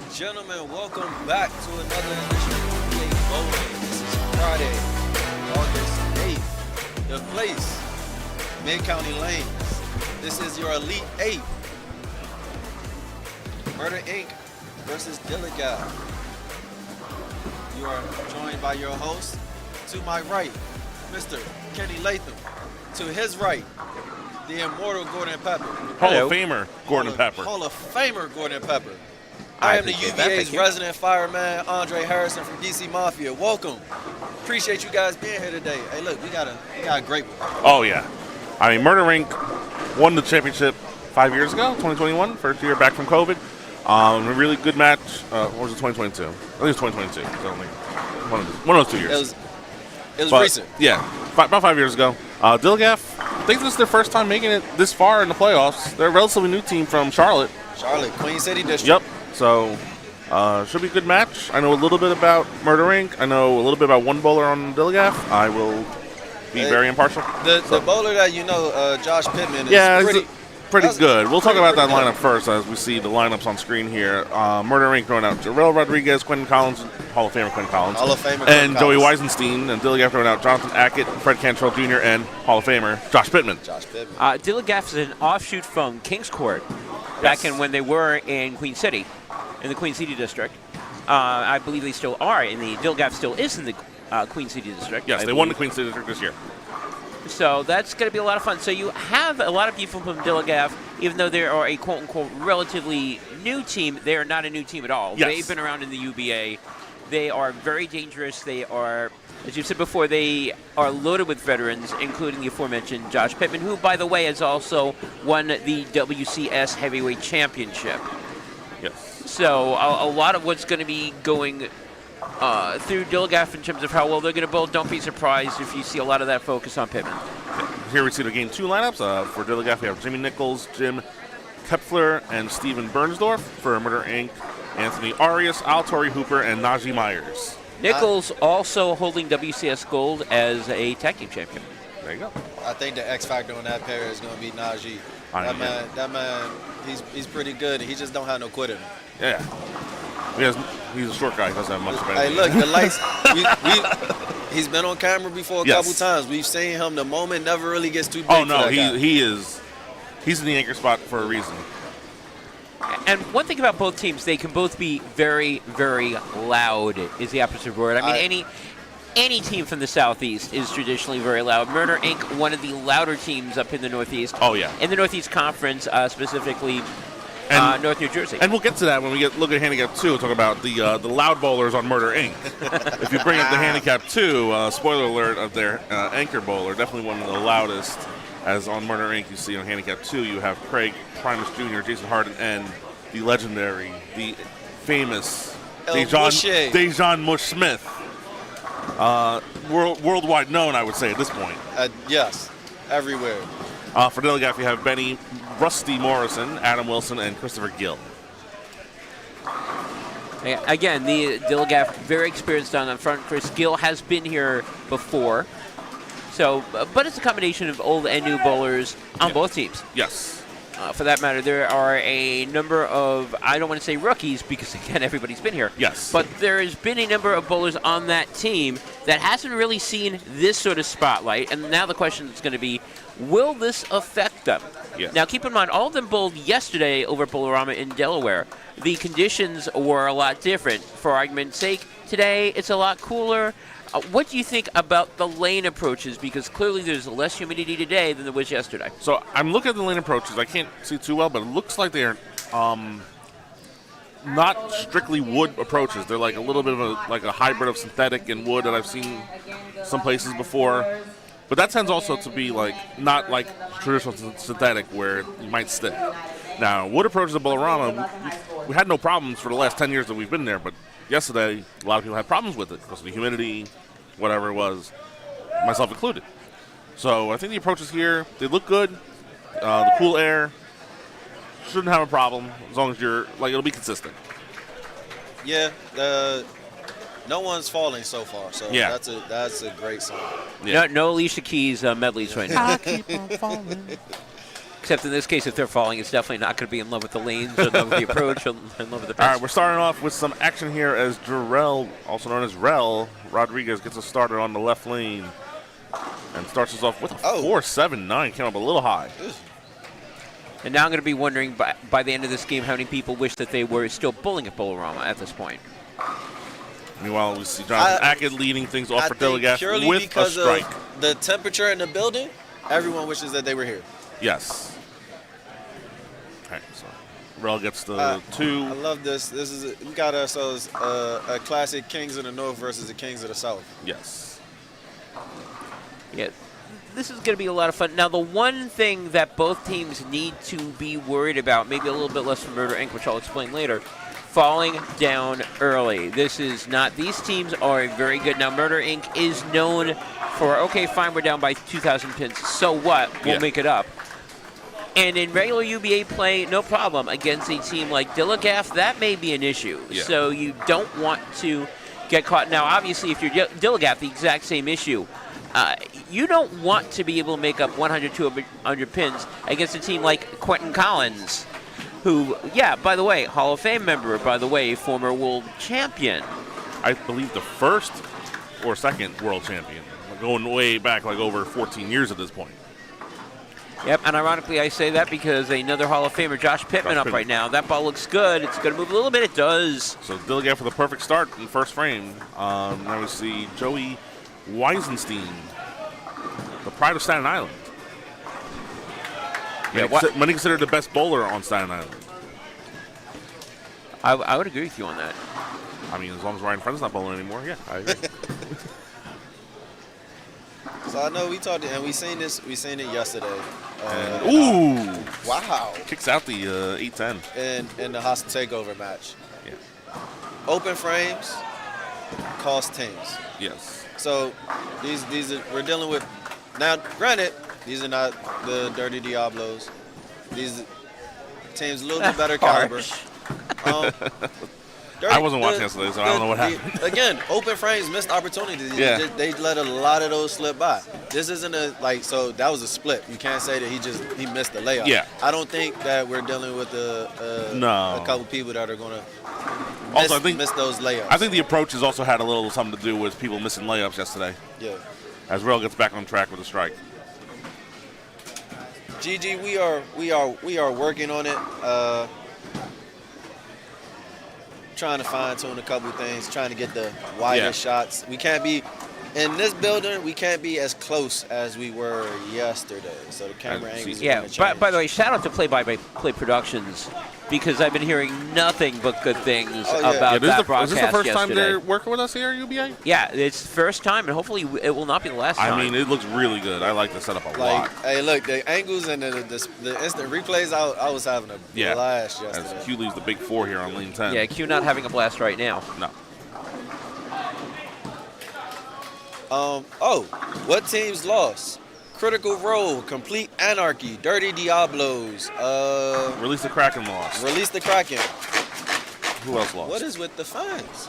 and gentlemen, welcome back to another edition of NBA Bowling. This is Friday, August 8th. The place, Mid-County Lanes. This is your Elite 8. Murder Inc. versus D.I.L.L.I.G.A.F. You are joined by your host. To my right, Mr. Kenny Latham. To his right, the immortal Gordon Pepper. Hall of Famer Gordon Pepper. Hall of Famer Gordon Pepper. I am the UVA's resident fireman, Andre Harrison from DC Mafia. Welcome. Appreciate you guys being here today. Hey, look, we got a great one. Oh, yeah. I mean, Murder Inc. won the championship 5 years ago, 2021, first year back from COVID. A really good match. Or was it 2022? I think it was 2022. So only one of those 2 years. It was recent. Yeah, about 5 years ago. D.I.L.L.I.G.A.F., I think this is their first time making it this far in the playoffs. They're a relatively new team from Charlotte. Queen City District. Yep. So, should be a good match. I know a little bit about Murder Inc. I know a little bit about one bowler on D.I.L.L.I.G.A.F. I will be very impartial. The bowler that you know, Josh Pittman, is pretty good. We'll talk about that lineup first as we see the lineups on screen here. Murder Inc. throwing out Jarrell Rodriguez, Quentin Collins, Hall of Famer Quentin Collins, and Joey Weisenstein, and D.I.L.L.I.G.A.F. throwing out Jonathan Ackett, Fred Cantrell Jr., and Hall of Famer Josh Pittman. D.I.L.L.I.G.A.F. is an offshoot from Kings Court back in when they were in Queen City, in the Queen City District. I believe they still are. D.I.L.L.I.G.A.F. still is in the Queen City District. Yes, they won the Queen City District this year. So that's going to be a lot of fun. So you have a lot of people from D.I.L.L.I.G.A.F., even though they are a quote-unquote relatively new team, they are not a new team at all. Yes. They've been around in the UBA. They are very dangerous. They are, as you said before, they are loaded with veterans, including the aforementioned Josh Pittman, who, by the way, has also won the WCS Heavyweight Championship. Yes. So a lot of what's going to be going through D.I.L.L.I.G.A.F. in terms of how well they're going to bowl. Don't be surprised if you see a lot of that focus on Pittman. Here we see the game 2 lineups. For D.I.L.L.I.G.A.F. we have Jimmy Nichols, Jim Kepfler, and Steven Bernsdorf. For Murder Inc., Anthony Arias, Altori Hooper, and Najee Myers. Nichols also holding WCS Gold as a tag team champion. There you go. I think the X factor on that pair is going to be Najee. That man, he's pretty good. He just don't have no quit in him. Yeah. He's a short guy. He doesn't have much better. Hey, look, the lights. He's been on camera before a couple times. We've seen him. The moment never really gets too big. Oh no, for that guy. He's in the anchor spot for a reason. And one thing about both teams, they can both be very, very loud. Is the opposite word? I mean, any team from the Southeast is traditionally very loud. Murder Inc., one of the louder teams up in the Northeast. Oh yeah. In the Northeast Conference, specifically. North New Jersey. And we'll get to that when we look at Handicap 2. We'll talk about the loud bowlers on Murder Inc. If you bring up the Handicap 2, spoiler alert of their anchor bowler, definitely one of the loudest. As on Murder Inc., you see on Handicap 2, you have Craig Primus Jr., Jason Harden, and the legendary, the famous Dejan Mush Smith. Worldwide known, I would say, at this point. Yes, everywhere. For D.I.L.L.I.G.A.F., you have Benny Rusty Morrison, Adam Wilson, and Christopher Gill. Again, the D.I.L.L.I.G.A.F. very experienced on the front. Chris Gill has been here before. So, but it's a combination of old and new bowlers on both teams. Yes. For that matter, there are a number of, I don't want to say rookies because, again, everybody's been here. Yes. But there has been a number of bowlers on that team that hasn't really seen this sort of spotlight. And now the question is going to be, will this affect them? Yes. Now, keep in mind, all of them bowled yesterday over at Bowlerama in Delaware. The conditions were a lot different. For argument's sake, today it's a lot cooler. What do you think about the lane approaches? Because clearly there's less humidity today than there was yesterday. So I'm looking at the lane approaches. I can't see too well, but it looks like they're not strictly wood approaches. They're like a little bit of a hybrid of synthetic and wood that I've seen some places before. But that tends also to be not like traditional synthetic where you might stick. Now, wood approaches at Bolorama, we had no problems for the last 10 years that we've been there, but yesterday a lot of people had problems with it because of the humidity, whatever it was, myself included. So I think the approaches here, they look good. The cool air shouldn't have a problem as long as you're, it'll be consistent. Yeah, no one's falling so far, so that's a great sign. Yeah. No Alicia Keys medleys right now. I keep on falling. Except in this case, if they're falling, it's definitely not going to be in love with the lanes, or in love with the approach, or in love with the All right, pitch. we're starting off with some action here as Jarrell, also known as Rel Rodriguez, gets us started on the left lane and starts us off with a 4.79. Came up a little high. And now I'm going to be wondering by the end of this game how many people wish that they were still bullying at Bolorama at this point. Meanwhile, we see Jonathan Ackett leading things off for D.I.L.L.I.G.A.F purely with a because strike. of the temperature in the building, everyone wishes that they were here. Yes. Okay, so Rel gets the 2. I love this. We got ourselves a classic Kings of the North versus the Kings of the South. Yes. Yeah, this is going to be a lot of fun. Now, the one thing that both teams need to be worried about, maybe a little bit less for Murder Inc., which I'll explain later, falling down early. This is not, these teams are very good. Now, Murder Inc. is known for, okay, fine, we're down by 2,000 pins. So what? We'll make it up. And in regular UBA play, no problem. Against a team like D.I.L.L.I.G.A.F, that may be an issue. Yeah. So you don't want to get caught. Now, obviously, if you're D.I.L.L.I.G.A.F, the exact same issue. You don't want to be able to make up 100, 200 pins against a team like Quentin Collins, who, yeah, by the way, Hall of Fame member, by the way, former world champion. I believe the first or second world champion, going way back like over 14 years at this point. Yep, and ironically I say that because another Hall of Famer, Josh Pittman, up right now. That ball looks good. It's going to move a little bit. It does. So D.I.L.L.I.G.A.F with a perfect start in the first frame. Now we see Joey Weisenstein, the pride of Staten Island. Yeah, many considered the best bowler on Staten Island. I would agree with you on that. I mean, as long as Ryan Friend's not bowling anymore, yeah, I agree. So I know we talked, and we seen it yesterday. Ooh! Wow. Kicks out the 8-10. In the hostile takeover match. Yeah. Open frames cost teams. Yes. So these are, we're dealing with, now granted, these are not the dirty Diablos. These are teams a little bit better caliber. I wasn't watching yesterday, so I don't know what happened. Again, open frames, missed opportunities. Yeah. They let a lot of those slip by. This isn't so that was a split. You can't say that he missed the layup. Yeah. I don't think that we're dealing with a couple people that are going to miss those layups. I think the approaches also had a little something to do with people missing layups yesterday. Yeah. As Rel gets back on track with a strike. GG, we are working on it. Trying to fine tune a couple of things, trying to get the wider shots. We can't be in this building. We can't be as close as we were yesterday. So the camera angles. Yeah. By the way, shout out to Play by Play Productions because I've been hearing nothing but good things about that broadcast Is this the first time yesterday. they're working with us here at UBA? Yeah, it's the first time, and hopefully it will not be the last time. I mean, it looks really good. I like the setup a lot. Hey, look, the angles and the instant replays. I was having a blast yesterday. As Q leaves the big 4 here on lane 10. Yeah, Q not having a blast right now. No. What teams lost? Critical Role, Complete Anarchy, Dirty Diablos. Release the Kraken lost. Release the Kraken. Who else lost? What is with the fans?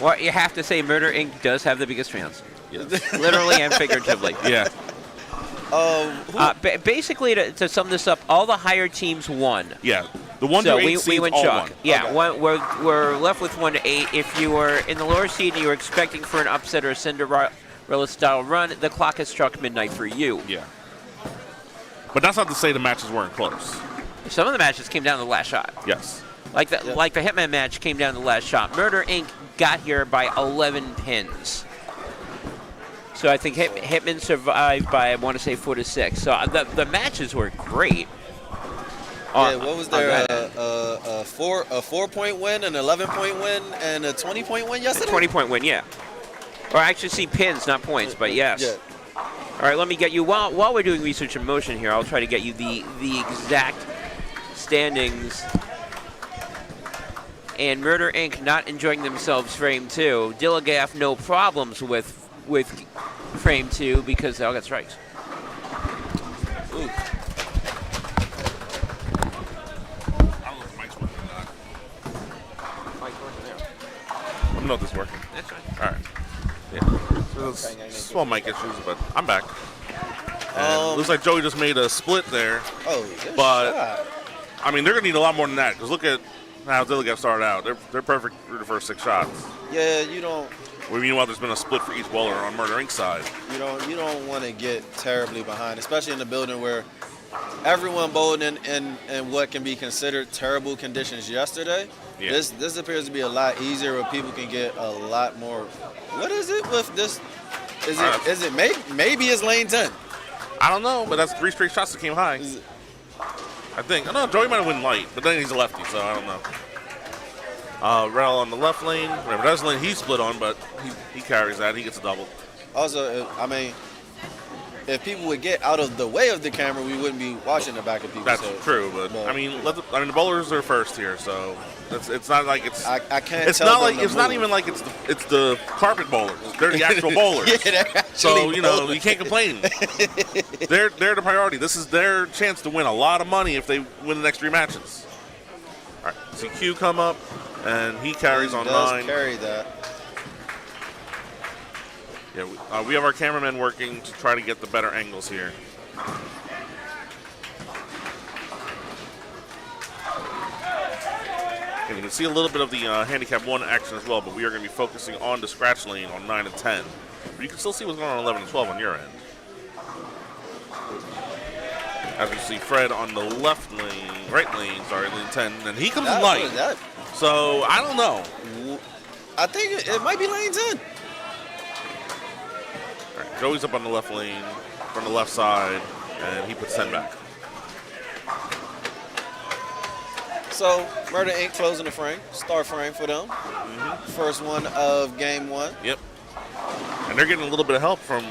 Well, you have to say Murder Inc. does have the biggest fans. Yes. Literally and figuratively. Yeah. Basically, to sum this up, all the higher teams won. Yeah. The 1 so to 8 we went all chalk. won. Yeah, Okay. we're left with 1 to 8. If you were in the lower seed and you were expecting for an upset or a Cinderella-style run, the clock has struck midnight for you. Yeah. But that's not to say the matches weren't close. Some of the matches came down to the last shot. Yes. Like the Hitman match came down to the last shot. Murder Inc. got here by 11 pins. So I think Hitman survived by, I want to say, 4 to 6. So the matches were great. What was there? A 4-point win, an 11-point win, and a 20-point win yesterday? 20-point win, yeah. Or I actually see pins, not points, but yes. Yeah. All right, let me get you, while we're doing research in motion here, I'll try to get you the exact standings. And Murder Inc. not enjoying themselves frame 2. D.I.L.L.I.G.A.F. no problems with frame 2 because they all got strikes. Ooh. Let me know if this is working. That's fine. All right. Yeah. So small mic issues, but I'm back. And it looks like Joey just made a split there. Oh, good But- shot. I mean, they're going to need a lot more than that because look at how D.I.L.L.I.G.A.F started out. They're perfect through the first 6 shots. Yeah, you don't Meanwhile, there's been a split for each bowler on Murder Inc. side. you don't want to get terribly behind, especially in a building where everyone bowled in what can be considered terrible conditions yesterday. Yeah. This appears to be a lot easier where people can get a lot more. What is it with this? Is it maybe it's lane 10? I don't know, but that's 3 straight shots that came high. Is it- I think. I know Joey might have went light, but then he's a lefty, so I don't know. Rel on the left lane. Remember, that's the lane he split on, but he carries that. He gets a double. Also, I mean, if people would get out of the way of the camera, we wouldn't be watching the back of people. That's so, true, but I mean, the bowlers are first here, so it's not like it's. I can't. It's tell not them like to it's not move. even like it's the carpet bowlers. They're the actual bowlers. Yeah, they're actually So you know bowlers. you can't complain. They're the priority. This is their chance to win a lot of money if they win the next 3 matches. All right, see Q come up, and he carries on does 9. carry that. Yeah, we have our cameramen working to try to get the better angles here. And you can see a little bit of the handicap 1 action as well, but we are going to be focusing on the scratch lane on 9 and 10. But you can still see what's going on 11 and 12 on your end. As you see Fred on the lane 10, and he comes in light. So, I don't know. I think it might be lane 10. All right, Joey's up on the left lane from the left side, and he puts 10 back. So, Murder Inc. closing the frame, start frame for them. First one of game 1. Yep. And they're getting a little bit of help from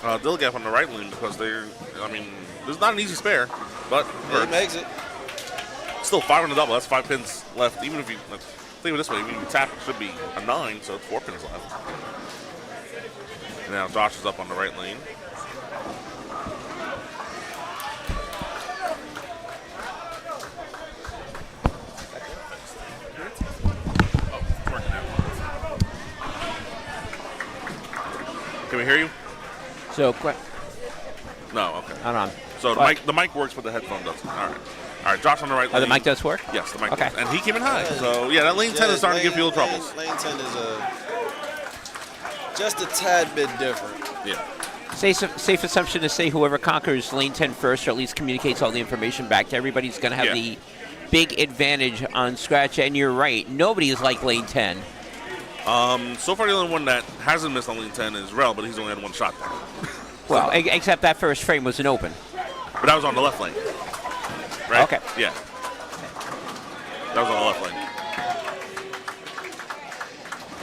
D.I.L.L.I.G.A.F on the right lane because there's not an easy spare, but He makes it. still 5 on the double. That's 5 pins left. Even if you think of it this way, even if you tap, it should be a 9, so it's 4 pins left. And now Josh is up on the right lane. Can we hear you? So, quick. No, okay. Hold on. So the mic works, but the headphone doesn't. All right, Josh on the right lane. The mic does work? Yes, the mic Okay. does. And he came in high. So, yeah, that lane 10 is starting to give people troubles. Lane 10 is just a tad bit different. Yeah. Safe assumption to say whoever conquers lane 10 first, or at least communicates all the information back to everybody, is going to have the big advantage on scratch. And you're right, nobody is like lane 10. So far, the only one that hasn't missed on lane 10 is Rel, but he's only had 1 shot there. Well, except that first frame was an open. But that was on the left lane. Right? Okay. Yeah. That was on the left lane.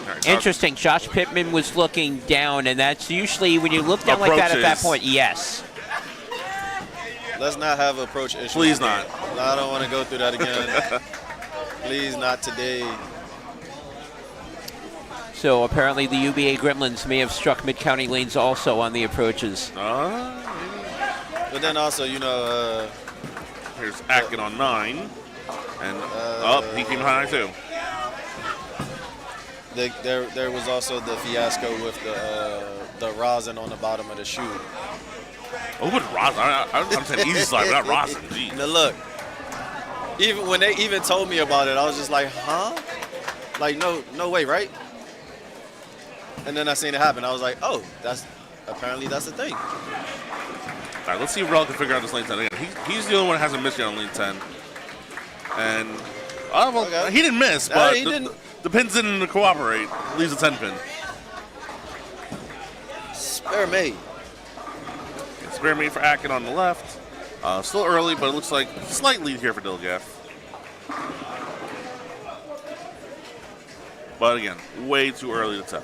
All right, Interesting. Josh Pittman was looking down, and that's usually when you look down like that at that point. Yes. Let's not have approach issues. Please not. No, I don't want to go through that again. Please not today. So apparently the UBA Gremlins may have struck mid-county lanes also on the approaches. But then also, here's Atkin on 9. And he came high too. There was also the fiasco with the rosin on the bottom of the shoe. Oh, what rosin? I'm saying easy slide, not rosin. Jeez. Now look, even when they even told me about it, I was just like, huh? Like, no way, right? And then I seen it happen. I was like, oh, apparently that's the thing. All right, let's see if Rel can figure out this lane 10 again. He's the only one that hasn't missed yet on lane 10. And, Okay. he didn't miss, but he didn't. The pins didn't cooperate. Leaves a 10 pin. Spare made. Spare made for Atkin on the left. Still early, but it looks like a slight lead here for D.I.L.L.I.G.A.F. But again, way too early to tell.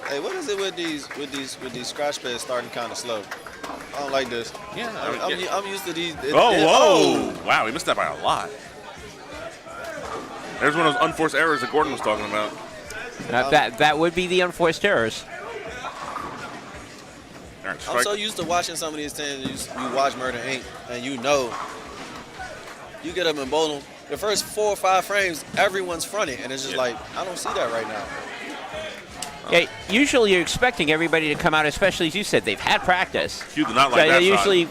Hey, what is it with these scratch pads starting kind of slow? I don't like this. Yeah, I'm used to these. Whoa! Wow, he missed that by a lot. There's one of those unforced errors that Gordon was talking about. That would be the unforced errors. All right, I'm so used to watching some of these things. You watch Murder Inc. and you get up and bowl them. The first 4 or 5 frames, everyone's fronting, and it's just like, I don't see that right now. Yeah, usually you're expecting everybody to come out, especially as you said, they've had practice. Q did not So like that they shot. usually.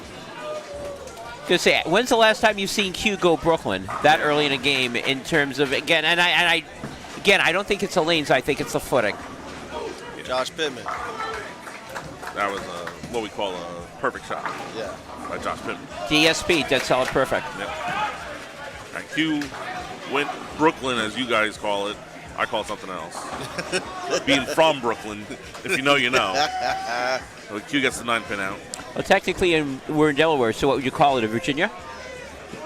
Gonna say, when's the last time you've seen Q go Brooklyn that early in a game? In terms of again, I don't think it's the lanes. I think it's the footing. Josh Pittman. That was what we call a perfect shot Yeah. by Josh Pittman. DSP, dead solid, perfect. Yep. And Q went Brooklyn, as you guys call it. I call it something else. Being from Brooklyn, if you know, you know. So Q gets the 9-pin out. Well, technically, we're in Delaware, so what would you call it? A Virginia?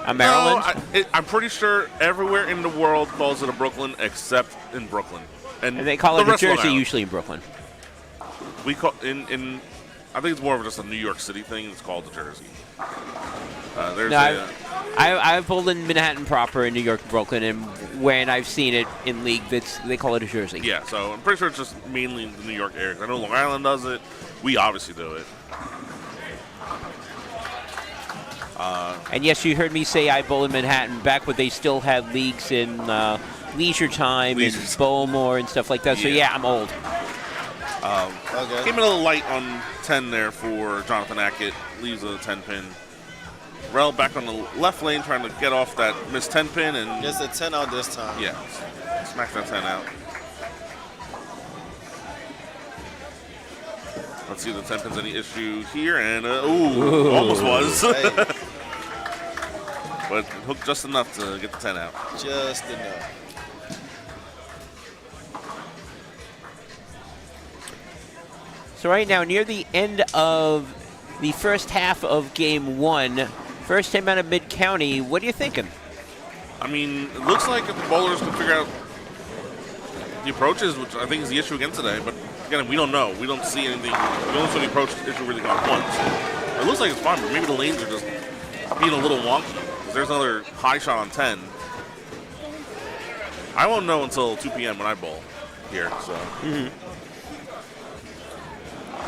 A Maryland? No, I'm pretty sure everywhere in the world calls it a Brooklyn except in Brooklyn. And they call it a rest of Long Jersey Island. usually in Brooklyn. We call in I think it's more of just a New York City thing. It's called the Jersey. I've bowled in Manhattan proper in New York, Brooklyn, and when I've seen it in league, they call it a Jersey. Yeah, so I'm pretty sure it's just mainly the New York area. I know Long Island does it. We obviously do it. And yes, you heard me say I bowl in Manhattan back when they still had leagues in Leisure Time and Bowmore and stuff like that. So yeah, I'm old. Okay. Came in a little light on 10 there for Jonathan Hackett. Leaves a 10-pin. Rel back on the left lane trying to get off that missed 10-pin and Gets a 10 out this time. yeah, smack that 10 out. Let's see if the 10-pin's any issue here, and almost was. Hey, But hooked just enough to get the 10 out. just enough. So right now, near the end of the first half of Game 1, first time out of Mid-County, what are you thinking? I mean, it looks like if the bowlers can figure out the approaches, which I think is the issue again today, but again, we don't know. We don't see anything. We don't see the approach issue really gone once. It looks like it's fine, but maybe the lanes are just being a little wonky. There's another high shot on 10. I won't know until 2 p.m. when I bowl here, so.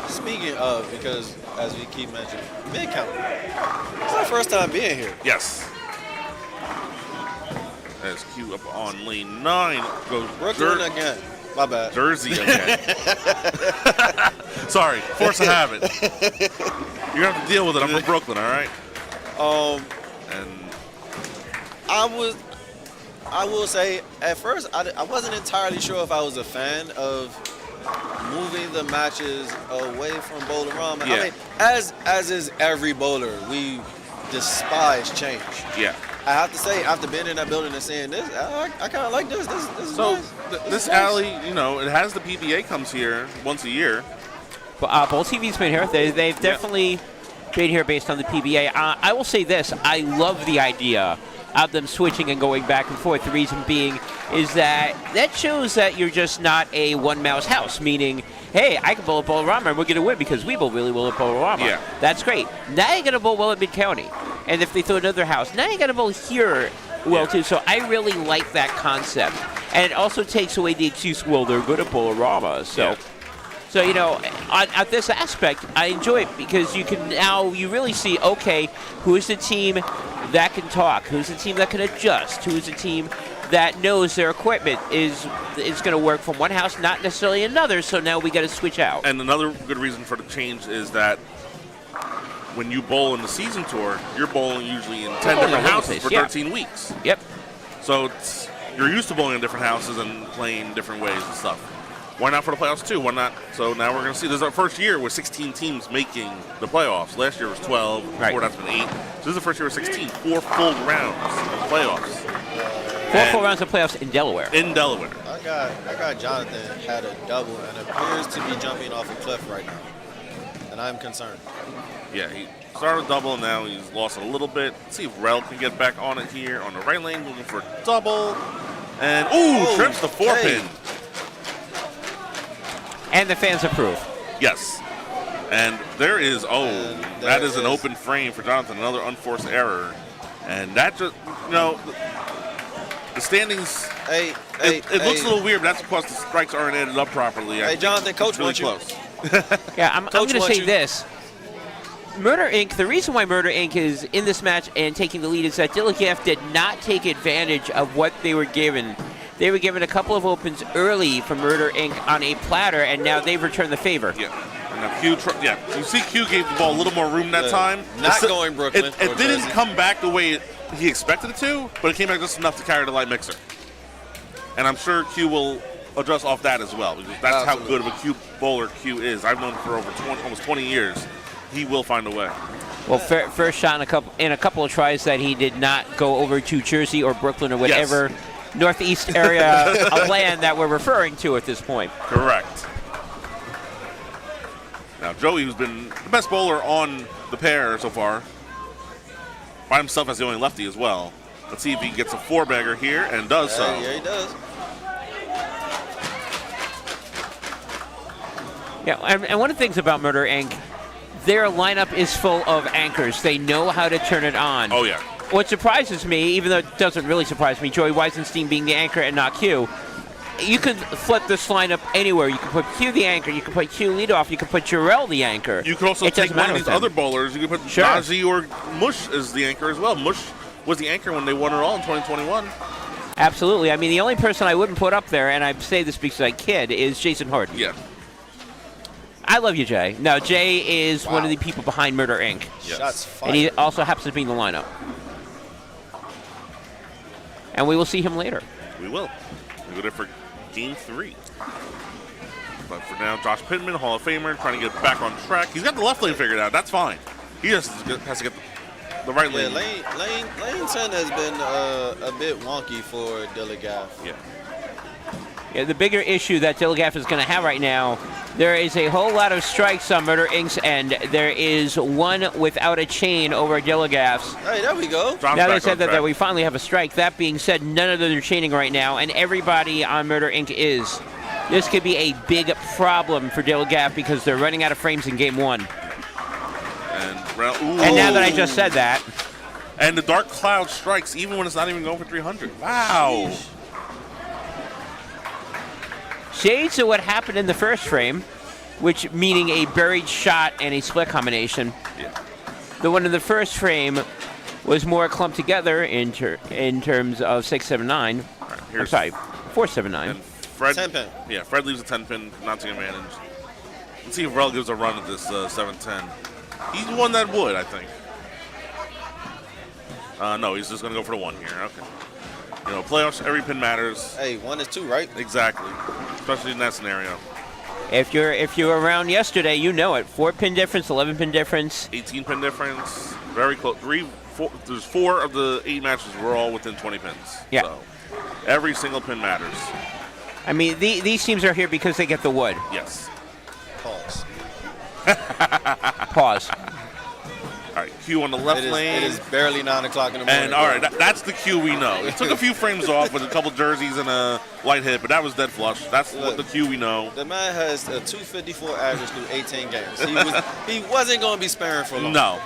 Speaking of, because as we keep mentioning, Mid-County. It's our first time being here. Yes. As Q up on lane 9 goes Brooklyn again. My bad. Jersey again. Sorry, force of habit. You're gonna have to deal with it. I'm from Brooklyn, all right? And I will say, at first, I wasn't entirely sure if I was a fan of moving the matches away from Bowlerama. Yeah. I mean, as is every bowler, we despise change. yeah. I have to say, after being in that building and seeing this, I kind of like this. This is So nice. this alley, you know, it has the PBA comes here once a year. Bowl TV's been here. They've definitely been here based on the PBA. I will say this. I love the idea of them switching and going back and forth. The reason being is that shows that you're just not a one-mouse house, meaning, hey, I can bowl at Bowlerama and we're going to win because we bowl really well at Bowlerama. Yeah. That's great. Now you're going to bowl well at Mid-County. And if they throw another house, now you got to bowl here well, too. So I really like that concept. And it also takes away the excuse, well, they're good at Bowlerama. So, you know, at this aspect, I enjoy it because you really see, okay, who is the team that can talk? Who's the team that can adjust? Who's the team that knows their equipment is going to work from one house, not necessarily another, so now we got to switch out. And another good reason for the change is that when you bowl in the season tour, you're bowling usually in 10 different houses for 13 weeks. Yep. So you're used to bowling in different houses and playing different ways and stuff. Why not for the playoffs too? Why not? So now we're going to see. This is our first year with 16 teams making the playoffs. Last year was 12. Before that's been 8. So this is the first year with 16. 4 full rounds of playoffs. 4 full rounds of playoffs in Delaware. In Delaware. I got Jonathan had a double and appears to be jumping off a cliff right now. And I'm concerned. Yeah, he started a double, and now he's lost it a little bit. Let's see if Rel can get back on it here on the right lane, looking for a double. And, trips the 4-pin. And the fans approve. Yes. And there is, that is an open frame for Jonathan, another unforced error. And that just, you know, the standings, it looks a little weird, but that's because the strikes aren't added up properly. Hey, Jonathan, Coach wants you. Close. Yeah, I'm going to say this. Murder Inc., the reason why Murder Inc. is in this match and taking the lead is that D.I.L.L.I.G.A.F did not take advantage of what they were given They were given a couple of opens early from Murder Inc. on a platter, and now they've returned the favor. Yeah. And now Q, you see Q gave the ball a little more room that time. Not going Brooklyn. It didn't come back the way he expected it to, but it came back just enough to carry the light mixer. And I'm sure Q will adjust off that as well, because that's how good of a Q bowler Q is. I've known him for over almost 20 years. He will find a way. Well, first shot in a couple of tries that he did not go over to Jersey or Brooklyn or whatever northeast area of land that we're referring to at this point. Correct. Now, Joey, who's been the best bowler on the pair so far, by himself as the only lefty as well. Let's see if he gets a 4-bagger here, and does so. Yeah, he does. Yeah, and one of the things about Murder Inc., their lineup is full of anchors. They know how to turn it on. Oh, yeah. What surprises me, even though it doesn't really surprise me, Joey Weisenstein being the anchor and not Q, you could flip this lineup anywhere. You can put Q the anchor, you can put Q leadoff, you can put Jarrell the anchor. You could also take one of these other bowlers. You could put Nazi or Mush as the anchor as well. Mush was the anchor when they won it all in 2021. Absolutely. I mean, the only person I wouldn't put up there, and I say this because I kid, is Jason Harden. Yeah. I love you, Jay. No, Jay is one of the people behind Murder Inc. Yes. Shots fired. And he also happens to be in the lineup. And we will see him later. We will. We'll go there for Game 3. But for now, Josh Pittman, Hall of Famer, trying to get back on track. He's got the left lane figured out. That's fine. He just has to get the right lane. Yeah, lane 10 has been a bit wonky for D.I.L.L.I.G.A.F. Yeah. Yeah, the bigger issue that D.I.L.L.I.G.A.F. is going to have right now, there is a whole lot of strikes on Murder Inc.'s end. There is one without a chain over Hey, D.I.L.L.I.G.A.F.'s. there we go. John's Now they back said on that track. we finally have a strike. That being said, none of them are chaining right now, and everybody on Murder Inc. is. This could be a big problem for D.I.L.L.I.G.A.F. because they're running out of frames in Game 1. And now that I just said that. And the Dark Cloud strikes even when it's not even going for 300. Wow. Sheesh. Shades of what happened in the first frame, which meaning a buried shot and a split combination. Yeah. The one in the first frame was more clumped together in terms of 679. Right, I'm sorry, 479. And Fred, 10-pin. Yeah, Fred leaves a 10-pin, not taking advantage. Let's see if Rel gives a run at this 7-10. He's the one that would, I think. No, he's just going to go for the 1 here. Okay. You know, playoffs, every pin matters. Hey, 1 is 2, right? Exactly. Especially in that scenario. If you're around yesterday, you know it. 4-pin difference, 11-pin difference. 18-pin difference. Very close. There's 4 of the 8 matches were all within 20 pins. Yeah. So every single pin matters. I mean, these teams are here because they get the wood. Yes. Pause. Pause. All right, Q on the left lane. It is barely 9 o'clock in the morning. And all right, that's the Q we know. It took a few frames off with a couple jerseys and a light hit, but that was dead flush. That's what the Q we know. The man has a 254 average through 18 games. He wasn't going to be sparing for long. No.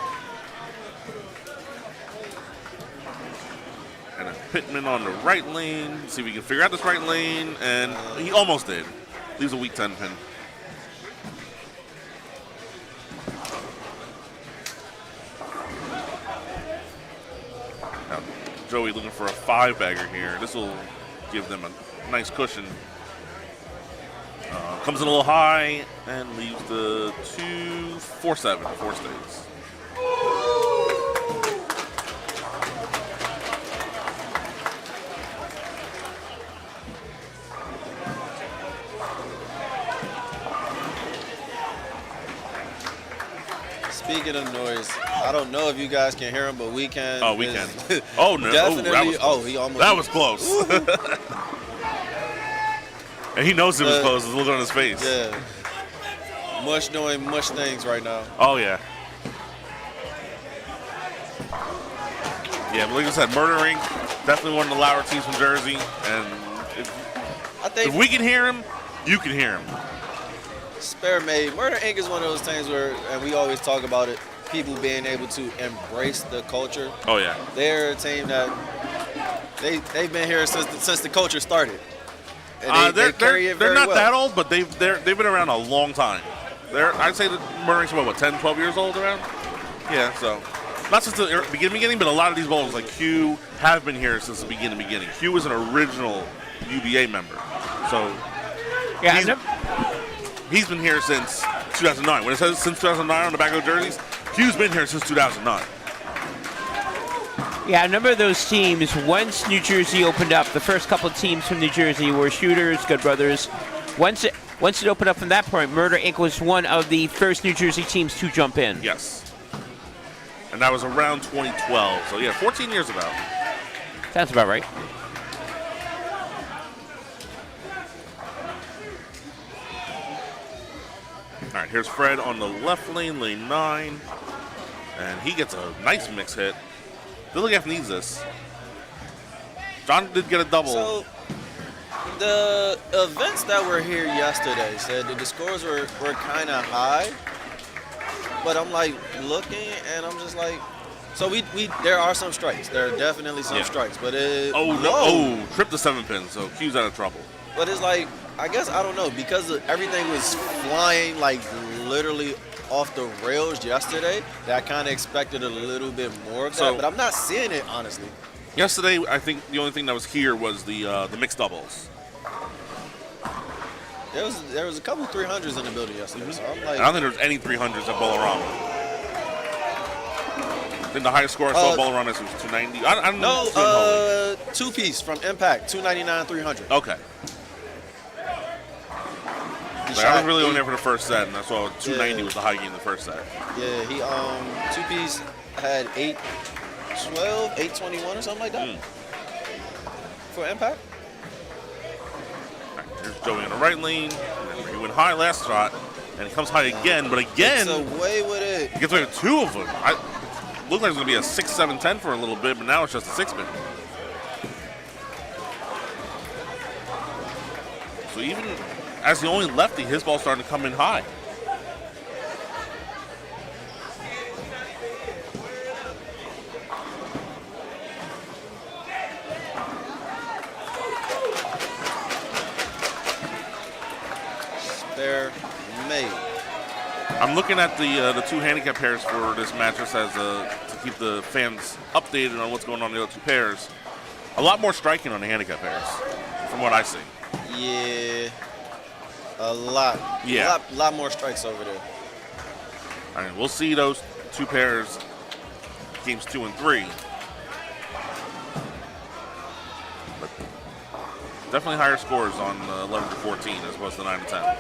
And then Pittman on the right lane. See if we can figure out this right lane, and he almost did. Leaves a weak 10 pin. Now, Joey looking for a 5-bagger here. This will give them a nice cushion. Comes in a little high and leaves the 2-4-7. 4 stays. Speaking of noise, I don't know if you guys can hear him, but we can. Oh, we can. Oh, no. Definitely. He almost. That was close. And he knows it was close. The look on his face. Yeah. Mush doing mush things right now. Oh, yeah. Yeah, but like I said, Murder Inc. Definitely one of the louder teams from Jersey. And if we can hear him, you can hear him. Spare made. Murder Inc. is one of those things where, and we always talk about it, people being able to embrace the culture. Oh, yeah. They're a team that they've been here since the culture started. And they carry it very they're not well. that old, but they've been around a long time. I'd say that Murder Inc.'s what, 10, 12 years old around? Yeah, so not since the beginning, but a lot of these bowlers like Q have been here since the beginning. Q was an original UBA member. So Yeah, he's been here since 2009. When it says since 2009 on the back of the jerseys, Q's been here since 2009. yeah, a number of those teams, once New Jersey opened up, the first couple of teams from New Jersey were Shooters, Good Brothers. Once it opened up from that point, Murder Inc. was one of the first New Jersey teams to jump in. Yes. And that was around 2012. So, yeah, 14 years about. Sounds about right. All right, here's Fred on the left lane, lane 9. And he gets a nice mix hit. D.I.L.L.I.G.A.F needs this. John did get a double. So the events that were here yesterday said that the scores were kind of high, but I'm like looking and I'm just like, so we there are some strikes. There are definitely some strikes, but Tripped the 7 pin, so Q's out of trouble. But it's like, I guess I don't know, because everything was flying like literally off the rails yesterday, that I kind of expected a little bit more of that, but I'm not seeing it honestly. Yesterday, I think the only thing that was here was the mixed doubles. There was a couple 300s in the building yesterday, so I'm like, I don't think there was any 300s at Bolorama. I think the highest score I saw at Bolorama was 290. I don't know. No, two-piece from Impact, 299, 300. Okay. Like, I was really only there for the first set, and I saw 290 was the high game in the first set. Yeah, he two-piece had 812, 821 or something like that for Impact. All right, here's Joey on the right lane. He went high last shot, and he comes high again, but again, gets away with it. He gets away with 2 of them. Looked like it was going to be a 6, 7, 10 for a little bit, but now it's just a 6-pin. So even as the only lefty, his ball's starting to come in high. They're made. I'm looking at the 2 handicap pairs for this match just as to keep the fans updated on what's going on in the other 2 pairs. A lot more striking on the handicap pairs, from what I see. Yeah, a lot. Yeah, a lot more strikes over there. All right, we'll see those 2 pairs, games 2 and 3. But definitely higher scores on 11 to 14 as opposed to 9 to 10.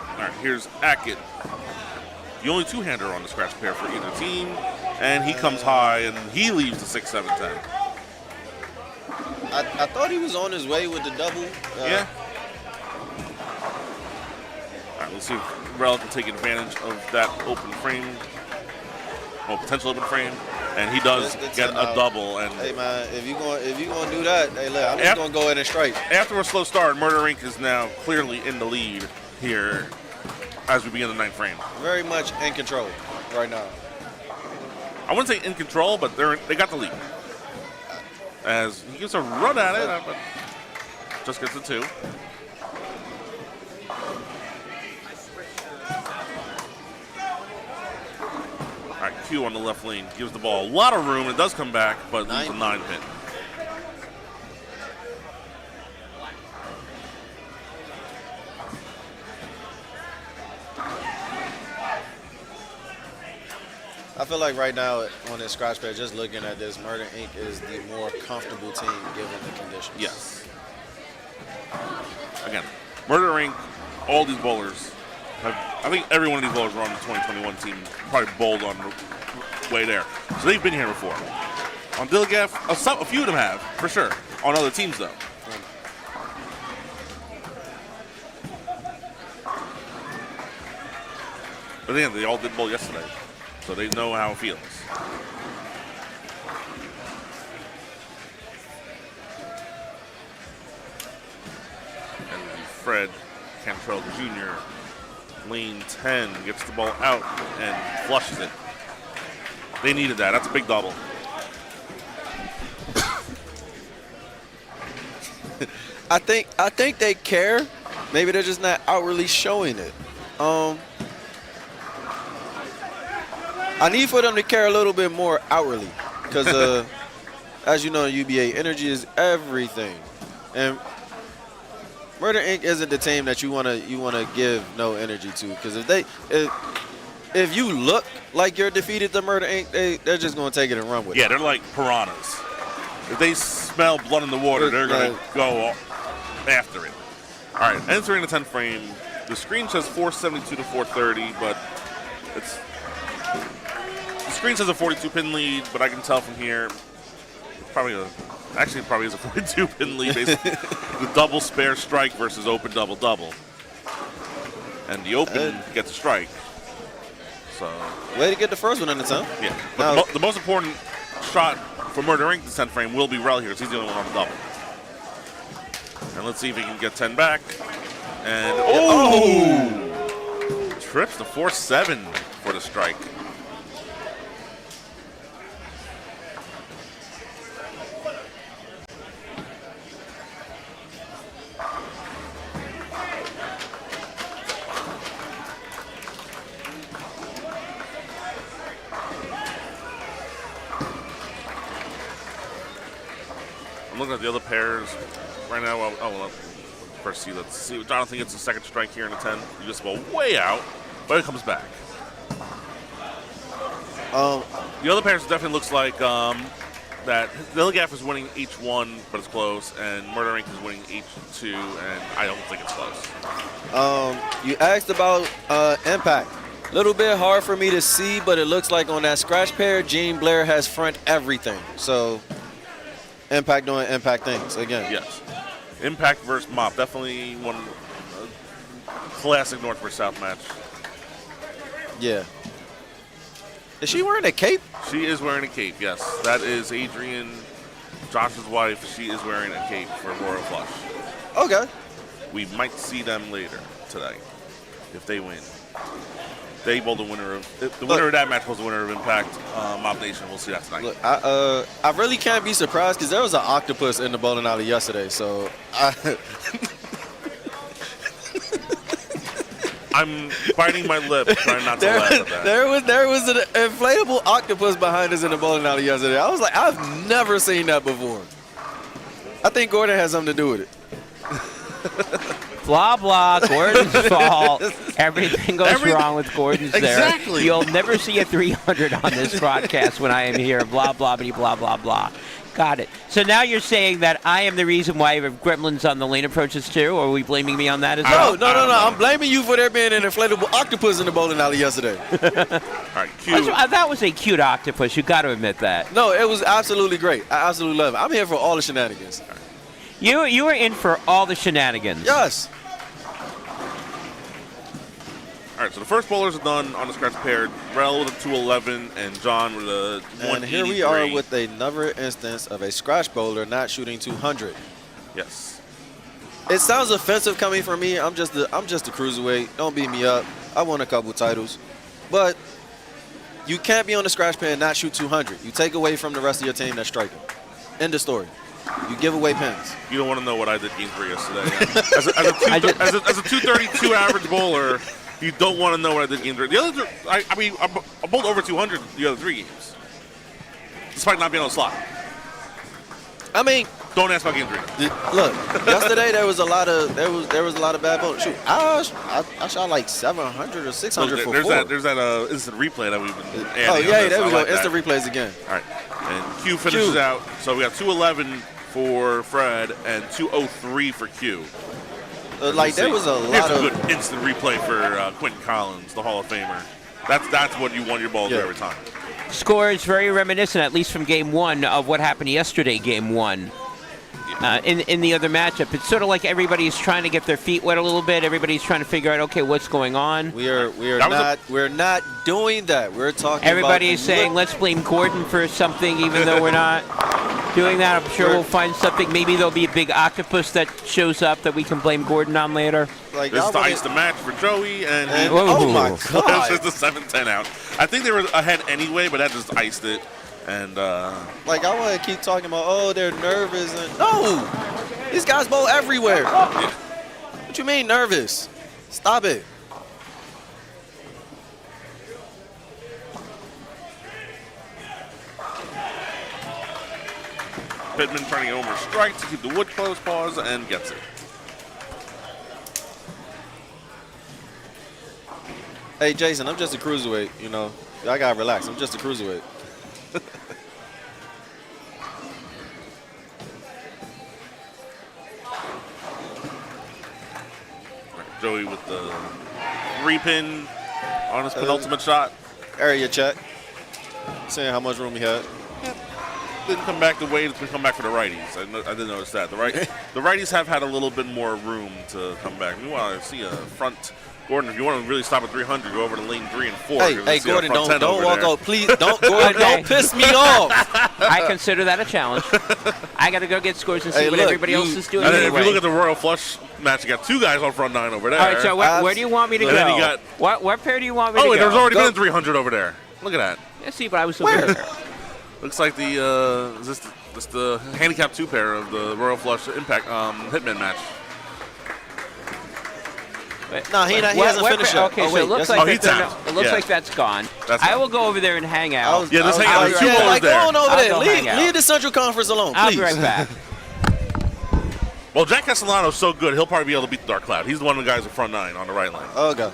All right, here's Ackett. The only 2-hander on the scratch pair for either team, and he comes high, and he leaves the 6, 7, 10. I thought he was on his way with the double. Yeah. All right, let's see if Rel can take advantage of that open frame, well, potential open frame, and he does get a double. And hey man, if you gonna do that, hey look, I'm just gonna go ahead and strike. After a slow start, Murder Inc. is now clearly in the lead here as we begin the 9th frame. Very much in control right now. I wouldn't say in control, but they got the lead. As he gets a run at it, but just gets a 2. All right, Q on the left lane gives the ball a lot of room. It does come back, but leaves a 9 pin. I feel like right now on this scratch pair, just looking at this, Murder Inc. is the more comfortable team given the conditions. Yes. Again, Murder Inc., all these bowlers I think every one of these bowlers were on the 2021 team, probably bowled on the way there. So they've been here before. On D.I.L.L.I.G.A.F, a few of them have, for sure. On other teams, though. But again, they all did bowl yesterday, so they know how it feels. And Fred Cantrell Jr., lane 10, gets the ball out and flushes it. They needed that. That's a big double. I think they care. Maybe they're just not outwardly showing it. I need for them to care a little bit more outwardly, because as you know, in UBA, energy is everything, and Murder Inc. isn't the team that you wanna give no energy to, because if you look like you're defeated to Murder Inc., they're just gonna take it and run with it. Yeah, they're like piranhas. If they smell blood in the water, they're gonna go after it. All right, entering the 10 frame. The screen says 472 to 430, but the screen says a 42 pin lead, but I can tell from here it's probably is a 42 pin lead. Basically, the double spare strike versus open double double, and the open gets a strike. So way to get the first one in the 10. Yeah, but the most important shot for Murder Inc. the 10 frame will be Rel here, because he's the only one on the double. And let's see if he can get 10 back. And trips to 4-7 for the strike. I'm looking at the other pairs right now. Let's see. Jonathan gets a second strike here in the 10. You just go way out, but it comes back. The other pairs definitely looks like that D.I.L.L.I.G.A.F is winning each one, but it's close, and Murder Inc. is winning each two, and I don't think it's close. You asked about impact. A little bit hard for me to see, but it looks like on that scratch pair, Gene Blair has front everything. So impact doing impact things again. Yes. Impact versus Mop. Definitely one classic North versus South match. Yeah. Is she wearing a cape? She is wearing a cape, yes. That is Adrian, Josh's wife. She is wearing a cape for Royal Flush. Okay. We might see them later today if they win. They bowl the winner of of that match was the winner of Impact. Mob Nation. We'll see that tonight. Look, I really can't be surprised, because there was an octopus in the bowling alley yesterday. So I'm biting my lip, trying not to laugh at that. There was an inflatable octopus behind us in the bowling alley yesterday. I was like, I've never seen that before. I think Gordon has something to do with it. Blah, blah, Gordon's fault. Everything goes wrong with Gordon's Exactly. there. You'll never see a 300 on this broadcast when I am here. Blah, blah, blah, blah, blah. Got it. So now you're saying that I am the reason why we have gremlins on the lane approaches too, or are we blaming me on that as well? No. I'm blaming you for there being an inflatable octopus in the bowling alley yesterday. All right, Q. That was a cute octopus. You got to admit that. No, it was absolutely great. I absolutely love it. I'm here for all the shenanigans. You were in for all the shenanigans. Yes. All right, so the first bowlers are done on the scratch pair. Rel with a 211 and John with a 183. And here we are with another instance of a scratch bowler not shooting 200. Yes. It sounds offensive coming from me. I'm just a cruiserweight. Don't beat me up. I won a couple titles. But you can't be on the scratch pair and not shoot 200. You take away from the rest of your team that's striking. End of story. You give away pins. You don't want to know what I did game 3 yesterday. as a 232 average bowler, you don't want to know what I did game 3. The other, I bowled over 200 the other 3 games, despite not being on the slot. I mean, don't ask about game 3. Look, yesterday there was a lot of bad bowling. Shoot, I shot like 700 or 600 for 4. There's that instant replay that we've been adding. Oh yeah, there we go. Like instant replays again. All right, and Q finishes out. So we got 211 for Fred and 203 for Q. There was a lot Here's of a good instant replay for Quentin Collins, the Hall of Famer. That's what you want your ball to do every time. Score is very reminiscent, at least from Game 1, of what happened yesterday, Game 1. In the other matchup, it's sort of like everybody's trying to get their feet wet a little bit. Everybody's trying to figure out, okay, what's going on. We're not doing that. We're talking. Everybody is saying, let's blame Gordon for something, even though we're not doing that. I'm sure we'll find something. Maybe there'll be a big octopus that shows up that we can blame Gordon on later. This is to ice the match for Joey, and oh my God, this is the 7-10 out. I think they were ahead anyway, but that just iced it. And I want to keep talking about, they're nervous, and no, these guys bowl everywhere. Yeah. What you mean nervous? Stop it. Pittman trying to get over strike to keep the wood close, pause, and gets it. Hey, Jason, I'm just a cruiserweight, you know. I got to relax. I'm just a cruiserweight. Joey with the 3-pin on his penultimate shot. Area check. Seeing how much room he had. Didn't come back the way it's been come back for the righties. I didn't notice that. The righties have had a little bit more room to come back. Meanwhile, I see a front. Gordon, if you want to really stop at 300, go over to lane 3 and 4. Hey, Gordon, don't walk out. Please, don't, Gordon, don't piss me off. I consider that a challenge. I got to go get scores and see what everybody else is doing. And then anyway. if you look at the Royal Flush match, you got 2 guys on front 9 over there. All right, so where do you want me to go? Then you got, what pair do you want me to go? Oh, there's already been 300 over there. Look at that. Let's see, but I was so Where? there. Looks like the is this the handicap 2 pair of the Royal Flush Impact Hitman match. No, he hasn't finished yet. Okay, so it looks like like that's gone. I will go over there and hang out. Just hang out. There's 2 bowlers there. Go on over there. I'll Leave the Central Conference alone, please. I'll be right back. Well, Jack Castellano's so good, he'll probably be able to beat the Dark Cloud. He's one of the guys in front 9 on the right lane. Okay.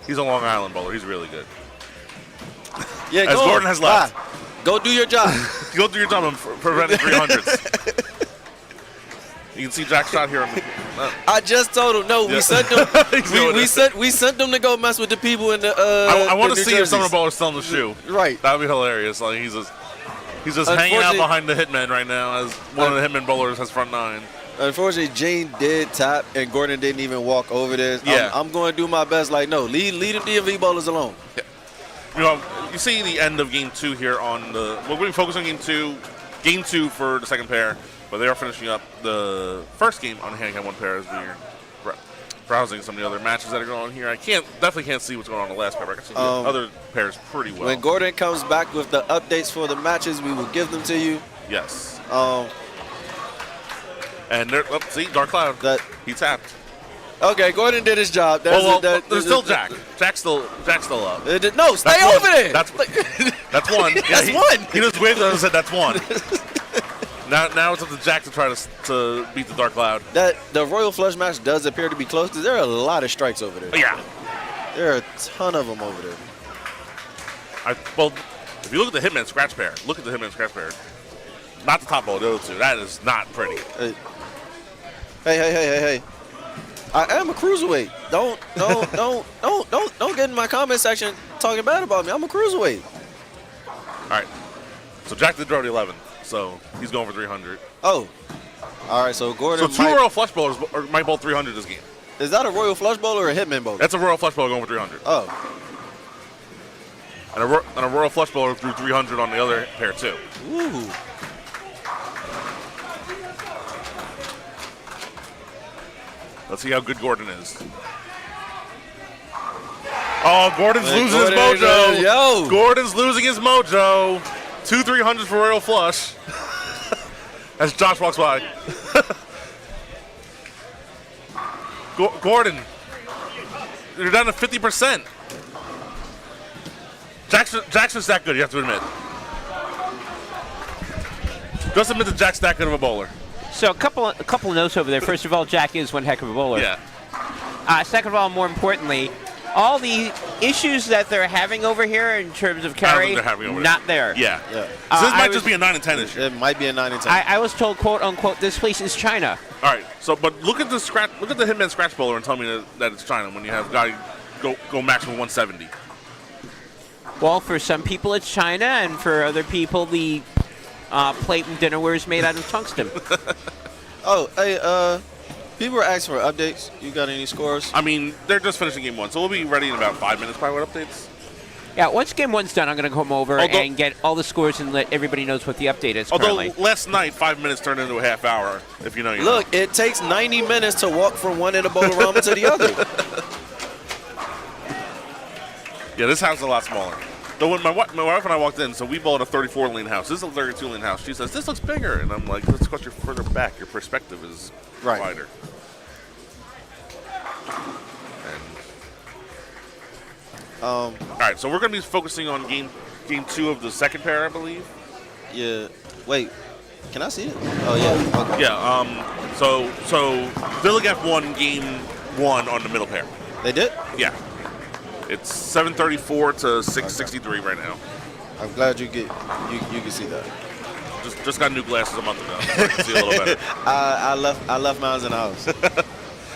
He's a Long Island bowler. He's really good. Yeah, As Gordon has left. Bye. Go do your job. Go do your job on preventing 300s. You can see Jack's shot here. I just told him no. We sent them. we sent them to go mess with the people in the. I want to see if some of the bowlers still in the shoe. Right. That would be hilarious. Like he's just hanging out behind the hitman right now as one of the hitman bowlers has front 9. Unfortunately, Gene did tap, and Gordon didn't even walk over there. Yeah. I'm going to do my best. Like, no, leave them DMV bowlers alone. Yeah. You know, you see the end of game 2 here on the. We're going to focus on game 2. Game 2 for the second pair, but they are finishing up the first game on the handicap 1 pair as we're browsing some of the other matches that are going on here. I definitely can't see what's going on in the last pair. I can see the other pairs pretty well. When Gordon comes back with the updates for the matches, we will give them to you. Yes. And there, see, Dark Cloud. He tapped. Okay, Gordon did his job. There's still Jack. Jack's still up. No, stay over there. That's one. Yeah, that's one. He just waved and said that's one. Now it's up to Jack to try to beat the Dark Cloud. The Royal Flush match does appear to be close because there are a lot of strikes over there. Yeah. There are a ton of them over there. If you look at the Hitman scratch pair, not the top ball, the other 2. That is not pretty. Hey. I am a cruiserweight. Don't get in my comment section talking bad about me. I'm a cruiserweight. All right. So Jack did draw the 11, so he's going for 300. Oh. All right, so Gordon. So 2 Royal Flush bowlers might bowl 300 this game. Is that a Royal Flush bowler or a Hitman bowler? That's a Royal Flush bowler going for 300. Oh. And a Royal Flush bowler threw 300 on the other pair too. Ooh. Let's see how good Gordon is. Oh, Gordon's losing his mojo. Yo. Gordon's losing his mojo. 2 300s for Royal Flush. As Josh walks by. Gordon, you're down to 50%. Jackson's that good, you have to admit. Just admit that Jack's that good of a bowler. So a couple of notes over there. First of all, Jack is one heck of a bowler. Yeah. Second of all, more importantly, all the issues that they're having over here in terms of carry, not there. Yeah. So this might just be a 9 and 10 issue. It might be a 9 and 10. I was told, quote unquote, this place is China. All right. So, but look at the Hitman scratch bowler and tell me that it's China when you have guy go maximum 170. Well, for some people it's China, and for other people the plate and dinnerware is made out of tungsten. Oh, hey, people were asking for updates. You got any scores? I mean, they're just finishing game 1, so we'll be ready in about 5 minutes probably with updates. Yeah, once game 1's done, I'm going to come over and get all the scores and let everybody knows what the update is currently. Although last night, 5 minutes turned into a half hour, if you know you Look, it takes 90 minutes to walk from one end of Bowl-O-Rama to the other. Yeah, this house is a lot smaller. Though when my wife and I walked in, so we bought a 34-lane house. This is a 32-lane house. She says, this looks bigger. And I'm like, that's because you're further back. Your perspective is wider. All right, so we're going to be focusing on game 2 of the second pair, I believe. Yeah. Wait. Can I see it? Oh yeah. Okay. Yeah. So D.I.L.L.I.G.A.F won game 1 on the middle pair. They did. Yeah. It's 734 to 663 right now. I'm glad you can see that. Just got new glasses a month ago, so I can see a little better. I left mine in the house.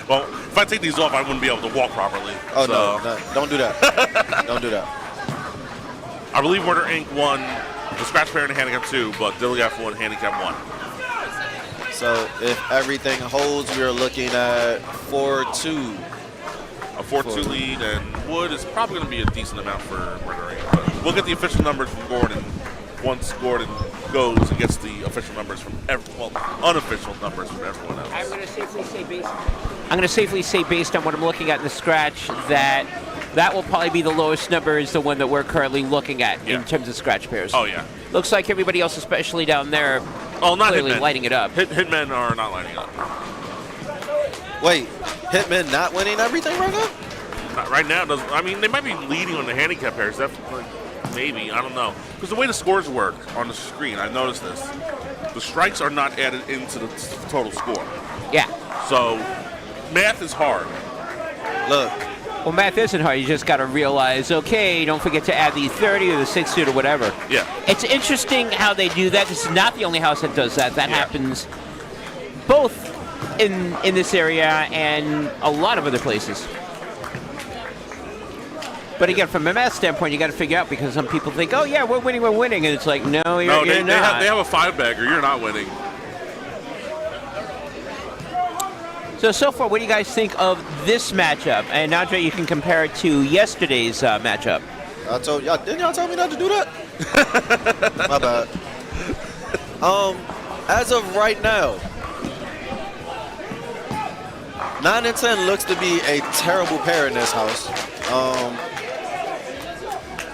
Well, if I take these off, I wouldn't be able to walk properly. Oh so. no, don't do that. Don't do that. I believe Murder Inc. won the scratch pair and the handicap 2, but D.I.L.L.I.G.A.F won handicap 1. So if everything holds, we're looking at 4-2. A 4-2 lead, and Wood is probably going to be a decent amount for Murder Inc. But we'll get the official numbers from Gordon once Gordon goes and gets the official numbers from unofficial numbers from everyone else. I'm going to safely say based on what I'm looking at in the scratch that will probably be the lowest number is the one that we're currently looking at in terms of scratch pairs. Oh yeah. Looks like everybody else, especially down there, not clearly Hitmen. lighting it up. Hitmen are not lighting up. Wait, Hitman not winning everything right now? Not right now. I mean, they might be leading on the handicap pairs. Maybe, I don't know. Because the way the scores work on the screen, I noticed this. The strikes are not added into the total score. Yeah. So, math is hard. Look. Well, math isn't hard. You just got to realize, okay, don't forget to add the 30 or the 60 or whatever. Yeah. It's interesting how they do that. This is not the only house that does that. That happens both in this area and a lot of other places. But again, from a math standpoint, you got to figure out, because some people think, oh yeah, we're winning, and it's like, no, you're not. They have a 5-bagger. You're not winning. So far, what do you guys think of this matchup? And Andre, you can compare it to yesterday's matchup. I told y'all, didn't y'all tell me not to do that? My bad. As of right now, 9 and 10 looks to be a terrible pair in this house.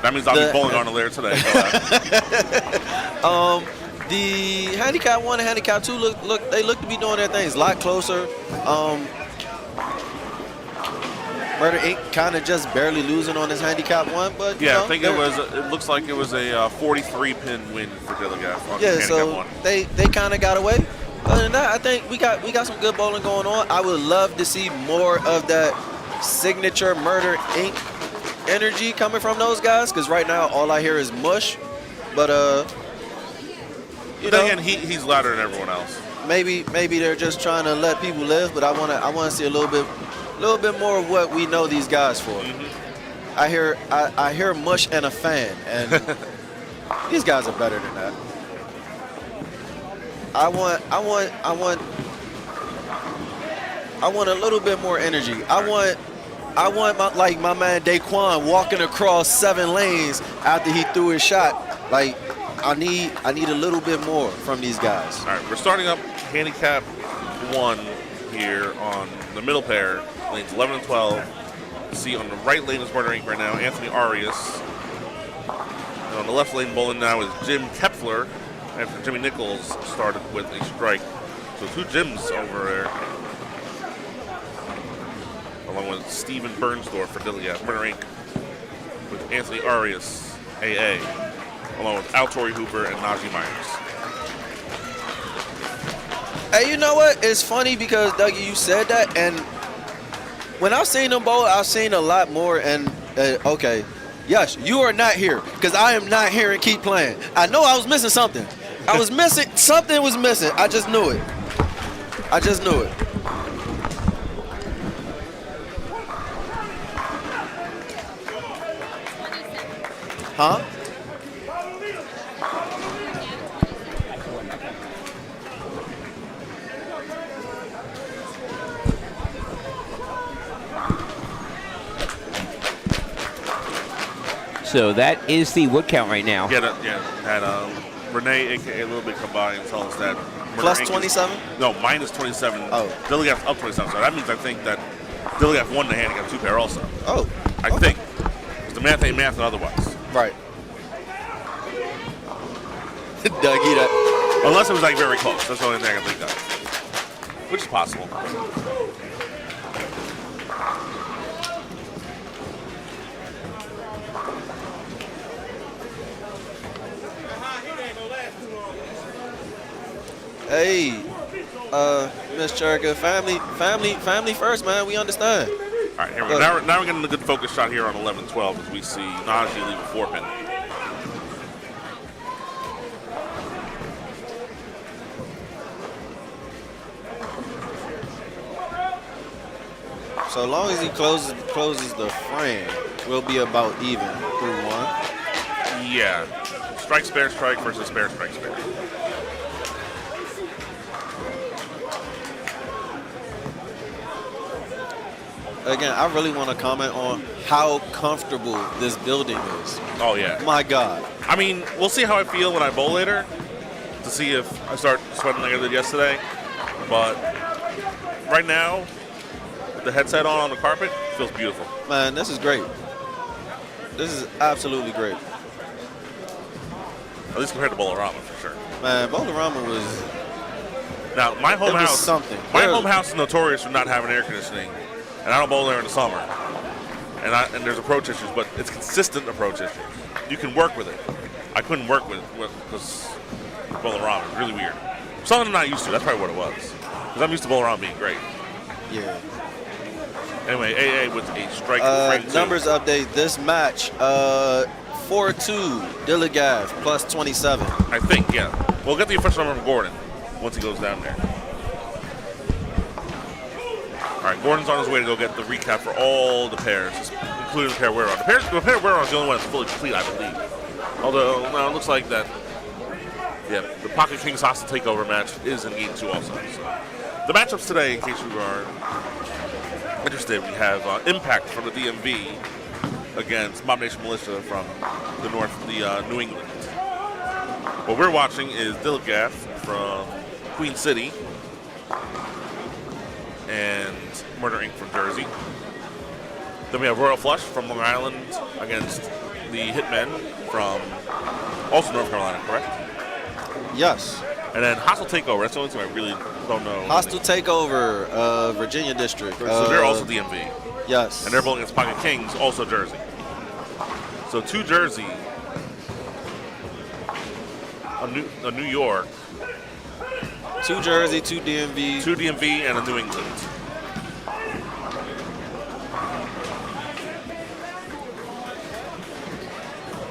That means I'll be bowling on a layer today. The handicap 1 and handicap 2 look to be doing their things a lot closer. Murder Inc. kind of just barely losing on his handicap 1, but yeah, I think it looks like it was a 43-pin win for D.I.L.L.I.G.A.F on handicap so 1. they kind of got away. Other than that, I think we got some good bowling going on. I would love to see more of that signature Murder Inc. energy coming from those guys, because right now all I hear is mush. But again, he's louder than everyone else. Maybe they're just trying to let people live, but I want to see a little bit more of what we know these guys for. Mm-hmm. I hear mush and a fan, and these guys are better than that. I want a little bit more energy. I want my man Daquan walking across 7 lanes after he threw his shot. Like, I need a little bit more from these guys. All right, we're starting up handicap 1 here on the middle pair, lanes 11 and 12. See on the right lane is Murder Inc. right now, Anthony Arias. And on the left lane bowling now is Jim Kepler, after Jimmy Nichols started with a strike. So 2 Jims over there, along with Steven Bernsdorf for D.I.L.L.I.G.A.F. Murder Inc. with Anthony Arias, AA, along with Altori Hooper and Najee Myers. Hey, you know what? It's funny because, Dougie, you said that, and when I've seen them bowl, I've seen a lot more, and, okay, yes, you are not here, because I am not here and keep playing. I know I was missing something. Something was missing. I just knew it. Huh? So that is the wood count right now. Had Renee, a.k.a. Little Bit, come by and tell us that. Plus 27? No, minus 27. Oh. D.I.L.L.I.G.A.F up 27. So that means I think that D.I.L.L.I.G.A.F won the handicap 2 pair also. Oh. I think. Because the math ain't math otherwise. Right. Dougie, that. Unless it was like very close. That's the only thing I can think of. Which is possible. Hey, Miss Cherika, family first, man. We understand. All right, here we go. Look. Now we're getting a good focus shot here on 11-12 as we see Najee leave a 4-pin. So long as he closes the frame, we'll be about even through one. Yeah. Strike, spare, strike versus spare, strike, spare. Again, I really want to comment on how comfortable this building is. Oh, yeah. My God. I mean, we'll see how I feel when I bowl later to see if I start sweating like I did yesterday. But right now, with the headset on the carpet, it feels beautiful. Man, this is great. This is absolutely great. At least compared to Bolorama, for sure. Man, Bolarama was Now, my home it was house, something. my There- home house is notorious for not having air conditioning, and I don't bowl there in the summer. And there's approach issues, but it's consistent approach issues. You can work with it. I couldn't work with because Bolorama is really weird. Something I'm not used to. That's probably what it was. Because I'm used to Bolorama being great. Yeah. Anyway, AA with a strike frame 2. Numbers update. This match, 4-2, D.I.L.L.I.G.A.F plus 27. I think, yeah. We'll get the official number from Gordon once he goes down there. All right, Gordon's on his way to go get the recap for all the pairs, including the pair we're on. The pair we're on is the only one that's fully complete, I believe. Although, no, it looks like that, yeah, the Pocket Kings hostile takeover match is in Game 2 also. So. The matchups today, in case you are interested, we have Impact from the DMV against Mob Nation Militia from the New England. What we're watching is D.I.L.L.I.G.A.F from Queen City and Murder Inc. from Jersey. Then we have Royal Flush from Long Island against the Hitmen from also North Carolina, correct? Yes. And then Hostile Takeover. That's the only thing I really don't know. Hostile Takeover, Virginia District. So they're also DMV. Yes. And they're bowling against Pocket Kings, also Jersey. So 2 Jersey, a New York, 2 Jersey, 2 DMV. 2 DMV, and a New England.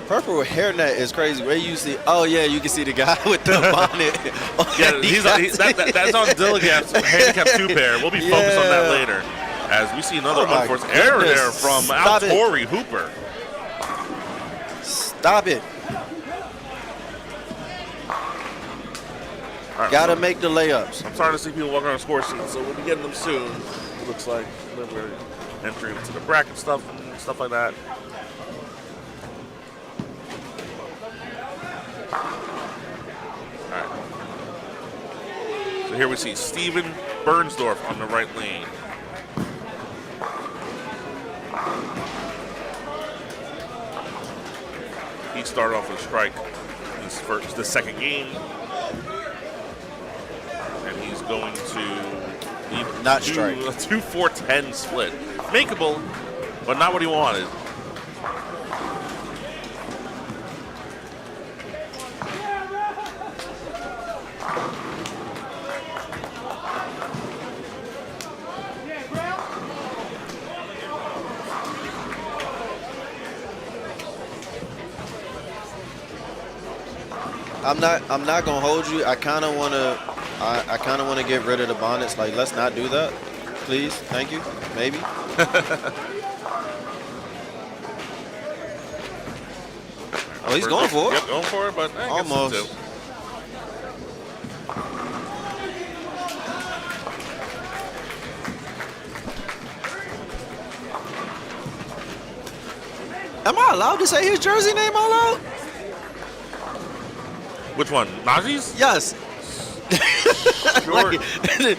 Purple hairnet is crazy. Where you see, oh yeah, you can see the guy with the bonnet. Yeah, that's on D.I.L.L.I.G.A.F's handicap 2 pair. We'll be focused on that later. As we see another Oh my unforced error goodness. there from Stop it. Altori Hooper. Stop it. All right, Gotta make the layups. I'm starting to see people walking on score sheets, so we'll be getting them soon. It looks like we're entering into the bracket stuff and stuff like that. All right. So here we see Steven Bernsdorf on the right lane. He started off with a strike in the second game. And he's going to leave Not a strike. 2-4-10 split. Makeable, but not what he wanted. I'm not gonna hold you. I kind of wanna get rid of the bonnets. Like, let's not do that, please. Thank you. Maybe. Oh, he's going for it. Yep, going for it, but I guess Almost. so too. Am I allowed to say his jersey name out loud? Which one? Najee's? Yes. Sure. That's a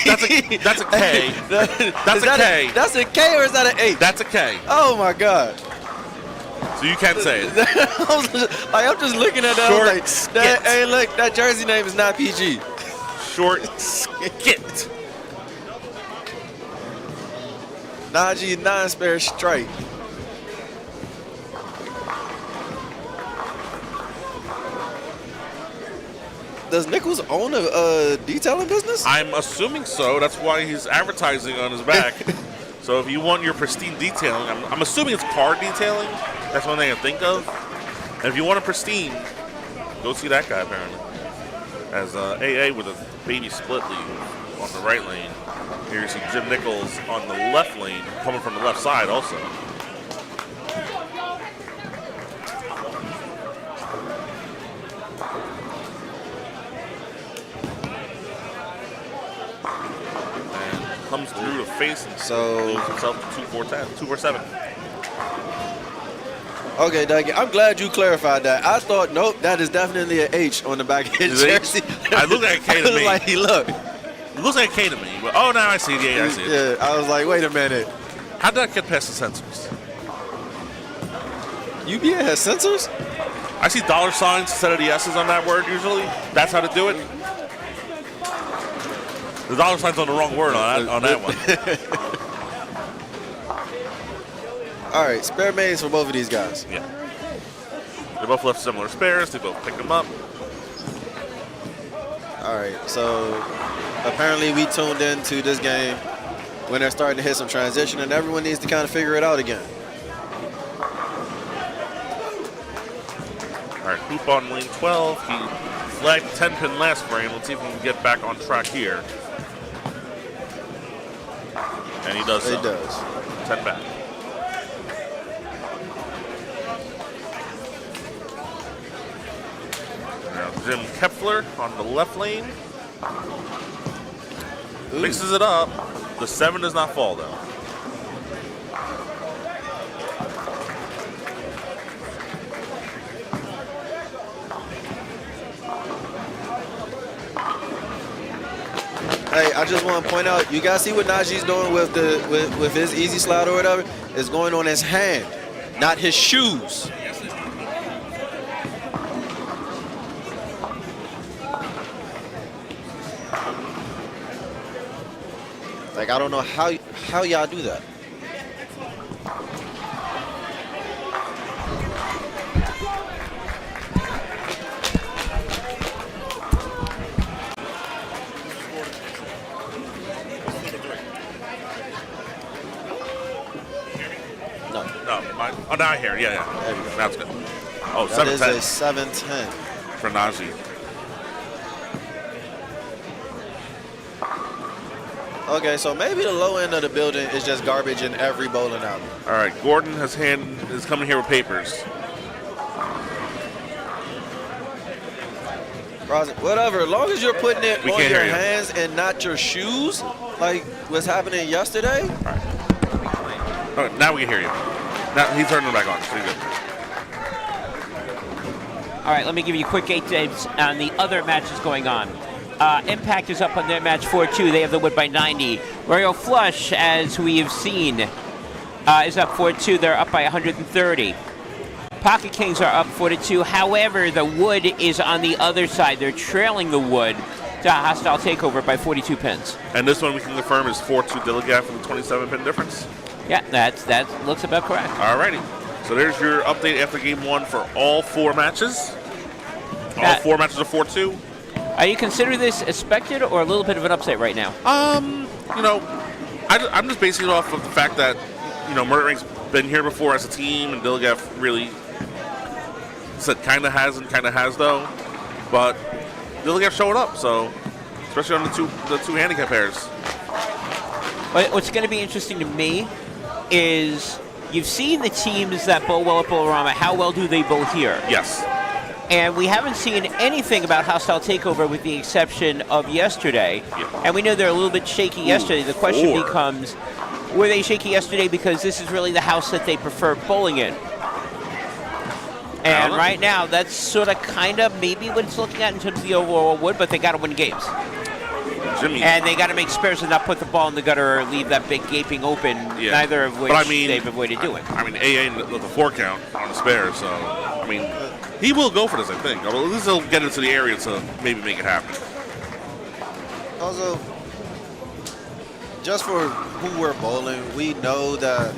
K. That's a K. That's a K or is that an H? That's a K. Oh my God. So you can't say it. I'm just looking at that. Short Like, skit. hey, look, that jersey name is not PG. Short skit. Najee 9-spare strike. does Nichols own a detailing business? I'm assuming so. That's why he's advertising on his back. So if you want your pristine detailing, I'm assuming it's car detailing. That's one thing I think of. And if you want a pristine, go see that guy apparently. As AA with a baby split lead on the right lane. Here you see Jim Nichols on the left lane, coming from the left side also. And comes through the face and moves himself to 247. Okay, Dougie, I'm glad you clarified that. I thought, nope, that is definitely an H on the back of his jersey. I look like a K to me. Like he looked. It looks like a K to me. But, oh, now I see it. Yeah, I see it. Yeah, I was like, wait a minute. How did I get past the sensors? UBA has sensors? I see dollar signs instead of the S's on that word usually. That's how to do it. The dollar sign's on the wrong word on that one. All right, spare mains for both of these guys. Yeah. They both left similar spares. They both picked them up. All right, so apparently we tuned into this game when they're starting to hit some transition, and everyone needs to kind of figure it out again. All right, Hoop on lane 12. He flagged 10-pin last frame. Let's see if we can get back on track here. And he does so. He does. 10 back. Now Jim Kepler on the left lane. Ooh. Mixes it up. The 7 does not fall, though. Hey, I just want to point out, you guys see what Najee's doing with with his easy slide or whatever? It's going on his hand, not his shoes. Like, I don't know how y'all do that. Oh, now I hear it. Yeah. There we go. That's good. Oh, That 7-10 is a 7-10. for Najee. Okay, so maybe the low end of the building is just garbage in every bowling alley. All right, Gordon is coming here with papers. Whatever, as long as you're putting it We on can't your hear you. hands and not your shoes, like what's happening yesterday. All right. Okay, now we can hear you. Now he's turning it back on. Pretty good. All right, let me give you quick updates on the other matches going on. Impact is up on their match 4-2. They have the wood by 90. Royal Flush, as we have seen, is up 4-2. They're up by 130. Pocket Kings are up 4-2. However, the wood is on the other side. They're trailing the wood to Hostile Takeover by 42 pins. And this one we can confirm is 4-2 D.I.L.L.I.G.A.F for the 27-pin difference. Yeah, that looks about correct. Alrighty. So there's your update after game 1 for all 4 matches. All 4 matches are 4-2. Are you considering this expected or a little bit of an upset right now? You know, I'm just basing it off of the fact that, you know, Murder Inc.'s been here before as a team, and D.I.L.L.I.G.A.F really said kind of has and kind of has though. But D.I.L.L.I.G.A.F showing up, so especially on the two handicap pairs. What's going to be interesting to me is you've seen the teams that bowl well at Bolorama. How well do they bowl here? Yes. And we haven't seen anything about Hostile Takeover with the exception of yesterday. Yeah. And we know they're a little bit shaky yesterday. The question becomes, were they shaky yesterday because this is really the house that they prefer bowling in? And right now, that's sort of kind of maybe what it's looking at in terms of the overall wood, but they got to win games. Jimmy. And they got to make spares and not put the ball in the gutter or leave that big gaping open, neither of which they've avoided doing. I mean, AA with the 4 count on the spare, so, I mean, he will go for this, I think. At least he'll get into the area to maybe make it happen. Also, just for who we're bowling, we know that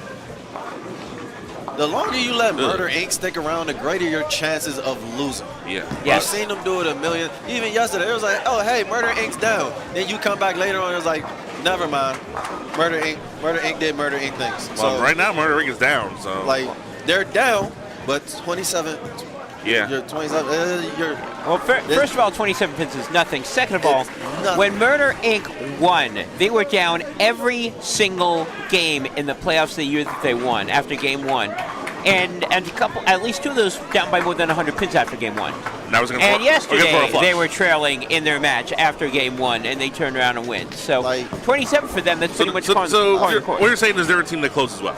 the longer you let Murder Inc. stick around, the greater your chances of losing. Yeah. Yes. I've seen them do it a million. Even yesterday, it was like, oh, hey, Murder Inc.'s down. Then you come back later on, it was like, never mind. Murder Inc. did Murder Inc. things. Well, So, right now, Murder Inc. is down, so. like, they're down, but 27. Yeah. You're 27. Well, first of all, 27 pins is nothing. Second of all, It's nothing. when Murder Inc. won, they were down every single game in the playoffs the year that they won after game one. And at least two of those down by more than 100 pins after game one. And yesterday, they were trailing in their match after game one, and they turned around and win. So, 27 for them, that's pretty much so par the course. what you're saying is they're a team that closes well.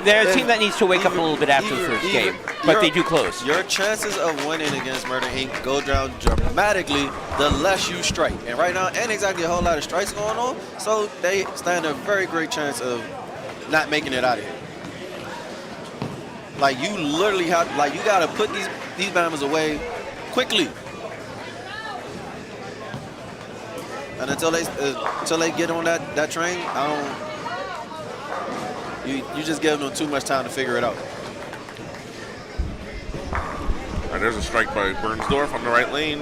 They're a team that needs to wake up a little bit after the first game, but they do close. Your chances of winning against Murder Inc. go down dramatically the less you strike. And right now, ain't exactly a whole lot of strikes going on, so they stand a very great chance of not making it out of here. Like, you literally have, like, you got to put these Bammers away quickly. And until they get on that train, you just give them too much time to figure it out. All right, there's a strike by Bernsdorf on the right lane.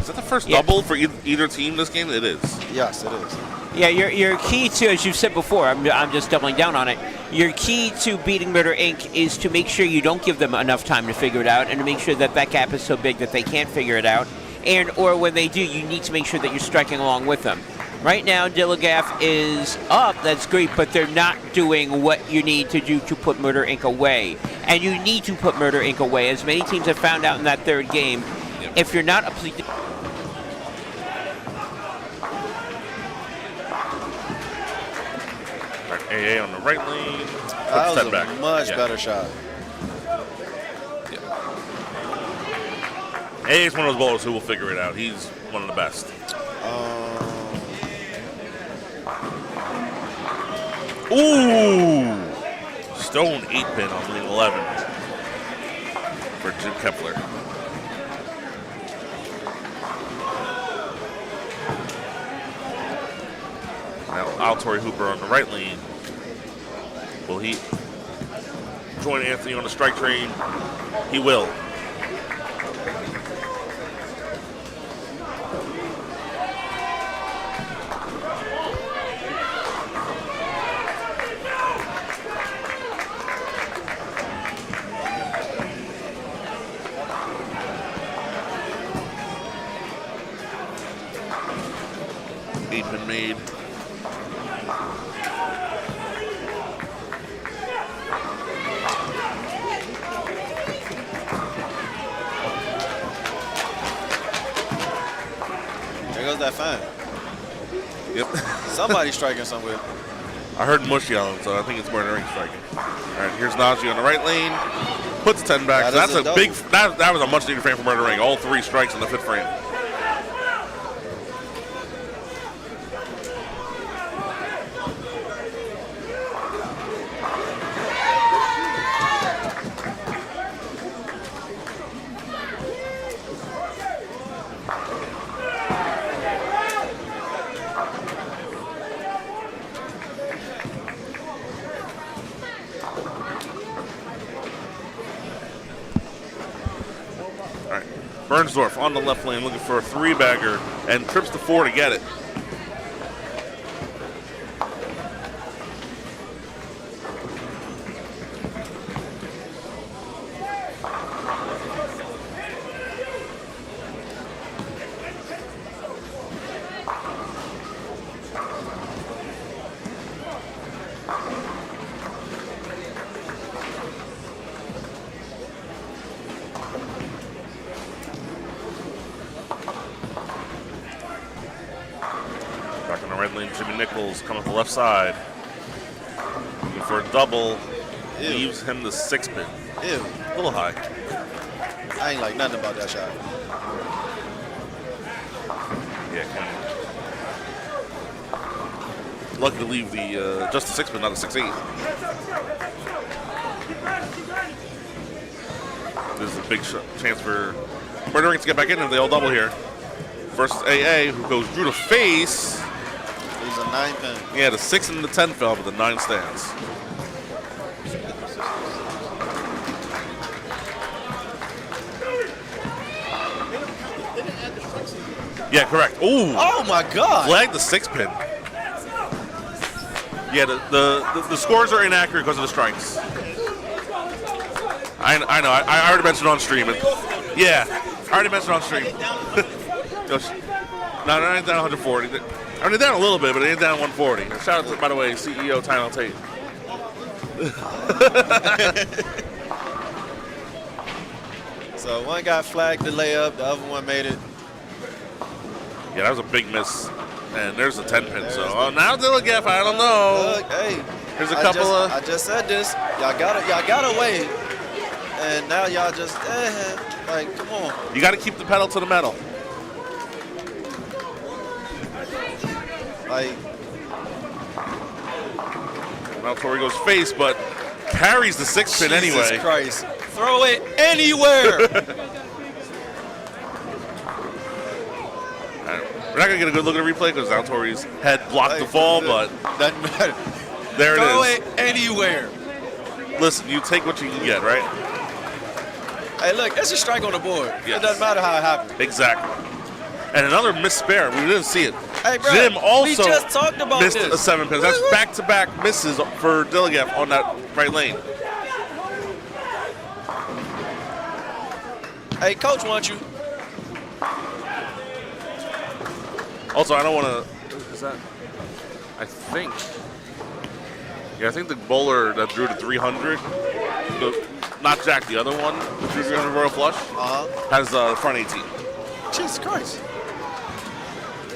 Is that the first double for either team this game? It is. Yes, it is. Yeah, your key to, as you've said before, I'm just doubling down on it, your key to beating Murder Inc. is to make sure you don't give them enough time to figure it out and to make sure that gap is so big that they can't figure it out. Or when they do, you need to make sure that you're striking along with them. Right now, D.I.L.L.I.G.A.F is up. That's great, but they're not doing what you need to do to put Murder Inc. away. And you need to put Murder Inc. away. As many teams have found out in that third game, if you're not a AA on the right lane. That was a back. much better shot. AA is one of those bowlers who will figure it out. He's one of the best. Ooh! Stone 8-pin on lane 11 for Jim Kepler. Now Altori Hooper on the right lane. Will he join Anthony on the strike train? He will. Been made. There goes that fan. Yep. Somebody's striking somewhere. I heard Mush yelling, so I think it's Murder Inc. striking. All right, here's Najee on the right lane. Puts 10 back. That's a big. That was a much needed frame for Murder Inc. All three strikes in the fifth frame. Bernsdorf on the left lane looking for a three-bagger and trips to four to get it. Back on the right lane, Jimmy Nichols coming to the left side. Looking for a double. Ew. Leaves him the 6-pin. Ew. A little high. I ain't like nothing about that shot. Yeah, lucky to leave the just the 6-pin, not a 6-8. This is a big chance for Murder Inc. to get back in if they all double here. Versus AA, who goes Drew to face. He's a 9-pin. Yeah, the 6 and the 10 fell, but the 9 stands. Yeah, correct. Ooh. Oh my God! Flag the 6-pin. Yeah, the scores are inaccurate because of the strikes. I know. I already mentioned on stream. Yeah, I already mentioned on stream. No, it ain't down 140. I mean, it's down a little bit, but it ain't down 140. Shout out to, by the way, CEO Tyler Tate. So one got flagged the layup, the other one made it. Yeah, that was a big miss. And there's a 10-pin. So now D.I.L.L.I.G.A.F, I don't know. Look, hey, There's a couple of. I just said this. Y'all gotta wait. And now y'all just like, come on. You got to keep the pedal to the metal. Like, Well, Tori goes face, but carries the 6-pin anyway. Jesus Christ. Throw it anywhere. We're not going to get a good look at the replay because now Tori's head blocked the fall, but doesn't matter. there it Throw is. it anywhere. Listen, you take what you can get, right? Hey, look, it's a strike on the board. Yes. It doesn't matter how it happened. Exactly. And another missed spare. We didn't see it. Hey, bro, Jim also we just talked about missed this. a 7-pin. That's back-to-back misses for D.I.L.L.I.G.A.F on that right lane. Hey, coach wants you. Also, I don't want to. Is that? I think. Yeah, I think the bowler that drew to 300, not Jack, the other one, the 300 Royal Flush, has front 18. Jesus Christ.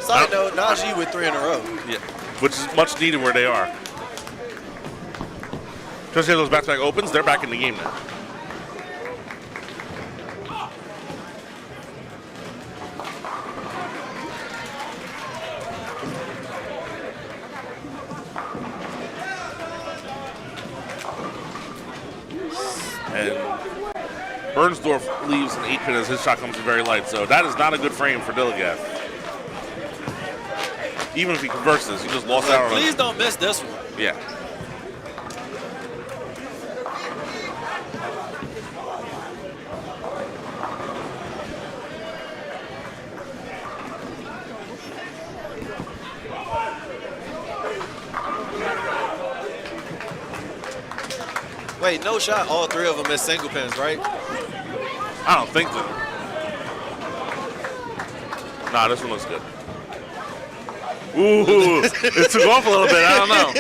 Side note, Najee with 3 in a row. Yeah, which is much needed where they are. Especially those back-to-back opens, they're back in the game now. And Bernsdorf leaves an 8-pin as his shot comes in very light, so that is not a good frame for D.I.L.L.I.G.A.F. Even if he converts this, he just lost out on it. Please don't miss this one. Yeah. Wait, no shot. All 3 of them missed single pins, right? I don't think so. Nah, this one looks good. Ooh, it took off a little bit. I don't know.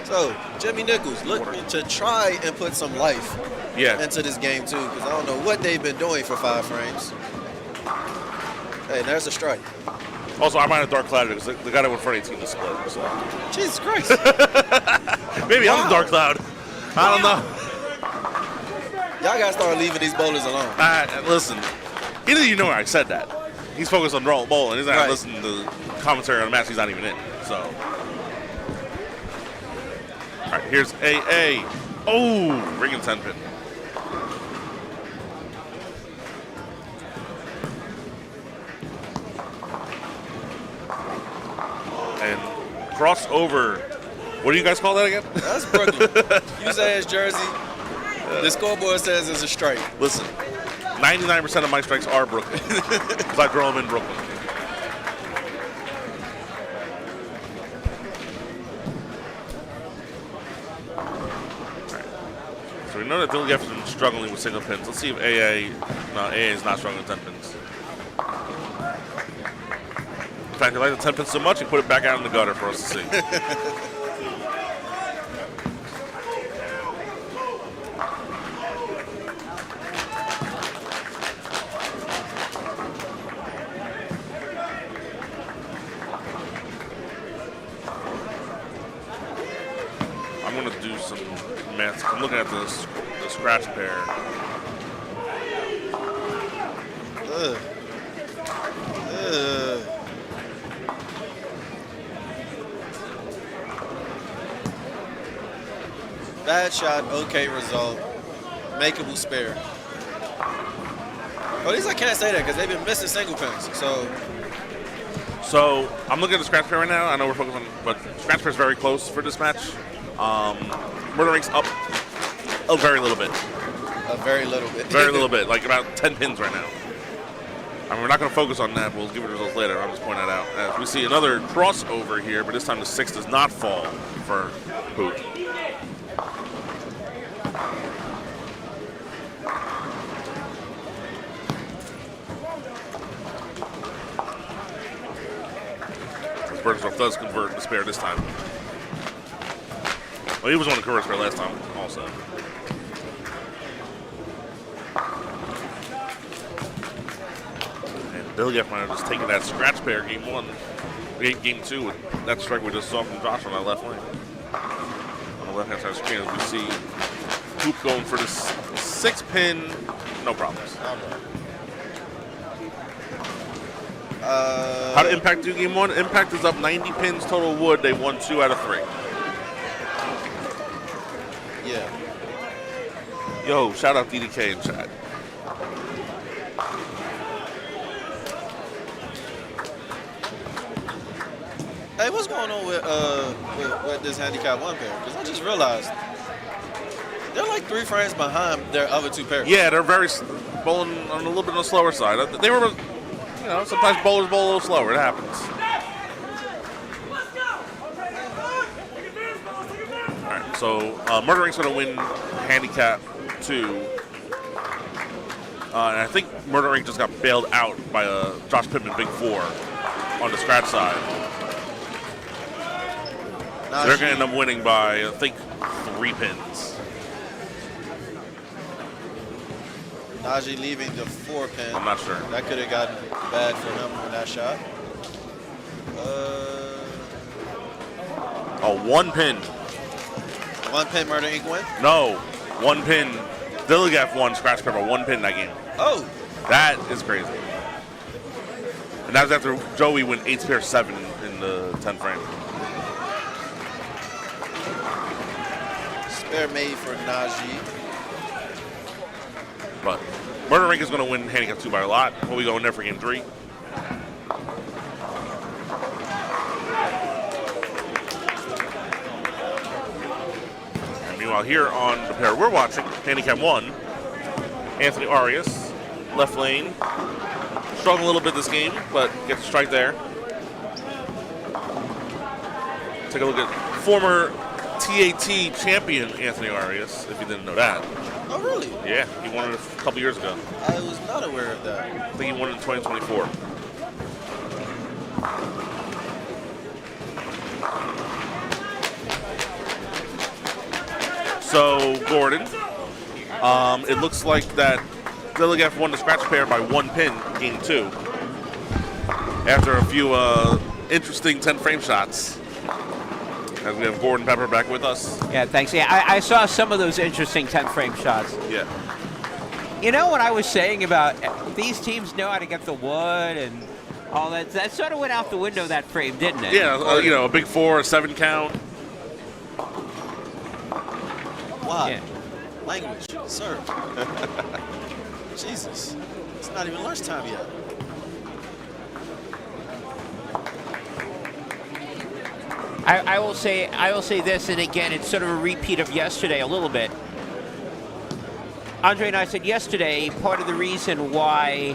So, Jimmy Nichols looking to try and put some life Yeah. into this game, too, because I don't know what they've been doing for 5 frames. Hey, there's a strike. Also, I might have dark clouded because the guy that went front 18 is split. So. Jesus Christ. Maybe I'm the dark cloud. I don't know. Y'all got to start leaving these bowlers alone. Listen, he didn't even know I said that. He's focused on bowling. He's not Right. listening to the commentary on a match he's not even in. So. All right, here's AA. Oh, ringing 10-pin. And crossover. What do you guys call that again? That's Brooklyn. You say it's Jersey. The scoreboard says it's a strike. Listen, 99% of my strikes are Brooklyn. Because I draw them in Brooklyn. So we know that D.I.L.L.I.G.A.F has been struggling with single pins. Let's see if AA. No, AA is not struggling with 10 pins. In fact, he liked the 10 pins so much, he put it back out in the gutter for us to see. I'm going to do some math. I'm looking at the scratch pair. Bad shot, okay result, makeable spare. Well, at least I can't say that because they've been missing single pins. So I'm looking at the scratch pair right now. I know we're focused on, but scratch pair is very close for this match. Murder Inc.'s up a very little bit. A very little bit. Very little bit, like about 10 pins right now. I mean, we're not going to focus on that. We'll give you the results later. I'll just point that out. As we see another crossover here, but this time the 6 does not fall for Hoot. Bergersdorf does convert the spare this time. Well, he was on the convert spare last time also. And D.I.L.L.I.G.A.F might have just taken that scratch pair game 1, game 2 with that strike we just saw from Josh on that left lane. On the left-hand side of the screen, as we see Hoop going for this 6-pin, no problems. How did Impact do game 1? Impact is up 90 pins total wood. They won 2 out of 3. Yeah. Yo, shout out DDK in chat. Hey, what's going on with this handicap 1 pair? Because I just realized they're like 3 frames behind their other 2 pairs. Yeah, they're very bowling on a little bit on the slower side. They were, you know, sometimes bowlers bowl a little slower. It happens. All right, so Murder Inc.'s going to win handicap 2. And I think Murder Inc. just got bailed out by Josh Pittman Big 4 on the scratch side. So they're going to end up winning by, I think, 3 pins. Najee leaving the 4 pin. I'm not sure. That could have gotten bad for him on that shot. Oh, 1 pin. 1 pin Murder Inc. win? No, 1 pin. D.I.L.L.I.G.A.F won scratch pair by 1 pin that game. Oh. That is crazy. And that was after Joey went 8 pair 7 in the 10th frame. Spare made for Najee. But Murder Inc. is going to win handicap 2 by a lot. We'll be going there for game 3. And meanwhile, here on the pair we're watching, handicap 1, Anthony Arias, left lane. Struggling a little bit this game, but gets a strike there. Take a look at former TAT champion Anthony Arias, if you didn't know that. Oh, really? Yeah, he won it a couple years ago. I was not aware of that. I think he won it in 2024. So, Gordon, it looks like that D.I.L.L.I.G.A.F won the scratch pair by 1 pin in game 2. After a few interesting 10-frame shots. As we have Gordon Pepper back with us. Yeah, thanks. Yeah, I saw some of those interesting 10-frame shots. Yeah. You know what I was saying about these teams know how to get the wood and all that? That sort of went out the window, that frame, didn't it? Yeah, you know, a big 4, a 7 count. Wow. Yeah. Language, sir. Jesus. It's not even lunchtime yet. I will say this, and again, it's sort of a repeat of yesterday a little bit. Andre and I said yesterday, part of the reason why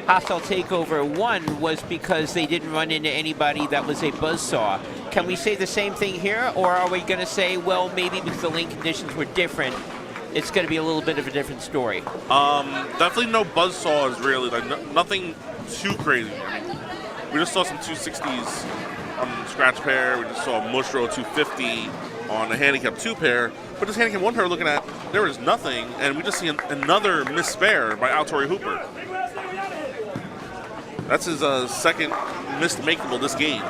Hostile Takeover won was because they didn't run into anybody that was a buzzsaw. Can we say the same thing here, or are we going to say, well, maybe because the lane conditions were different, it's going to be a little bit of a different story? Definitely no buzzsaws, really. Like nothing too crazy. I mean, we just saw some 260s on the scratch pair. We just saw a Mushro 250 on a handicap 2 pair. But this handicap 1 pair we're looking at, there is nothing, and we just see another missed spare by Altori Hooper. That's his second missed makeable this game.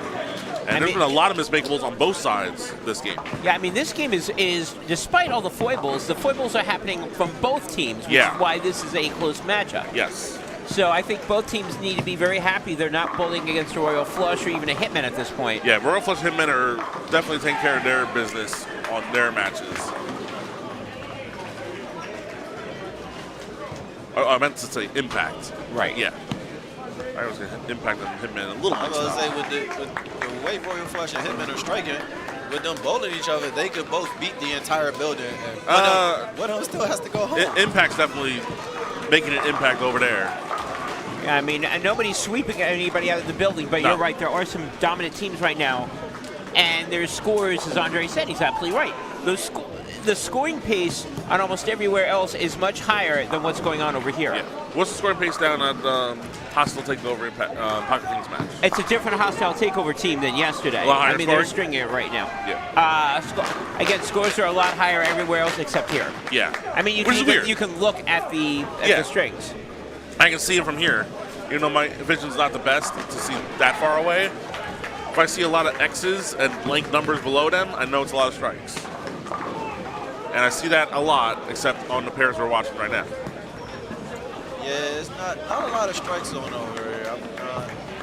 And there's been a lot of missed makeables on both sides this game. Yeah, I mean, this game is despite all the foibles are happening from both teams, which is why this is a close matchup. Yes. So I think both teams need to be very happy they're not bowling against a Royal Flush or even a Hitman at this point. Yeah, Royal Flush and Hitman are definitely taking care of their business on their matches. I meant to say Impact. Right. Yeah. I was going to Impact and Hitman a little I was bit. going to say, with the way Royal Flush and Hitman are striking, with them bowling each other, they could both beat the entire building. And one of them still has to go home. Impact's definitely making an impact over there. Yeah, I mean, nobody's sweeping anybody out of the building, but you're right. There are some dominant teams right now, and their scores, as Andre said, he's absolutely right. The scoring pace on almost everywhere else is much higher than what's going on over here. Yeah. What's the scoring pace down at Hostile Takeover Pocket Kings match? It's a different Hostile Takeover team than yesterday. I mean, they're stringing it right now. Yeah. Again, scores are a lot higher everywhere else except here. Yeah. I mean, you can look at the strings. I can see it from here. Even though my vision's not the best to see that far away, if I see a lot of X's and blank numbers below them, I know it's a lot of strikes. And I see that a lot, except on the pairs we're watching right now. Yeah, it's not a lot of strikes going over here.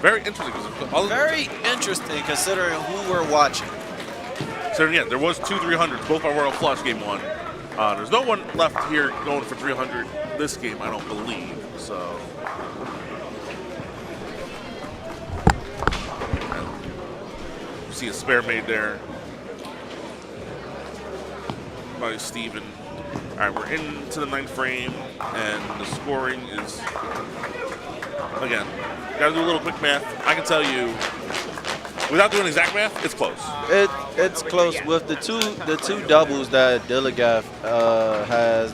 Very interesting. Very interesting considering who we're watching. So yeah, there was 2 300s, both are Royal Flush game 1. There's no one left here going for 300 this game, I don't believe. So. You see a spare made there by Steven. All right, we're into the 9th frame, and the scoring is, again, got to do a little quick math. I can tell you, without doing exact math, it's close. It's close with the two doubles that D.I.L.L.I.G.A.F has.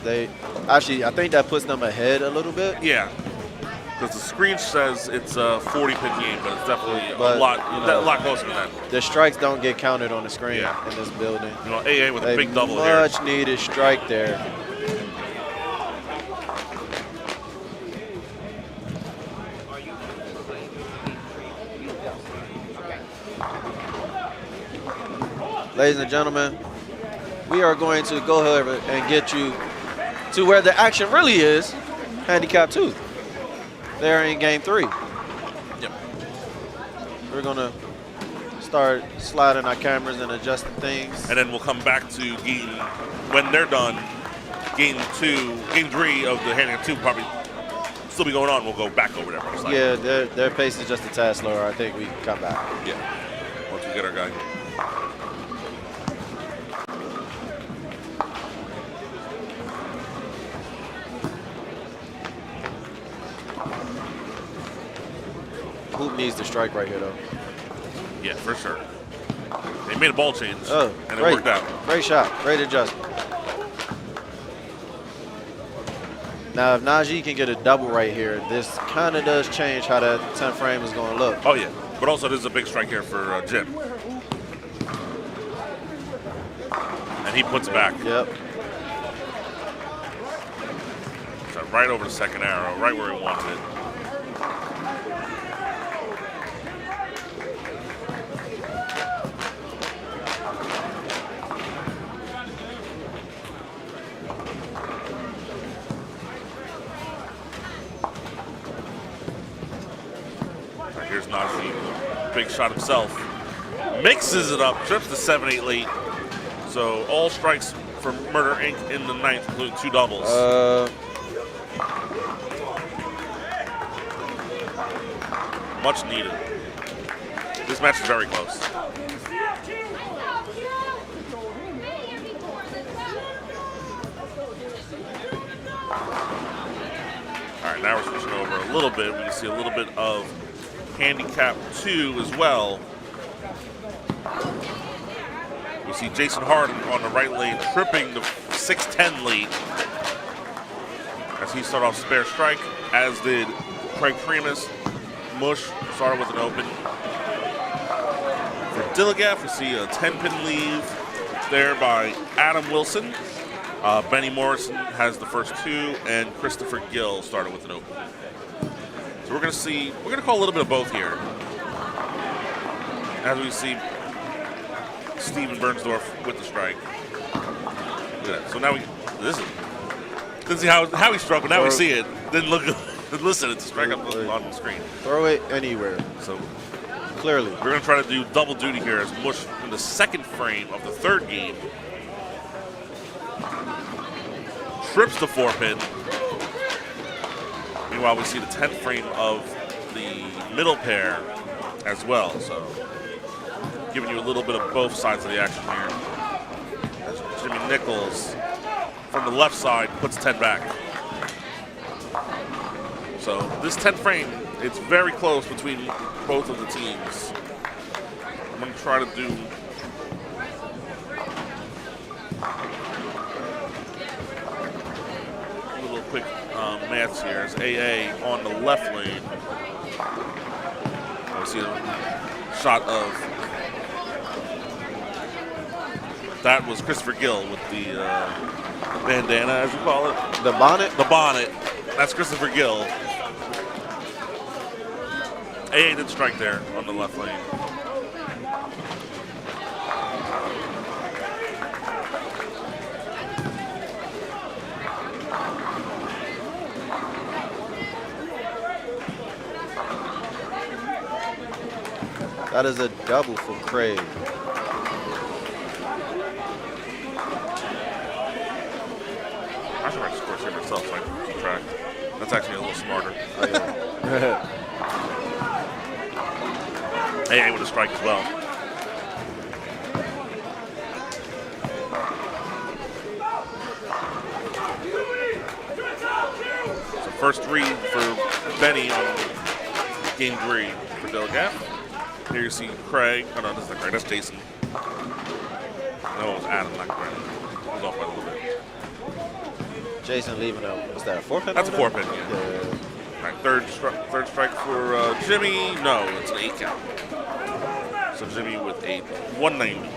I think that puts them ahead a little bit. Yeah, because the screen says it's a 40-pin game, but it's definitely a lot closer than that. The strikes don't get counted on the screen in this building. You know, AA with a big double here. Much needed strike there. Ladies and gentlemen, we are going to go ahead and get you to where the action really is, handicap 2. They're in game 3. Yep. We're going to start sliding our cameras and adjusting things. And then we'll come back to game, when they're done, game 3 of the handicap 2 probably still be going on. We'll go back over there. Most likely. Yeah, their pace is just a tad slower. I think we can come back. Yeah, once we get our guy. Hoop needs to strike right here, though. Yeah, for sure. They made a ball change, and it great. worked out. Great shot. Great adjustment. Now, if Najee can get a double right here, this kind of does change how that 10th frame is going to look. Oh, yeah. But also, this is a big strike here for Jim. And he puts it back. Yep. So right over the second arrow, right where he wanted it. Here's Najee, big shot himself. Mixes it up, trips the 7-8 late. So all strikes for Murder Inc. in the 9th, including 2 doubles. Much needed. This match is very close. All right, now we're switching over a little bit. We can see a little bit of handicap 2 as well. We see Jason Harden on the right lane tripping the 6-10 lead as he started off spare strike, as did Craig Primus. Mush started with an open. For D.I.L.L.I.G.A.F, we see a 10-pin leave there by Adam Wilson. Benny Morrison has the first 2, and Christopher Gill started with an open. So we're going to call a little bit of both here. As we see Steven Bernsdorf with the strike. Look at that. So now didn't see how he struck, but now we see it. Then listen, it's a strike up on the screen. Throw it anywhere. So clearly, we're going to try to do double duty here as Mush in the 2nd frame of the 3rd game trips the 4-pin. Meanwhile, we see the 10th frame of the middle pair as well. So giving you a little bit of both sides of the action here. As Jimmy Nichols from the left side puts 10 back. So this 10th frame, it's very close between both of the teams. I'm going to try to do a little quick maths here. As AA on the left lane. I see a shot of, that was Christopher Gill with the bandana, as you call it. The bonnet? The bonnet. That's Christopher Gill. AA did strike there on the left lane. That is a double for Craig. I should write the scores here myself so I can keep track. That's actually a little smarter. Oh, yeah. AA with a strike as well. So first three for Benny on game 3 for D.I.L.L.I.G.A.F. Here you see Craig. Oh no, that's not Craig. That's Jason. No, it was Adam, not Craig. It was off by a little bit. Jason leaving a, what's that, a 4-pin? That's a 4-pin, yeah. Yeah. All right, third strike for Jimmy. No, it's an 8 count. So Jimmy with 8, 190.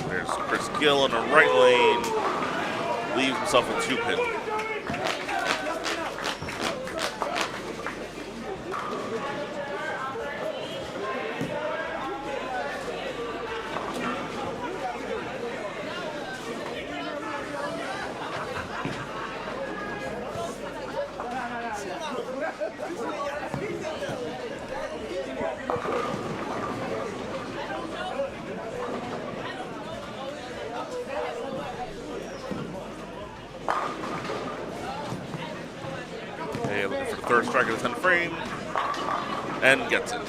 There's Chris Gill in the right lane. Leaves himself a 2-pin. Okay, looking for the third strike of the 10th frame, and gets it.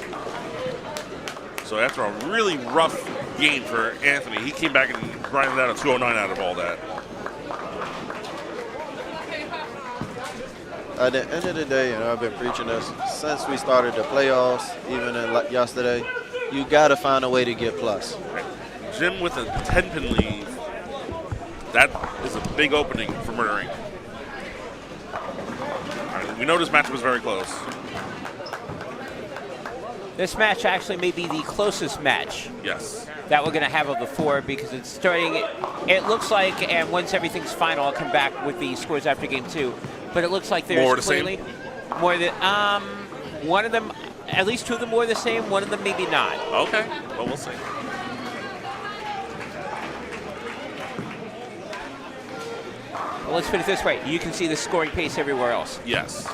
So after a really rough game for Anthony, he came back and grinded out a 209 out of all that. At the end of the day, you know, I've been preaching this since we started the playoffs, even in yesterday. You got to find a way to get plus. Jim with a 10-pin lead. That is a big opening for Murder Inc. All right, we know this match was very close. This match actually may be the closest match Yes. that we're going to have of the 4 because it's starting, it looks like, and once everything's final, I'll come back with the scores after game 2. But it looks like there's More the clearly same? more than, one of them, at least 2 of them more the same, one of them maybe not. Okay, well, we'll see. Well, let's put it this way. You can see the scoring pace everywhere else. Yes.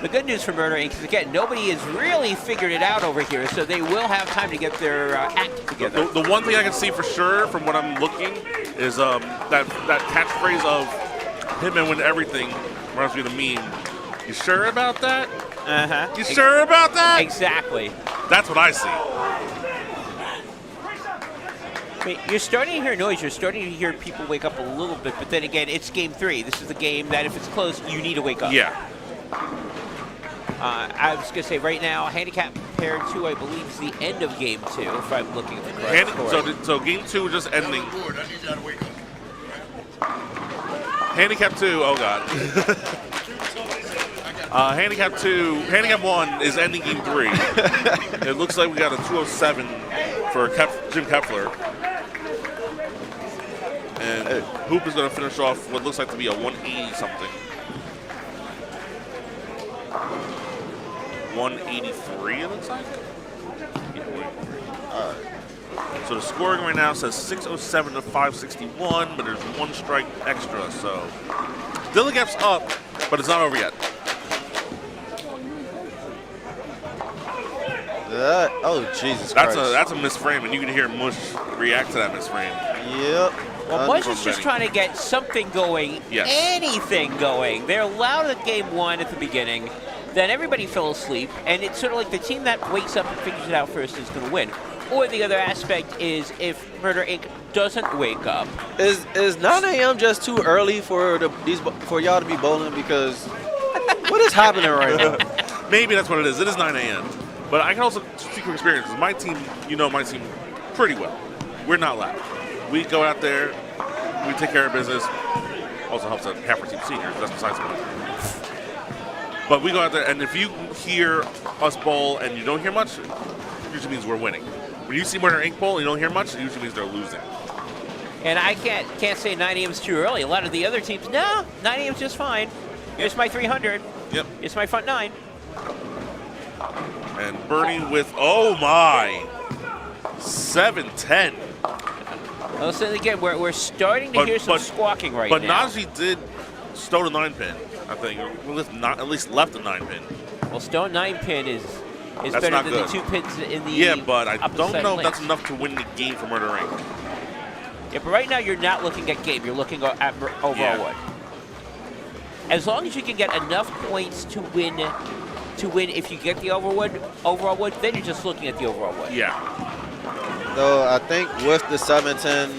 The good news for Murder Inc. is, again, nobody has really figured it out over here, so they will have time to get their act together. The one thing I can see for sure from what I'm looking is that catchphrase of Hitman win everything reminds me of the meme. You sure about that? Uh-huh. You sure about that? Exactly. That's what I see. I mean, you're starting to hear noise. You're starting to hear people wake up a little bit, but then again, it's game 3. This is the game that if it's close, you need to wake up. Yeah. I was going to say right now, handicap pair 2, I believe, is the end of game 2, if I'm looking at the correct score. So game 2 just ending. Handicap 2, oh God. Handicap 2, handicap 1 is ending game 3. It looks like we got a 207 for Jim Kepler. And Hoop is going to finish off what looks like to be a 180 something. 183, it looks like. So the scoring right now says 607 to 561, but there's 1 strike extra. So D.I.L.L.I.G.A.F's up, but it's not over yet. Oh, Jesus Christ. That's a misframe, and you can hear Mush react to that misframe. Yep. Well, Mush is just trying to get something going, Yes. anything going. They're allowed at game 1 at the beginning. Then everybody fell asleep, and it's sort of like the team that wakes up and figures it out first is going to win. Or the other aspect is if Murder Inc. doesn't wake up. Is 9 a.m. just too early for for y'all to be bowling? Because what is happening right now? Maybe that's what it is. It is 9 a.m. But I can also speak from experience. My team, my team pretty well. We're not loud. We go out there, we take care of business. Also helps that half our team seniors. That's besides the point. But we go out there, and if you hear us bowl and you don't hear much, it usually means we're winning. When you see Murder Inc. bowl and you don't hear much, it usually means they're losing. And I can't say 9 a.m. is too early. A lot of the other teams, no, 9 a.m. is just fine. Here's my 300. Yep. It's my front 9. And Bernie with, oh my, 7-10. Well, so again, we're starting to hear some squawking right now. But now. Najee did stone a 9-pin, I think. Or at least left a 9-pin. Well, stone 9-pin is That's better not than good. the 2 pins in the Yeah, but I don't know if lanes. that's enough to win the game for Murder Inc. Yeah, but right now you're not looking at game. You're looking at overall wood. As long as you can get enough points to win, if you get the overall wood, then you're just looking at the overall wood. Yeah. So I think with the 7-10,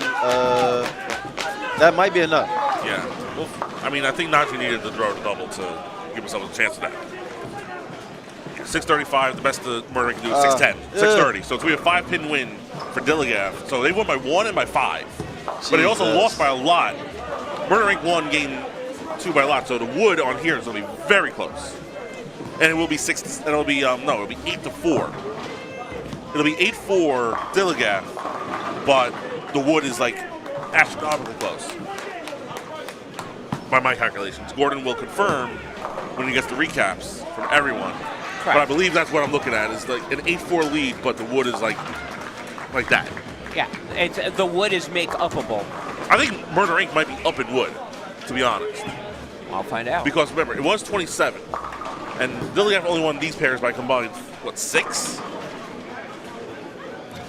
that might be enough. Yeah. Well, I mean, I think Najee needed to throw a double to give himself a chance at that. 635, the best the Murder can do is 610, 630. So it's going to be a 5-pin win for D.I.L.L.I.G.A.F. So they won by 1 and by 5. But they also lost by a lot. Murder Inc. won game 2 by a lot. So the wood on here is going to be very close. And it will be 6. And it'll be it'll be 8-4. It'll be 8-4 D.I.L.L.I.G.A.F. But the wood is like astronomically close by my calculations. Gordon will confirm when he gets the recaps from everyone. Correct. But I believe that's what I'm looking at is like an 8-4 lead, but the wood is like that. Yeah, the wood is make-upable. I think Murder Inc. might be up in wood, to be honest. I'll find out. Because remember, it was 27, and D.I.L.L.I.G.A.F. only won these pairs by combined 6.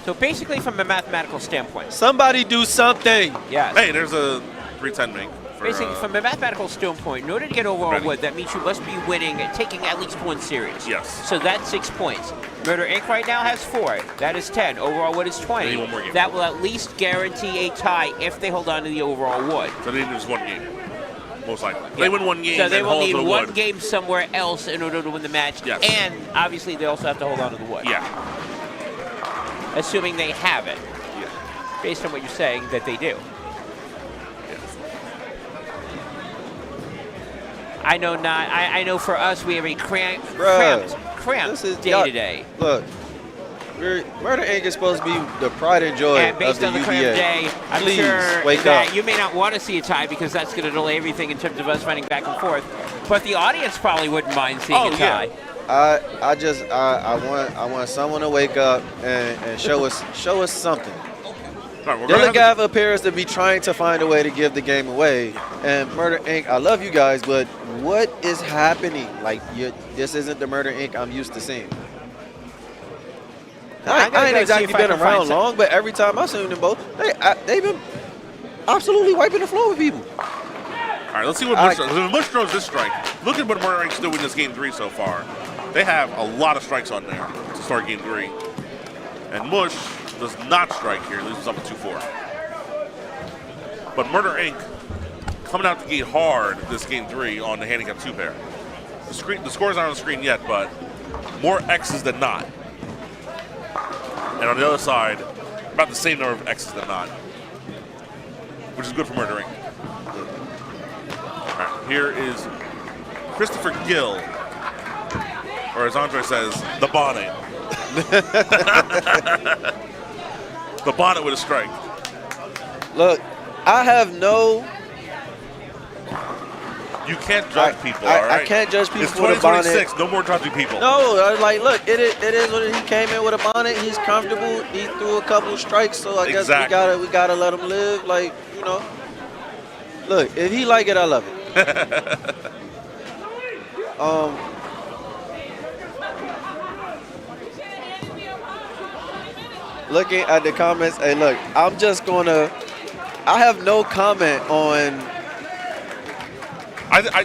So basically, from a mathematical standpoint. Somebody do something. Yes. Hey, there's a 310 make. Basically, from a mathematical standpoint, in order to get overall wood, that means you must be winning, taking at least 1 series. Yes. So that's 6 points. Murder Inc. right now has 4. That is 10. Overall wood is 20. They need 1 more game. That will at least guarantee a tie if they hold on to the overall wood. So they need just 1 game, most likely. They win 1 game. So they and will hold need to the 1 wood. game somewhere else in order to win the match. Yes. And obviously, they also have to hold on to the wood. Yeah. Assuming they have it. Yeah. Based on what you're saying that they do. I know not. I know for us, we have a cramped day today. Look, Murder Inc. is supposed to be the pride and joy And based of the on the UVA. cramped day, I'm Please, sure wake that up. you may not want to see a tie because that's going to delay everything in terms of us running back and forth. But the audience probably wouldn't mind seeing a tie. I want someone to wake up and show us something. Right, D.I.L.L.I.G.A.F. appears to be trying to find a way to give the game away. And Murder Inc., I love you guys, but what is happening? Like, this isn't the Murder Inc. I'm used to seeing. I ain't exactly been around long, but every time I've seen them both, they've been absolutely wiping the floor with people. All right, let's see what Bush throws. If Bush throws this strike, look at what Murder Inc. doing in this game 3 so far. They have a lot of strikes on there to start game 3. And Mush does not strike here, loses up at 2-4. But Murder Inc. coming out the gate hard this game 3 on the handicap 2 pair. The score's not on the screen yet, but more X's than not. And on the other side, about the same number of X's than not, which is good for Murder Inc. All right, here is Christopher Gill, or as Andre says, the bonnet. The bonnet with a strike. Look, I have no... You can't judge people, all right? I can't judge people it's for the bonnet. 2026, no more judging people. No, like, look, it is what he came in with a bonnet. He's comfortable. He threw a couple of strikes, so I guess we gotta let him live. Like, you know. Look, if he like it, I love it. looking at the comments. Hey, look, I'm just gonna. I have no comment on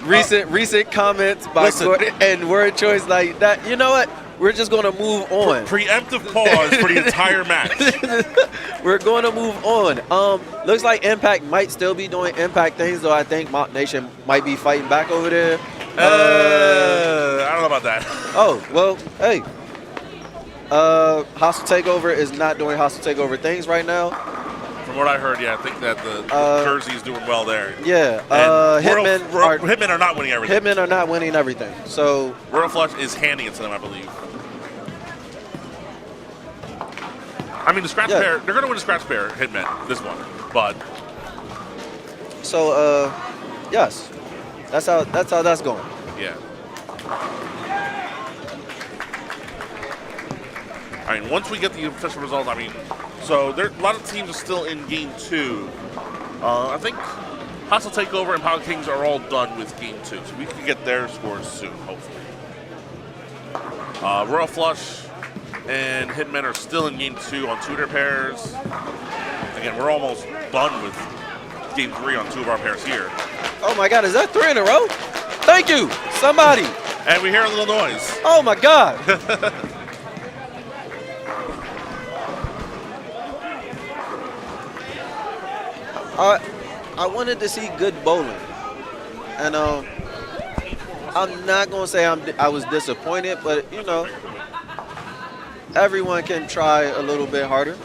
recent comments by listen. Gordon and word choice like that. You know what? We're just gonna move on. Preemptive pause for the entire match. We're going to move on. Looks like Impact might still be doing Impact things, though I think Mount Nation might be fighting back over there. I don't know about that. Oh, well, hey. Hostile Takeover is not doing Hostile Takeover things right now. From what I heard, yeah, I think that the Jersey is doing well there. Yeah. Hitmen are not winning everything. Hitmen are not winning everything. So Royal Flush is handing it to them, I believe. I mean, the scratch pair, they're going to win the scratch pair, Hitmen, this one. But. So, yes. That's how that's going. Yeah. I mean, once we get the official results, I mean, so there a lot of teams are still in game 2. I think Hostile Takeover and Power Kings are all done with game 2, so we can get their scores soon, hopefully. Royal Flush and Hitmen are still in game 2 on 2 of their pairs. Again, we're almost done with game 3 on 2 of our pairs here. Oh my God, is that 3 in a row? Thank you, somebody. And we hear a little noise. Oh my God. I wanted to see good bowling, and I'm not gonna say I was disappointed, but you know, everyone can try a little bit harder.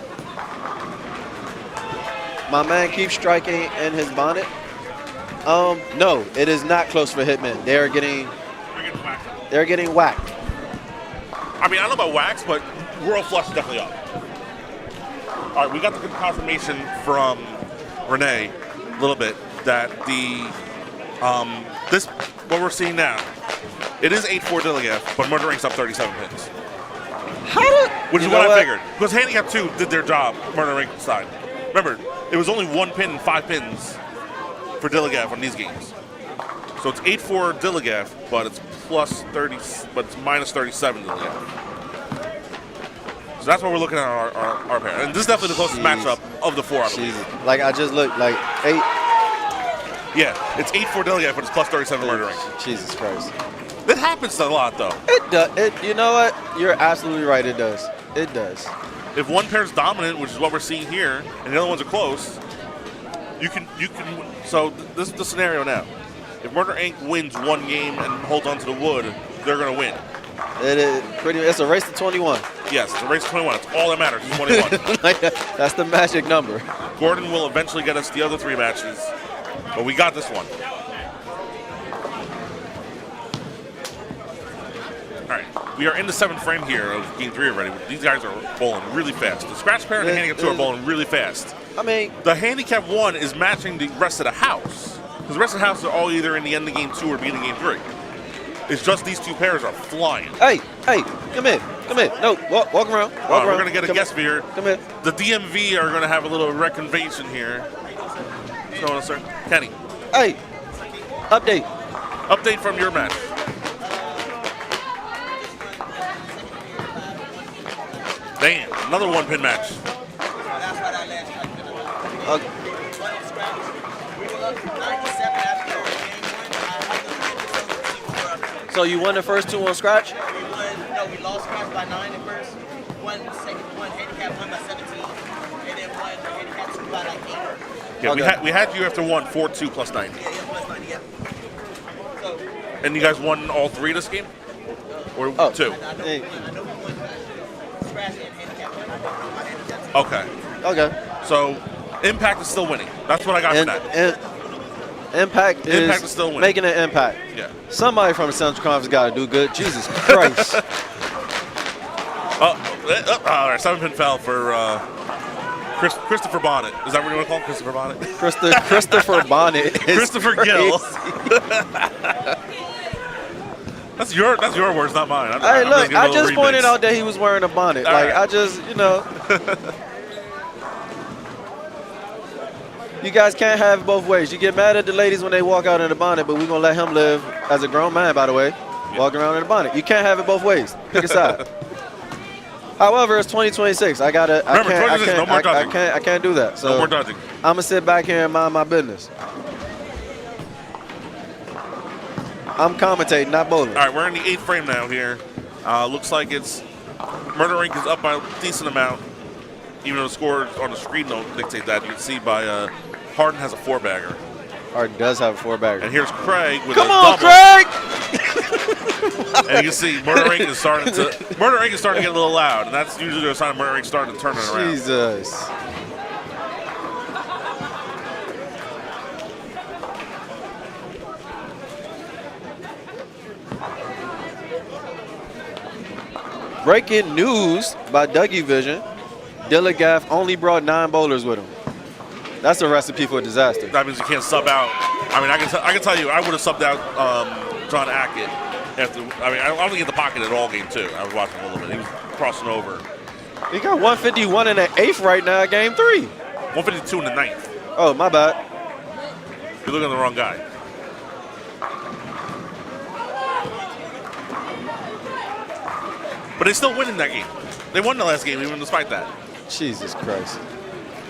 My man keeps striking in his bonnet. No, it is not close for Hitmen. They're getting whacked. I mean, I don't know about wax, but Royal Flush is definitely up. All right, we got the confirmation from Renee a little bit that what we're seeing now, it is 8-4 D.I.L.L.I.G.A.F, but Murder Inc.'s up 37 pins. Which is what I figured. Because Handicap 2 did their job, Murder Inc. side. Remember, it was only 1 pin and 5 pins for D.I.L.L.I.G.A.F on these games. So it's 8-4 D.I.L.L.I.G.A.F, but it's plus 30, but it's minus 37 D.I.L.L.I.G.A.F. So that's what we're looking at our pair. And this is definitely the closest matchup of the 4, I believe. Like, I just looked, like, 8. Yeah, it's 8-4 D.I.L.L.I.G.A.F, but it's plus 37 Murder Inc. Jesus Christ. It happens a lot, though. It does. You know what? You're absolutely right. It does. It does. If one pair's dominant, which is what we're seeing here, and the other ones are close, you can. So this is the scenario now. If Murder Inc. wins 1 game and holds on to the wood, they're going to win. It is pretty. It's a race to 21. Yes, it's a race to 21. It's all that matters. It's 21. That's the magic number. Gordon will eventually get us the other 3 matches, but we got this one. All right, we are in the 7th frame here of game 3 already. These guys are bowling really fast. The scratch pair and the handicap 2 are bowling really fast. I mean, the handicap 1 is matching the rest of the house, because the rest of the house are all either in the end of game 2 or beginning of game 3. It's just these 2 pairs are flying. Hey, come in. No, walk around. We're going to get a guest here. Come here. The DMV are going to have a little reconvention here. What's going on, sir? Kenny. Hey, update. Update from your match. Damn, another 1-pin match. So you won the first 2 on scratch? No, we lost scratch by 9 at first. One handicap won by 17, and then one handicap 2 by like 8. Yeah, Okay. we had you after 1, 4-2 plus 9. Yeah, plus 9, yeah. So, And you guys won all 3 this game? Or 2? Hey. I know we won scratch and handicap 1. I know my handicap 2. Okay. So Impact is still winning. That's what I got from that. Impact is still winning. making an impact. Yeah. Somebody from the Central Conference got to do good. Jesus Christ. All right, 7-pin fell for Christopher Bonnet. Is that what you want to call him? Christopher Bonnet? Christopher Bonnet. Christopher Gill. That's your words, not mine. Hey, look, I just pointed out that he was wearing a bonnet. All like, right. I just, you know. You guys can't have it both ways. You get mad at the ladies when they walk out in a bonnet, but we're going to let him live as a grown man, by the way, walking around in a bonnet. You can't have it both ways. Pick a side. However, it's 2026. I gotta. Remember, 2026, no more dodging. I can't do that. So No more dodging. I'm gonna sit back here and mind my business. I'm commentating, not bowling. All right, we're in the 8th frame now here. Looks like it's Murder Inc. is up by a decent amount, even though the scores on the screen don't dictate that. You can see by Harden has a 4-bagger. Harden does have a 4-bagger. And here's Craig with Come a on, double. Craig! And you can see Murder Inc. is starting to get a little loud, and that's usually a sign of Murder Inc. starting to turn it around. Jesus. Breaking news by Dougie Vision. D.I.L.L.I.G.A.F only brought 9 bowlers with him. That's a recipe for disaster. That means you can't sub out. I mean, I can tell you, I would have subbed out John Ackett after. I mean, I don't think he hit the pocket at all game 2. I was watching a little bit. He was crossing over. He got 151 in the 8th right now, game 3. 152 in the 9th. Oh, my bad. You're looking at the wrong guy. But they still win in that game. They won the last game even despite that. Jesus Christ.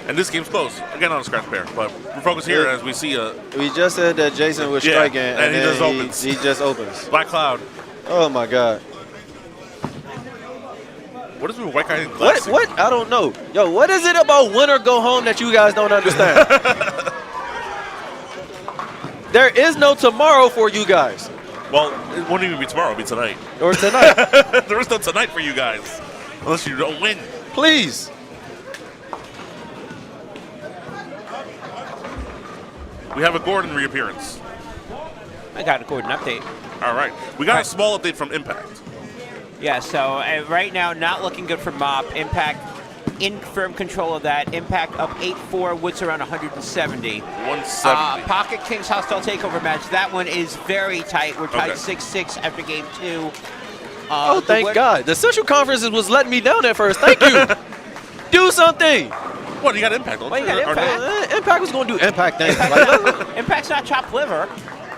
And this game's close. Again on a scratch pair. But we're focused here as we see a We just said that Jason was striking, and he then just opens. He just opens. Black Cloud. Oh, my God. What is with white guy in glasses? What? I don't know. Yo, what is it about win or go home that you guys don't understand? There is no tomorrow for you guys. Well, it won't even be tomorrow. It'll be tonight. Or tonight. There is no tonight for you guys. Unless you don't win. Please. We have a Gordon reappearance. I got a Gordon update. All right. We got a small update from Impact. Yeah, so right now, not looking good for Mop. Impact in firm control of that. Impact up 8-4. Woods around 170. 170. Pocket Kings hostile takeover match. That one is very tight. We're tied Okay. 6-6 after game 2. Oh, thank God. The Central Conference was letting me down at first. Thank you. Do something. What, you got Impact? Well, you got Impact. Impact was going to do Impact things. Like, Impact's not chopped liver.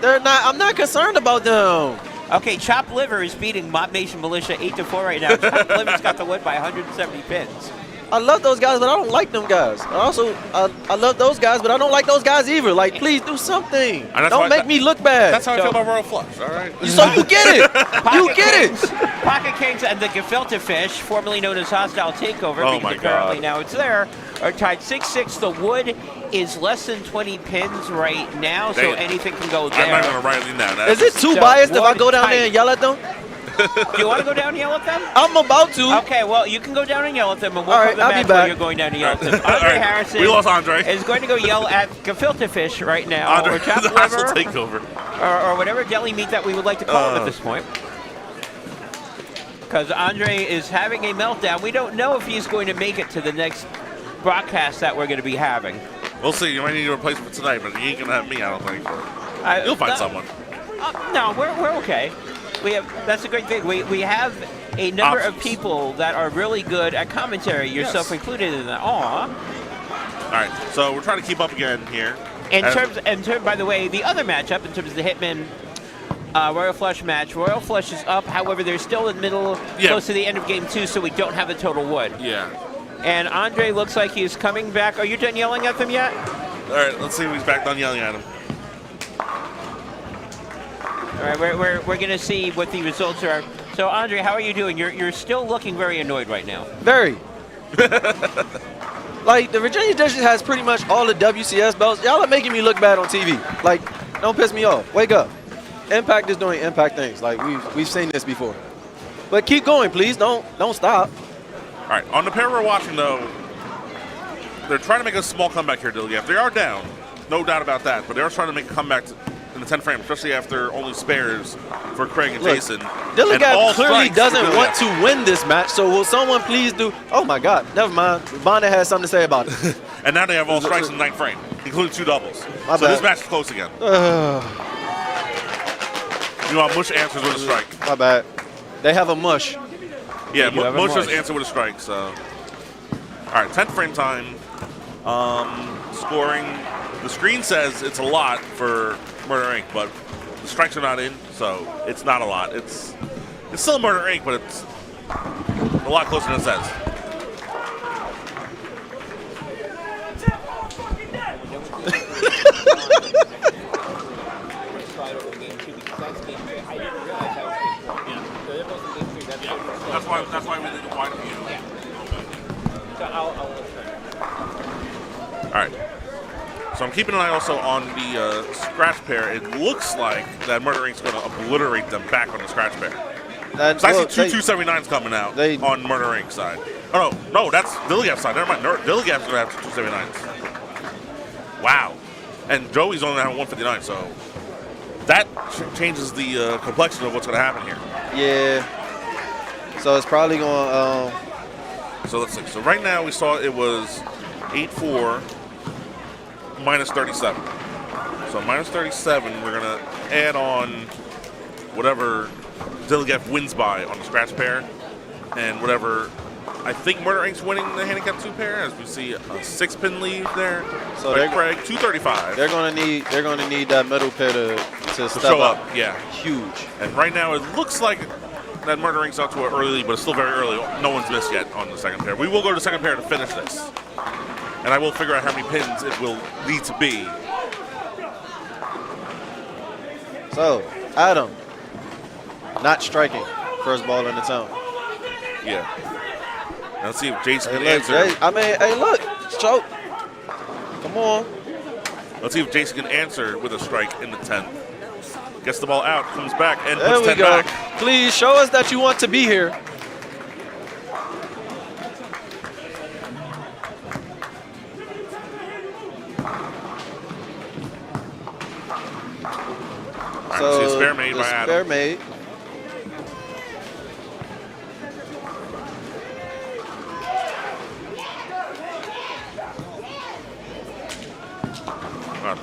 they're not. I'm not concerned about them. Okay, Chopped Liver is beating Mob Nation Militia 8-4 right now. Chopped Liver's got the win by 170 pins. I love those guys, but I don't like them guys. I love those guys, but I don't like those guys either. Like, please do something. Don't make me look bad. That's how I feel about Royal Flush, all right? So you get it. You get it. Pocket Kings and the Gefilte Fish, formerly known as Hostile Takeover, Oh because my apparently God. now it's there, are tied 6-6. The wood is less than 20 pins right now, so Damn. anything can go there. I'm not going to write it down. Is it too So biased if I Wood go down tight. there and yell at them? Do you want to go down and yell at them? I'm about to. Okay, well, you can go down and yell at them, and we'll All right, cover the I'll be match while back. you're going down and yell at them. All Andre right, Harrison we lost Andre. is going to go yell at Gefilte Fish right now, Andre, or Chopped the hostile Liver, takeover. or whatever deli meat that we would like to call it at this point. Because Andre is having a meltdown. We don't know if he's going to make it to the next broadcast that we're going to be having. We'll see. You might need a replacement tonight, but you ain't going to have me, I don't think. You'll find someone. No, we're okay. That's a great thing. We have a number of Options. people that are really good at commentary, yourself included in that. Aw. All right, so we're trying to keep up again here. In terms, by the way, the other matchup in terms of the Hitman Royal Flush match, Royal Flush is up. However, they're still in the middle, close to the end of game 2, so we don't have the total wood. Yeah. And Andre looks like he's coming back. Are you done yelling at them yet? All right, let's see if he's back done yelling at him. All right, we're going to see what the results are. So, Andre, how are you doing? You're still looking very annoyed right now. Very. Like, the Virginia District has pretty much all the WCS belts. Y'all are making me look bad on TV. Like, don't piss me off. Wake up. Impact is doing Impact things. Like, we've seen this before. But keep going, please. Don't stop. All right, on the pair we're watching, though, they're trying to make a small comeback here, D.I.L.L.I.G.A.F. They are down, no doubt about that, but they are trying to make a comeback in the 10th frame, especially after only spares for Craig and Look, Jason. D.I.L.L.I.G.A.F clearly doesn't want to win this match, so will someone please do... Oh, my God. Never mind. Bonnet has something to say about it. And now they have all strikes in the 9th frame, including 2 doubles. My so bad. this match is close again. You know, Mush answers with a strike. My bad. They have a mush. Yeah, have a Mush mush. just answered with a strike, so... All right, 10th frame time. Scoring. The screen says it's a lot for Murder Inc., but the strikes are not in, so it's not a lot. It's still Murder Inc., but it's a a lot closer than it says. That's why we did the wide view. So I'll All right. So I'm keeping an eye also on the scratch pair. It looks like that Murder Inc.'s going to obliterate them back on the scratch pair. So I see two 279s coming out on Murder Inc. side. Oh, no, that's D.I.L.L.I.G.A.F side. Never mind. D.I.L.L.I.G.A.F is going to have two 279s. Wow. And Joey's only having 159, so that changes the complexion of what's going to happen here. Yeah. So it's probably going So let's see. So right now we saw it was 8-4 minus 37. So minus 37, we're going to add on whatever D.I.L.L.I.G.A.F wins by on the scratch pair, and whatever I think Murder Inc.'s winning the handicap 2 pair, as we see a 6-pin lead there. So by Craig, 235. They're gonna need that middle pair to step show up. Yeah. Huge. And right now it looks like that Murder Inc.'s out to an early lead, but it's still very early. No one's missed yet on the second pair. We will go to the second pair to finish this. And I will figure out how many pins it will need to be. So, Adam, not striking. First ball in the town. Yeah. Now let's see if Jason can Hey, answer. hey, look, choke. Come on. Let's see if Jason can answer with a strike in the 10th. Gets the ball out, comes back, and There puts we 10 go. back. Please show us that you want to be here. So see a spare made by Adam. Spare made.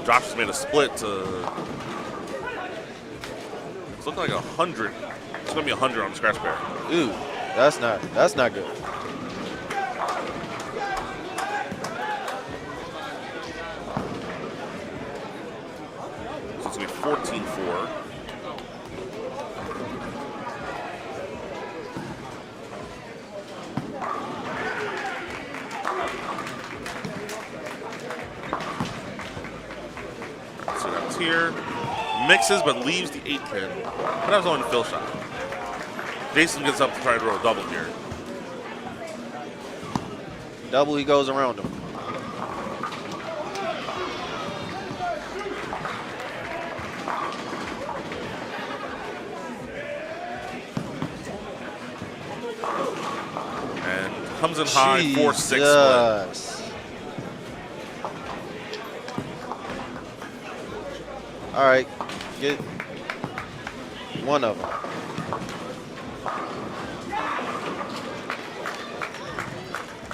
Josh has made a split to. It's looking like 100. It's going to be 100 on the scratch pair. Ooh, that's not good. So it's going to be 14-4. So that's here. Mixes but leaves the 8-pin. But that was only the fill shot. Jason gets up to try to roll a double here. Double, he goes around him. And comes in high, 4-6 split. All right, get one of them.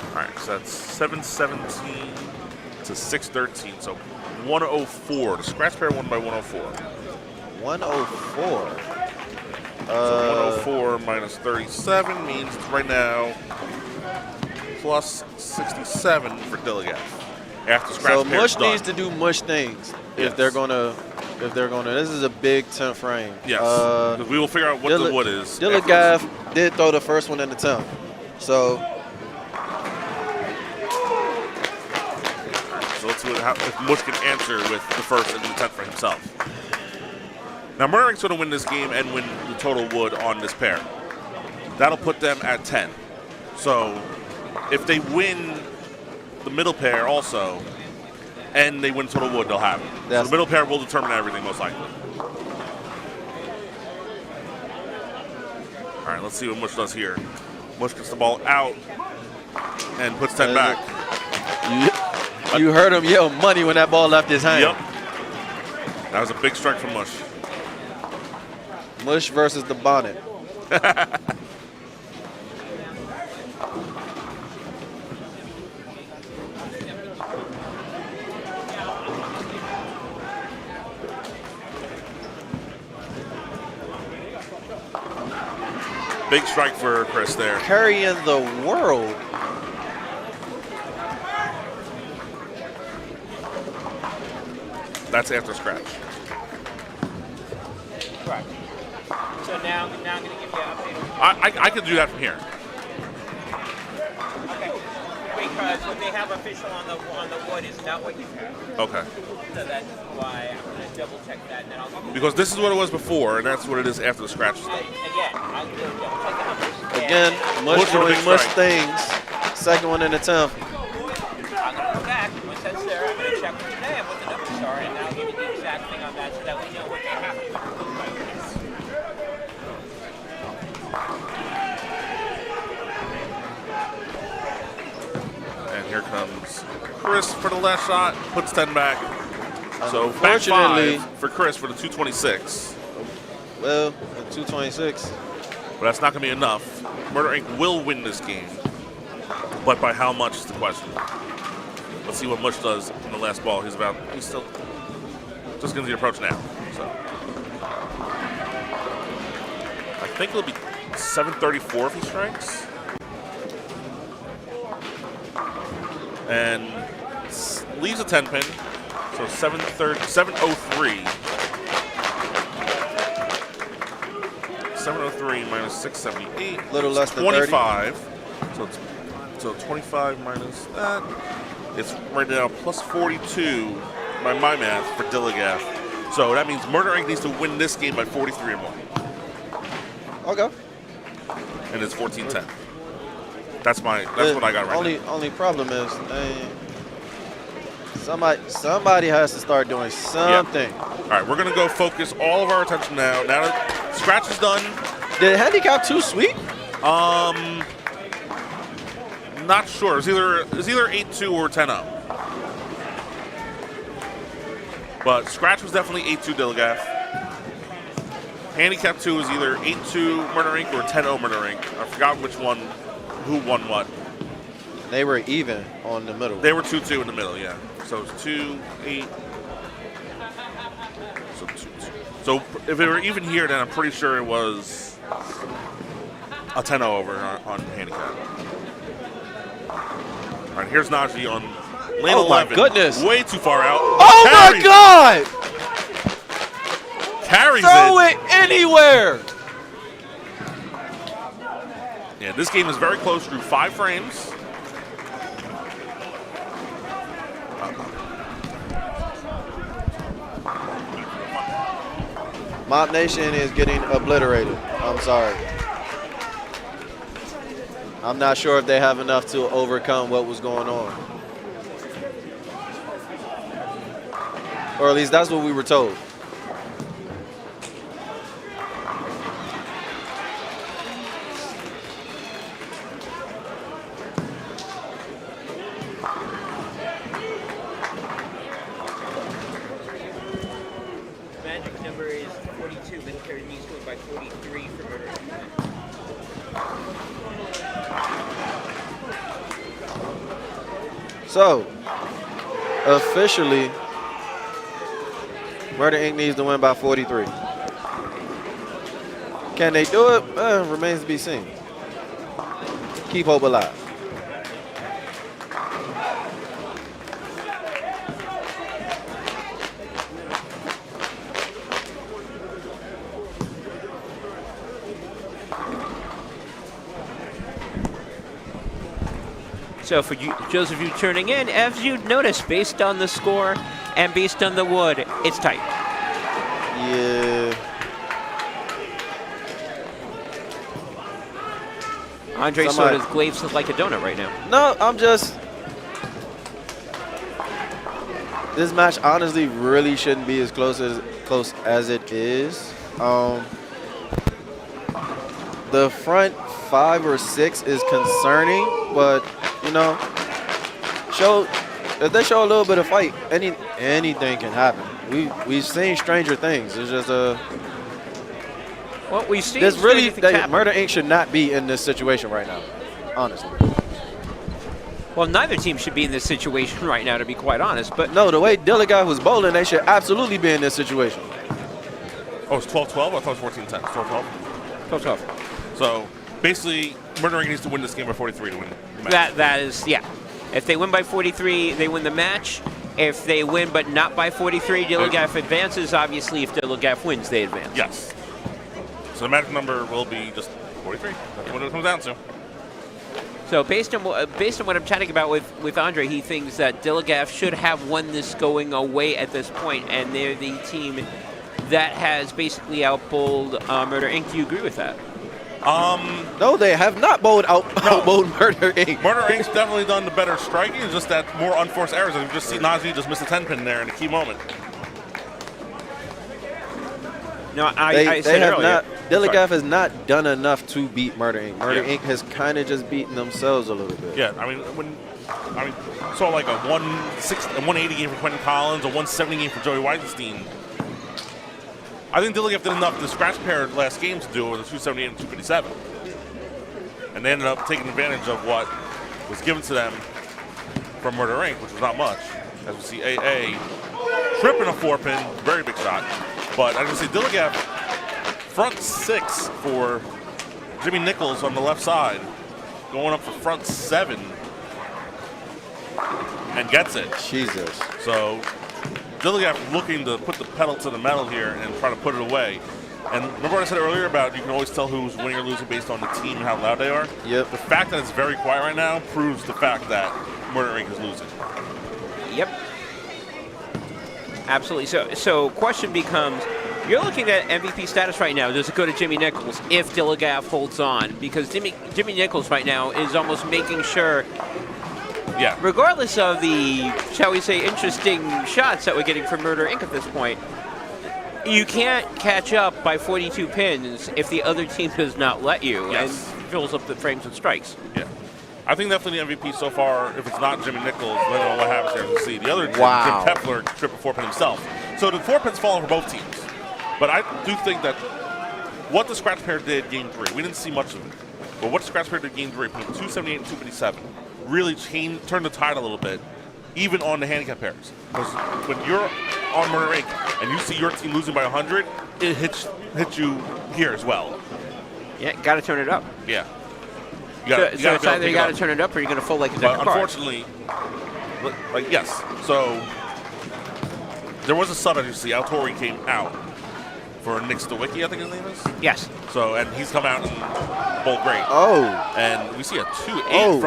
All right, so that's 717 to 613, so 104. The scratch pair won by 104. 104. So 104 minus 37 means it's right now plus 67 for D.I.L.L.I.G.A.F. After scratch So pair's Mush done. needs to do Mush things Yes. if they're gonna. This is a big 10th frame. Yes, because we will figure out what the wood is. D.I.L.L.I.G.A.F did throw the first one in the 10th. So let's see if Mush can answer with the first and the 10th for himself. Now, Murder Inc.'s going to win this game and win the total wood on this pair. That'll put them at 10. So if they win the middle pair also, and they win total wood, they'll have it. So the middle pair will determine everything, most likely. All right, let's see what Mush does here. Mush gets the ball out and puts 10 back. You heard him yell money when that ball left his hand. Yep. That was a big strike from Mush. Mush versus the bonnet. Big strike for Chris there. Carrying the world. That's after scratch. correct. So now I'm going to give you an update. I could do that from here. because what they have official on the wood is not what you have. Okay. So that's why I'm going to double check that, and then I'll give you. Because this is what it was before, and that's what it is after the scratch is done. Again, I'll double check the numbers. Again, mush Mush with a doing big mush strike. things. Second one in the 10th. I'm going to go back. Once that's there, I'm going to check for today and what the numbers are, and I'll give you the exact thing on that so that we know what they have to do. And here comes Chris for the last shot, puts 10 back. So back Unfortunately- 5 for Chris for the 226. Well, at 226. But that's not going to be enough. Murder Inc. will win this game, but by how much is the question. Let's see what Mush does in the last ball. He's still just going to the approach now. So I think it'll be 734 if he strikes. And leaves a 10 pin, so 703. 703 minus 678. Little less than 25. So 25 minus that. It's right now plus 42 by my math for D.I.L.L.I.G.A.F. So that means Murder Inc. needs to win this game by 43 or more. Okay. And it's 14-10. That's what I got right now. Only problem is somebody has to start doing something. Yeah. All right, we're gonna go focus all of our attention now. Now that scratch is done. Did handicap 2 sweep? Not sure. It's either 8-2 or 10-0. But scratch was definitely 8-2 D.I.L.L.I.G.A.F. Handicap 2 is either 8-2 Murder Inc. or 10-0 Murder Inc. I forgot who won what. They were even on the middle. They were 2-2 in the middle, yeah. So it's 2-8. So 2-2. So if they were even here, then I'm pretty sure it was a 10-0 over on handicap. All right, here's Najee on lane 11. Oh my goodness. Way too far out. Oh my God! Carries Throw it. it anywhere! Yeah, this game is very close through 5 frames. Mob Nation is getting obliterated. I'm sorry. I'm not sure if they have enough to overcome what was going on. Or at least that's what we were told. Magic number is 42. Military needs to win by 43 for Murder Inc. So, officially, Murder Inc. needs to win by 43. Can they do it? Remains to be seen. Keep hope alive. So for you, those of you turning in, as you'd notice, based on the score and based on the wood, it's tight. Yeah. Andre Somebody- Soda's glaives look like a donut right now. No, I'm just. This match honestly really shouldn't be as close as it is. The front 5 or 6 is concerning, but you know, if they show a little bit of fight, anything can happen. We've seen stranger things. It's just Well, we've seen this really stranger things happen. Murder Inc. should not be in this situation right now, honestly. Well, neither team should be in this situation right now, to be quite honest. But No, the way D.I.L.L.I.G.A.F was bowling, they should absolutely be in this situation. Oh, it's 12-12? I thought it was 14-10. 12-12. tough. So basically, Murder Inc. needs to win this game by 43 to win the match. That is, yeah. If they win by 43, they win the match. If they win but not by 43, D.I.L.L.I.G.A.F advances. Obviously, if D.I.L.L.I.G.A.F wins, they advance. Yes. So the magic number will be just 43. That's what it comes down to. So based on what I'm chatting about with Andre, he thinks that D.I.L.L.I.G.A.F should have won this going away at this point, and they're the team that has basically outbowled Murder Inc. Do you agree with that? No, they have not outbowled Murder Inc. Murder Inc.'s definitely done the better striking. It's just that more unforced errors. And we just see Najee just miss a 10-pin there in a key moment. No, I said have earlier. not. D.I.L.L.I.G.A.F has not done enough to beat Murder Inc. Murder Inc. has kind of just beaten themselves a little bit. Yeah, I mean, saw like a 180 game for Quentin Collins, a 170 game for Joey Weisenstein. I think D.I.L.L.I.G.A.F did enough the scratch pair last game to do it with a 278 and 257. And they ended up taking advantage of what was given to them from Murder Inc., which was not much. As we see AA tripping a 4-pin, very big shot. But I can see D.I.L.L.I.G.A.F front 6 for Jimmy Nichols on the left side, going up for front 7, and gets it. Jesus. So D.I.L.L.I.G.A.F looking to put the pedal to the metal here and try to put it away. And remember what I said earlier about you can always tell who's winning or losing based on the team and how loud they are? Yep. The fact that it's very quiet right now proves the fact that Murder Inc. is losing. Yep. Absolutely. So question becomes, you're looking at MVP status right now. Does it go to Jimmy Nichols if D.I.L.L.I.G.A.F holds on? Because Jimmy Nichols right now is almost making sure, Yeah. regardless of the, shall we say, interesting shots that we're getting from Murder Inc. at this point, you can't catch up by 42 pins if the other team does not let you and fills up the frames with strikes. Yeah. I think definitely the MVP so far, if it's not Jimmy Nichols, then all what happens there is to see. The other Wow. Jim Kepler tripped a 4-pin himself. So the 4-pin's falling for both teams. But I do think that what the scratch pair did game 3, we didn't see much of it. But what the scratch pair did game 3, putting 278 and 257, really turned the tide a little bit, even on the handicap pairs. Because when you're on Murder Inc. and you see your team losing by 100, it hits you here as well. Yeah, got to turn it up. Yeah. So it's either you got to turn it up or you're going to fold like a deck But of cards. unfortunately, like yes. So there was a sub, as you see, Altori came out for Nick Stawicki, I think his name is. Yes. So and he's come out and bowled great. Oh. And we see a 2-8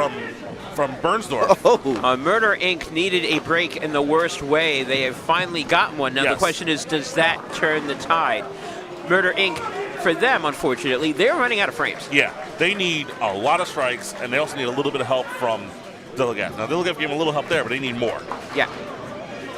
from Bernsdorf. Oh. Murder Inc. needed a break in the worst way. They have finally gotten one. Now the Yes. question is, does that turn the tide? Murder Inc., for them, unfortunately, they're running out of frames. Yeah, they need a lot of strikes, and they also need a little bit of help from D.I.L.L.I.G.A.F. Now, D.I.L.L.I.G.A.F gave them a little help there, but they need more. Yeah.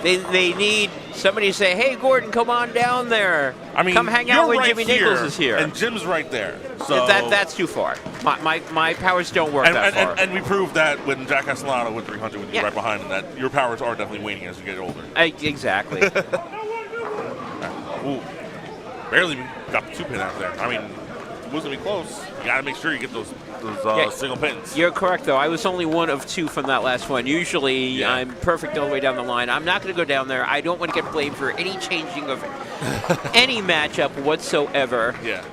They need somebody to say, hey, Gordon, come on down there. I mean, come hang out you're when right Jimmy Nichols is here. and Jim's right there. So That's too far. My powers don't work that far. And we proved that when Jack Castellano went 300 with you Yeah. right behind him, that your powers are definitely waning as you get older. Exactly. Ooh, barely got the 2-pin out there. I mean, it wasn't even close. You got to make sure you get those single pins. You're correct, though. I was only 1 of 2 from that last one. Usually, Yeah. I'm perfect all the way down the line. I'm not going to go down there. I don't want to get blamed for any changing of any matchup whatsoever. Yeah.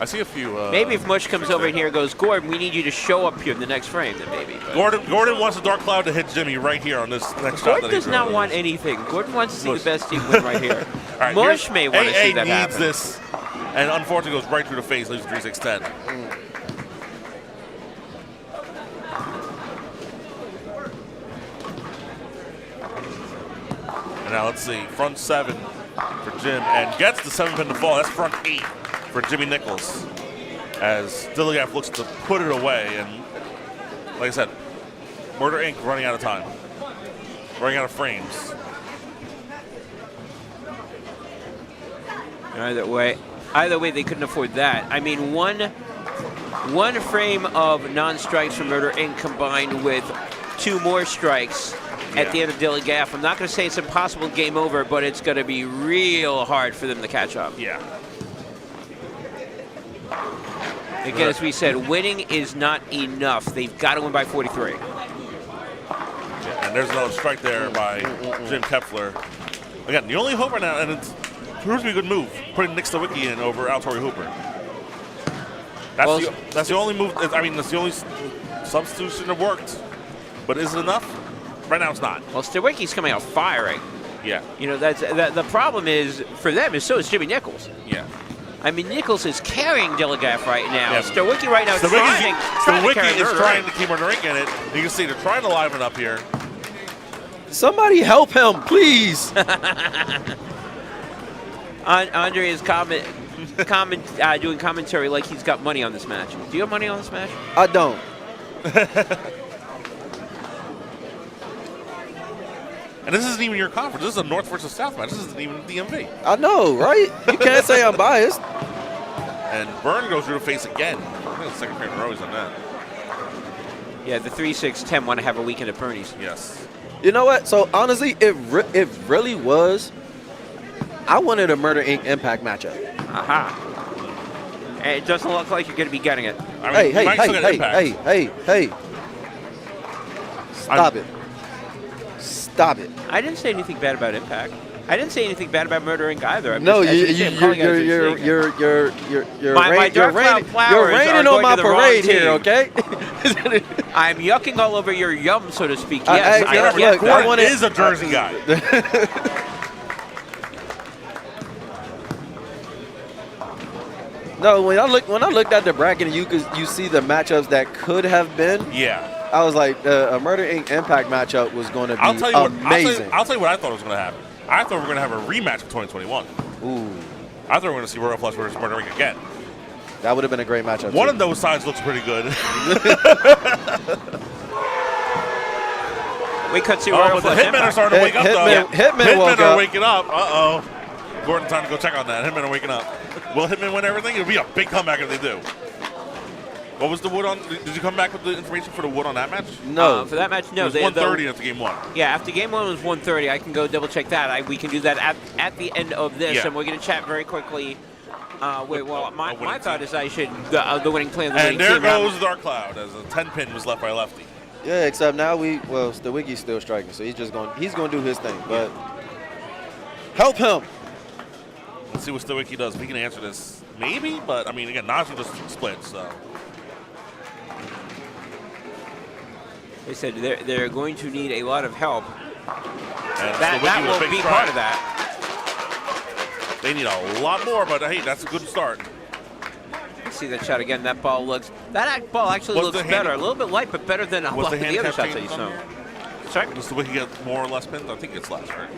I see a few. Maybe if Mush comes over in here and goes, Gordon, we need you to show up here in the next frame, then maybe. But Gordon wants the Dark Cloud to hit Jimmy right here on this next shot. Gordon that he does not throws. want anything. Gordon wants to see Mush. the best team win right here. All right, Mush here's- may want to see that needs happen. this, and unfortunately goes right through the face, leaves 3-6-10. And now let's see, front 7 for Jim, and gets the 7-pin to fall. That's front 8 for Jimmy Nichols, as D.I.L.L.I.G.A.F looks to put it away. And like I said, Murder Inc. running out of time, running out of frames. Either way, they couldn't afford that. I mean, one frame of non-strikes from Murder Inc. combined with 2 more strikes at the end of D.I.L.L.I.G.A.F. I'm not going to say it's impossible game over, but it's going to be real hard for them to catch up. Yeah. Again, as we said, winning is not enough. They've got to win by 43. And there's another strike there by Jim Kepler. Again, the only hope right now, and it proves to be a good move, putting Nick Stawicki in over Altori Hooper. That's the only move. I mean, that's the only substitution that worked. But is it enough? Right now, it's not. Well, Stawicki's coming out firing. Yeah. You know, the problem is for them is so is Jimmy Nichols. Yeah. I mean, Nichols is carrying D.I.L.L.I.G.A.F right now. Yeah. Stowicki right now trying to carry Stowicki is trying to keep Murder Inc. in it. You can see they're trying to liven up here. Somebody help him, please. Andre is doing commentary like he's got money on this match. Do you have money on this match? I don't. And this isn't even your conference. This is a North versus South match. This isn't even DMV. I know, right? You can't say I'm biased. And Byrne goes through the face again. I think the second frame in a row he's on that. Yeah, the 3-6-10 want to have a weekend at Bernie's. Yes. You know what? So honestly, it really was. I wanted a Murder Inc. Impact matchup. Aha. And it doesn't look like you're going to be getting it. I mean, Hey. Stop it. Stop it. I didn't say anything bad about Impact. I didn't say anything bad about Murder Inc. either. I'm No, just, as you say, I'm calling out your mistake. My Dark Cloud flowers you're are raining going on my to the wrong parade here, team. okay? I'm yucking all over your yum, so to speak. Yes, I look, get I that. wanna- is a Jersey guy. No, when I looked at the bracket and you see the matchups that could have been, Yeah. I was like, a Murder Inc. Impact matchup was going to be I'll tell you amazing. I'll tell you what I thought was going to happen. I thought we were going to have a rematch of 2021. Ooh, I thought we were going to see Royal Flush versus Murder Inc. again. that would have been a great matchup. One too. of those sides looks pretty good. We could see Oh, Royal but the Flush Hitmen are Impact. starting to wake up, though. Hitmen woke are up. waking up. Uh-oh. Gordon, time to go check on that. Hitmen are waking up. Will Hitmen win everything? It'll be a big comeback if they do. What was the wood on? Did you come back with the information for the wood on that match? No. For that match, no. It was 130 after game one. Yeah, after game one was 130. I can go double check that. We can do that at the end of this, Yeah. and we're going to chat very quickly. My winning thought team. is I should the winning plan. The And winning there team. goes Dark Cloud as a 10-pin was left by a lefty. Yeah, except now Stowicki's still striking, so he's going to do his thing. But help him. Let's see what Stowicki does. If he can answer this, maybe. But I mean, again, Najee just split, so. They said they're going to need a lot of help. And That Stowicki with a will big be strike. part of that. They need a lot more, but hey, that's a good start. See that shot again. That ball actually Was looks the better. hand- A little bit light, but better than a Was lot the of the other handicap shots that you changed saw. on here? Sorry? Does Stowicki get more or less pins? I think it's less, right?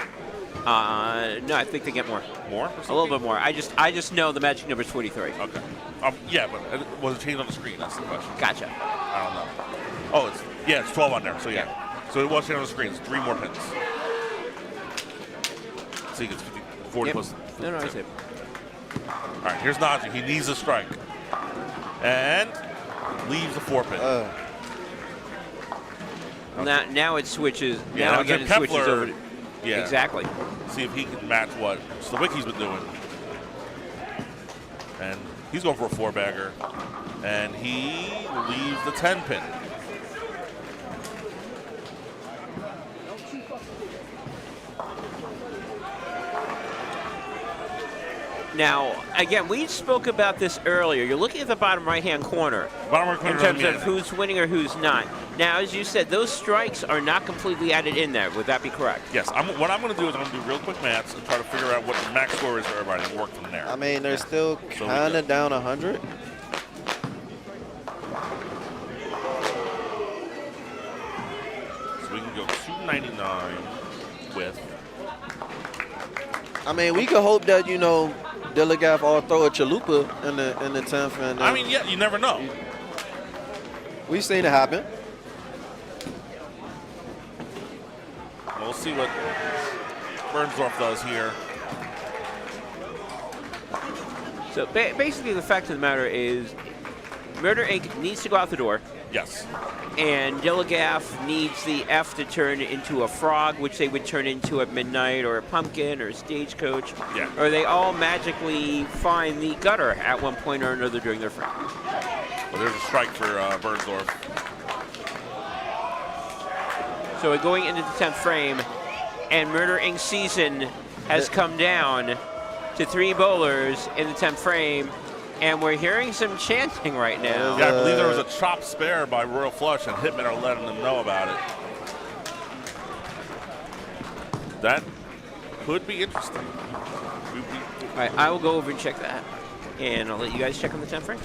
No, I think they get more. More? A little bit more. I just know the magic number is 43. Okay. Yeah, but was it changed on the screen? That's the question. Gotcha. I don't know. Oh, it's 12 on there. So yeah. So it was changed on the screen. It's 3 more pins. So you get 40 Yep. plus. No, I see it. All right, here's Najee. He needs a strike. And leaves the 4-pin. Now it switches. Yeah, now again it Jim switches Kepler- over. yeah. Exactly. See if he can match what Stowicki's been doing. And he's going for a 4-bagger. And he leaves the 10-pin. Now, again, we spoke about this earlier. You're looking at the bottom right-hand corner Bottom right corner in terms doesn't of mean who's winning or who's not. Now, as you said, those strikes are not completely added in there. Would that be correct? Yes, what I'm going to do is I'm going to do real quick maths and try to figure out what the max score is for everybody and work from there. I mean, they're still So kind we of down 100. So we can go 299 with. I mean, we could hope that D.I.L.L.I.G.A.F all throw a chalupa in the 10th, and I mean, yeah, you never know. we've seen it happen. We'll see what Bernsdorf does here. So basically, the fact of the matter is, Murder Inc. needs to go out the door, Yes. and D.I.L.L.I.G.A.F needs the F to turn into a frog, which they would turn into at midnight, or a pumpkin, or a stagecoach, Yeah. or they all magically find the gutter at one point or another during their frame. Well, there's a strike for Bernsdorf. So we're going into the 10th frame, and Murder Inc. season has come down to 3 bowlers in the 10th frame, and we're hearing some chanting right now. Yeah, I believe there was a chop spare by Royal Flush, and Hitmen are letting them know about it. That could be interesting. All right, I will go over and check that. And I'll let you guys check on the 10th frame.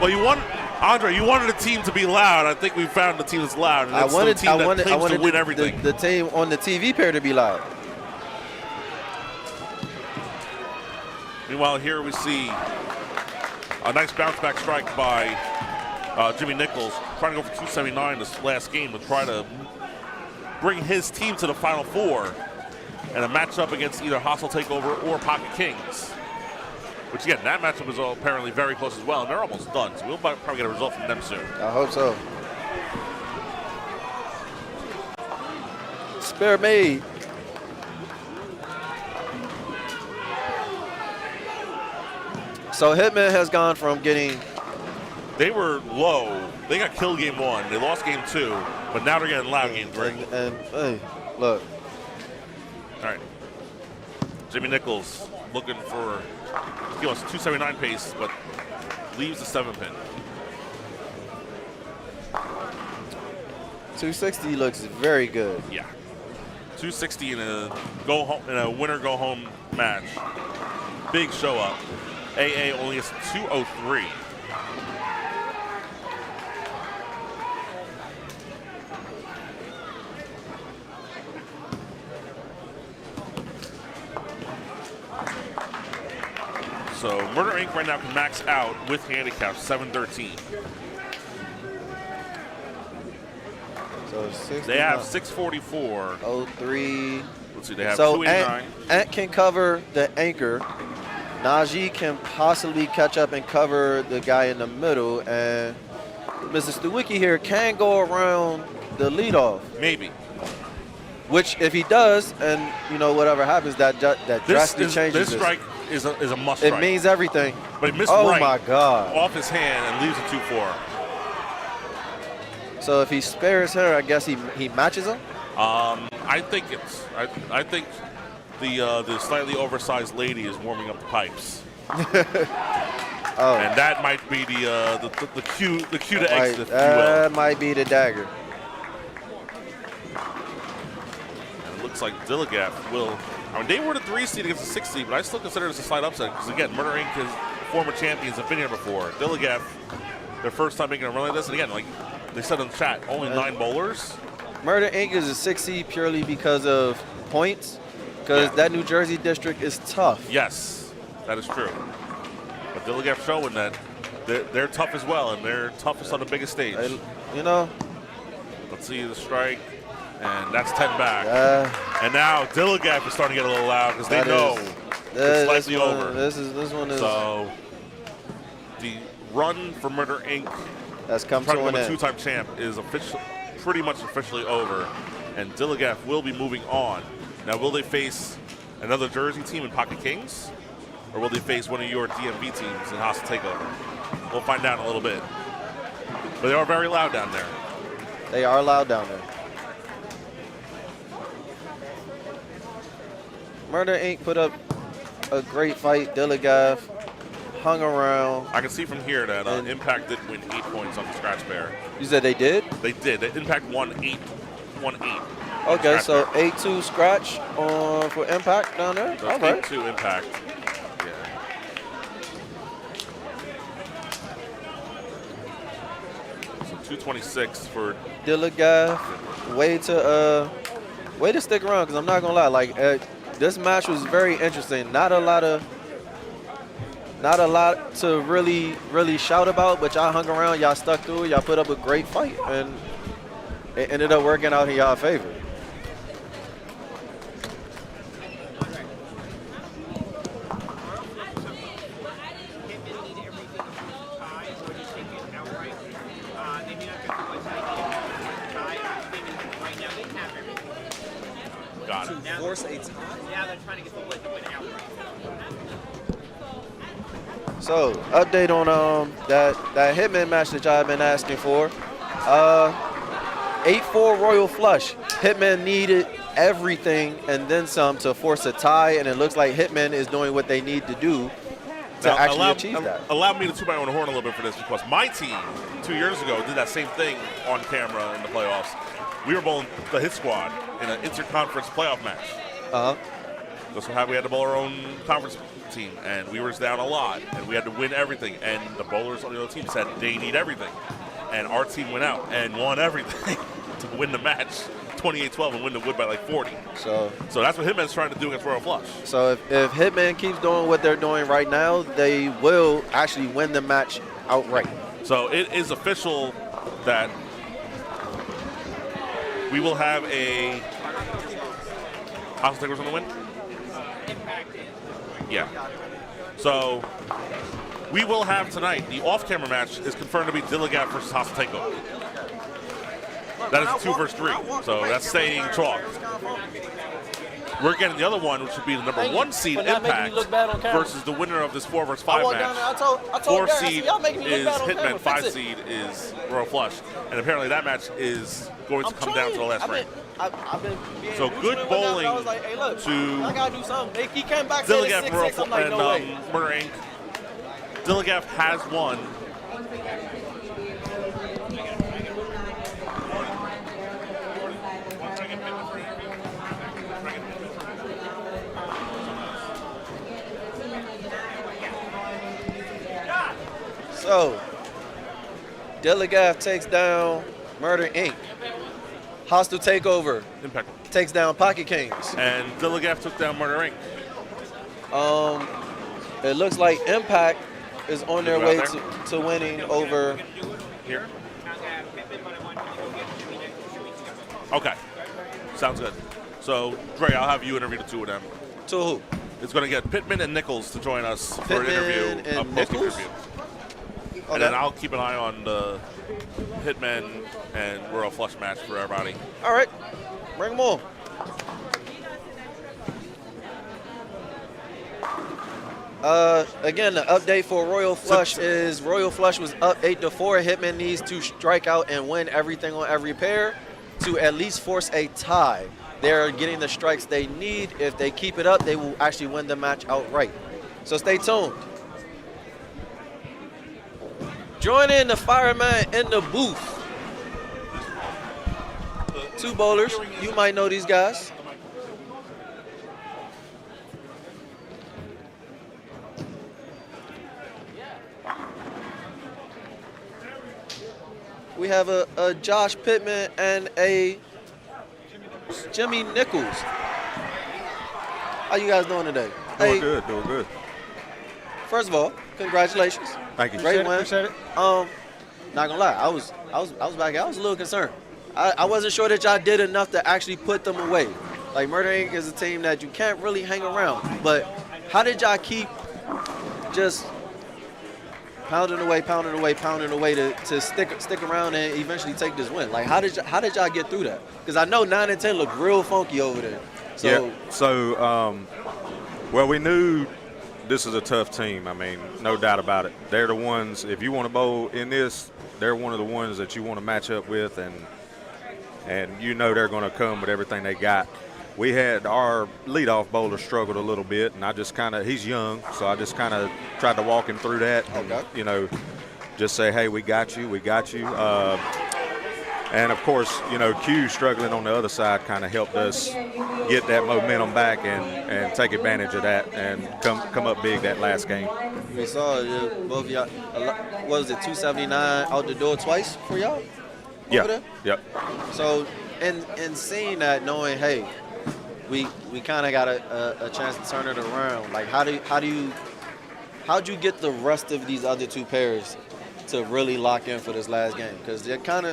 Well, Andre, you wanted a team to be loud. I think we found a team that's loud. And it's the team that claims to win everything. The team on the TV pair to be loud. Meanwhile, here we see a nice bounce-back strike by Jimmy Nichols, trying to go for 279 this last game to try to bring his team to the Final Four and a matchup against either Hostile Takeover or Pocket Kings. Which, again, that matchup is apparently very close as well, and they're almost done, so we'll probably get a result from them soon. I hope so. Spare made. So Hitman has gone from getting... They were low. They got killed game 1. They lost game 2, but now they're getting loud game 3. And hey, look. All right. Jimmy Nichols looking for... He wants 279 pace, but leaves the 7-pin. 260 looks very good. Yeah. 260 in a winner go home match. Big show up. AA only has 203. So Murder Inc. right now can max out with handicap 713. So 60, they have 644. 03. Let's see, they have so 289. Ant can cover the anchor. Najee can possibly catch up and cover the guy in the middle, and Mr. Stewicki here can go around the leadoff. Maybe. Which, if he does, and whatever happens, that drastically changes. This strike is a must It strike. means everything. But he missed oh right my God. off his hand and leaves a 2-4. So if he spares her, I guess he matches him. I think the slightly oversized lady is warming up the pipes. Oh. And that might be the cue to exit, if you will. That might be the dagger. And it looks like D.I.L.L.I.G.A.F will. I mean, they were the 3 seed against the 6 seed, but I still consider this a slight upset because, again, Murder Inc. is former champions have been here before. D.I.L.L.I.G.A.F. their first time making a run like this, and again, like they said in the chat, only 9 bowlers. Murder Inc. is a 6 seed purely because of points, because that New Jersey district is tough. Yes, that is true. But D.I.L.L.I.G.A.F. showing that they're tough as well, and they're toughest on the biggest stage. Let's see the strike, and that's 10 back. And now D.I.L.L.I.G.A.F. is starting to get a little loud because they know it's slightly over. This one is. So the run for Murder Inc. has come trying to to an become a end. 2-time champ is pretty much officially over, and D.I.L.L.I.G.A.F. will be moving on. Now, will they face another Jersey team in Pocket Kings, or will they face one of your DMV teams in Hostile Takeover? We'll find out in a little bit. But they are very loud down there. They are loud down there. Murder Inc. put up a great fight. D.I.L.L.I.G.A.F. hung around. I can see from here that Impact did win 8 points on the scratch pair. You said they did? They did. Impact won 8. Okay, so 8-2 scratch for Impact down there. That's all right. 8-2 Impact. Yeah. So 226 for D.I.L.L.I.G.A.F. Way to stick around, because I'm not gonna lie, like this match was very interesting. Not a lot to really shout about, but y'all hung around, y'all stuck through, y'all put up a great fight, and it ended up working out in y'all favor. Got it. Force a tie? Now they're trying to get the win outright. So, update on that Hitman match that y'all have been asking for. 8-4 Royal Flush. Hitman needed everything and then some to force a tie, and it looks like Hitman is doing what they need to do to actually achieve that. Allow me to toot my own horn a little bit for this, because my team 2 years ago did that same thing on camera in the playoffs. We were bowling the Hit Squad in an interconference playoff match. Just so we had to bowl our own conference team, and we were down a lot, and we had to win everything. And the bowlers on the other team said they need everything, and our team went out and won everything to win the match, 28-12, and win the Wood by like 40. So that's what Hitman's trying to do against Royal Flush. So if Hitman keeps doing what they're doing right now, they will actually win the match outright. So it is official that we will have a House of Takers on the win? Yeah. So we will have tonight, the off-camera match is confirmed to be D.I.L.L.I.G.A.F versus House of Takeover. That is 2 versus 3, so that's staying chalk. We're getting the other one, which would be the number 1 seed Impact versus the winner of this 4 versus 5 match. 4 seed is Hitman, 5 seed is Royal Flush, and apparently that match is going to come down to the last frame. So good bowling to D.I.L.L.I.G.A.F and Murder Inc. D.I.L.L.I.G.A.F has won. So, D.I.L.L.I.G.A.F takes down Murder Inc. Hostile Takeover Impact takes down Pocket Kings. And D.I.L.L.I.G.A.F took down Murder Inc. It looks like Impact is on their way to winning over. Here. Okay. Sounds good. So, Dre, I'll have you interview the 2 of them. To who? It's going to get Pittman and Nichols to join us for an Pittman interview, and a posting Nichols? interview. Okay. And then I'll keep an eye on the Hitman and Royal Flush match for everybody. All right. Bring them on. Again, the update for Royal Flush is Royal Flush was up 8-4. Hitman needs to strike out and win everything on every pair to at least force a tie. They're getting the strikes they need. If they keep it up, they will actually win the match outright. So stay tuned. Join in the fireman in the booth. 2 bowlers. You might know these guys. We have a Josh Pittman and a Jimmy Nichols. How you guys doing today? Doing good. First of all, congratulations. Thank you. Great win. Appreciate it. Not gonna lie, I was back. I was a little concerned. I wasn't sure that y'all did enough to actually put them away. Like Murder Inc. is a team that you can't really hang around. But how did y'all keep just pounding away to stick around and eventually take this win? Like how did y'all get through that? Because I know 9 and 10 look real funky over there. So yeah. So well, we knew this is a tough team. I mean, no doubt about it. They're the ones. If you want to bowl in this, they're one of the ones that you want to match up with, and you know they're going to come with everything they got. We had our leadoff bowler struggled a little bit, and I just kind of, he's young, so I just kind of tried to walk him through that. And, you know, just say, hey, we got you. And, of course, you know, Q struggling on the other side kind of helped us get that momentum back and take advantage of that and come up big that last game. We saw both of y'all, what was it, 279 out the door twice for y'all? Yeah. Yep. So, in seeing that, knowing, hey, we kind of got a chance to turn it around. Like, how'd you get the rest of these other 2 pairs to really lock in for this last game? Because they kind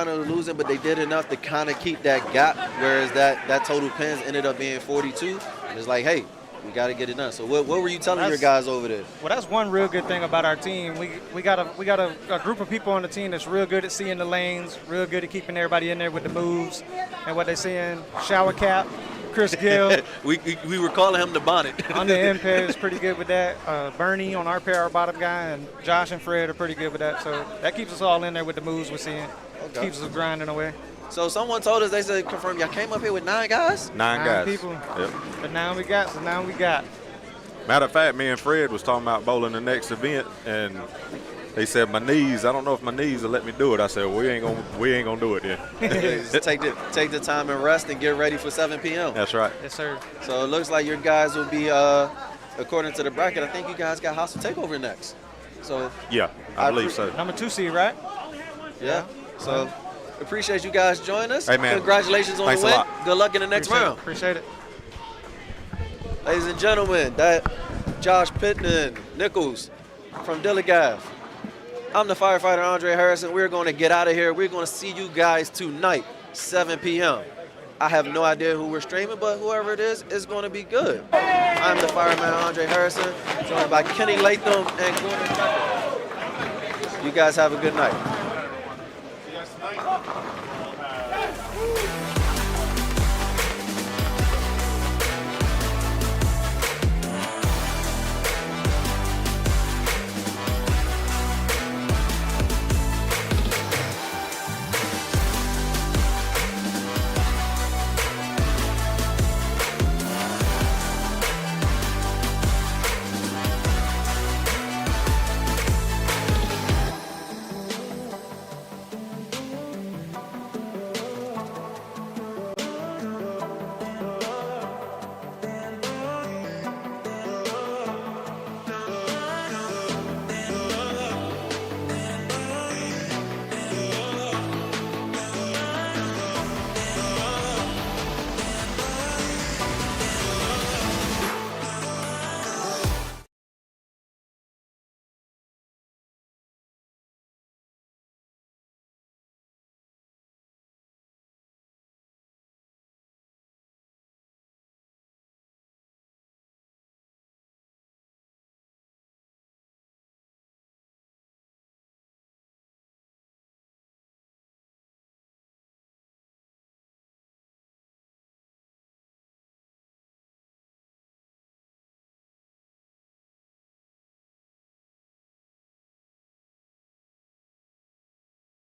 of losing, but they did enough to kind of keep that gap. Whereas that total pins ended up being 42. And it's like, hey, we got to get it done. So what were you telling your guys over there? Well, that's one real good thing about our team. We got a group of people on the team that's real good at seeing the lanes, real good at keeping everybody in there with the moves and what they're seeing. Shower Cap, Chris Gill. we were calling him the bonnet. On the end pair is pretty good with that. Bernie on our pair, our bottom guy, and Josh and Fred are pretty good with that. So that keeps us all in there with the moves we're seeing. Okay. Keeps us grinding away. So someone told us, they said, confirm, y'all came up here with 9 guys? 9 guys. People. Yep. But now we got. Matter of fact, me and Fred was talking about bowling the next event, and They said my knees. I don't know if my knees will let me do it. I said we ain't gonna do it then. Just take the time and rest and get ready for 7 p.m. That's right. Yes, sir. So it looks like your guys will be, according to the bracket, I think you guys got Hostile Takeover next. So Yeah, I believe so. Number 2 seed, right? yeah. So appreciate you guys joining us. Hey, man. Congratulations on Thanks the a win. lot. Good luck in the next round. Appreciate it. Ladies and gentlemen, that Josh Pittman Nichols from D.I.L.L.I.G.A.F. I'm the firefighter Andre Harrison. We're going to get out of here. We're going to see you guys tonight, 7 p.m. I have no idea who we're streaming, but whoever it is going to be good. I'm the fireman Andre Harrison, joined by Kenny Latham and Gordon Tucker. You guys have a good night.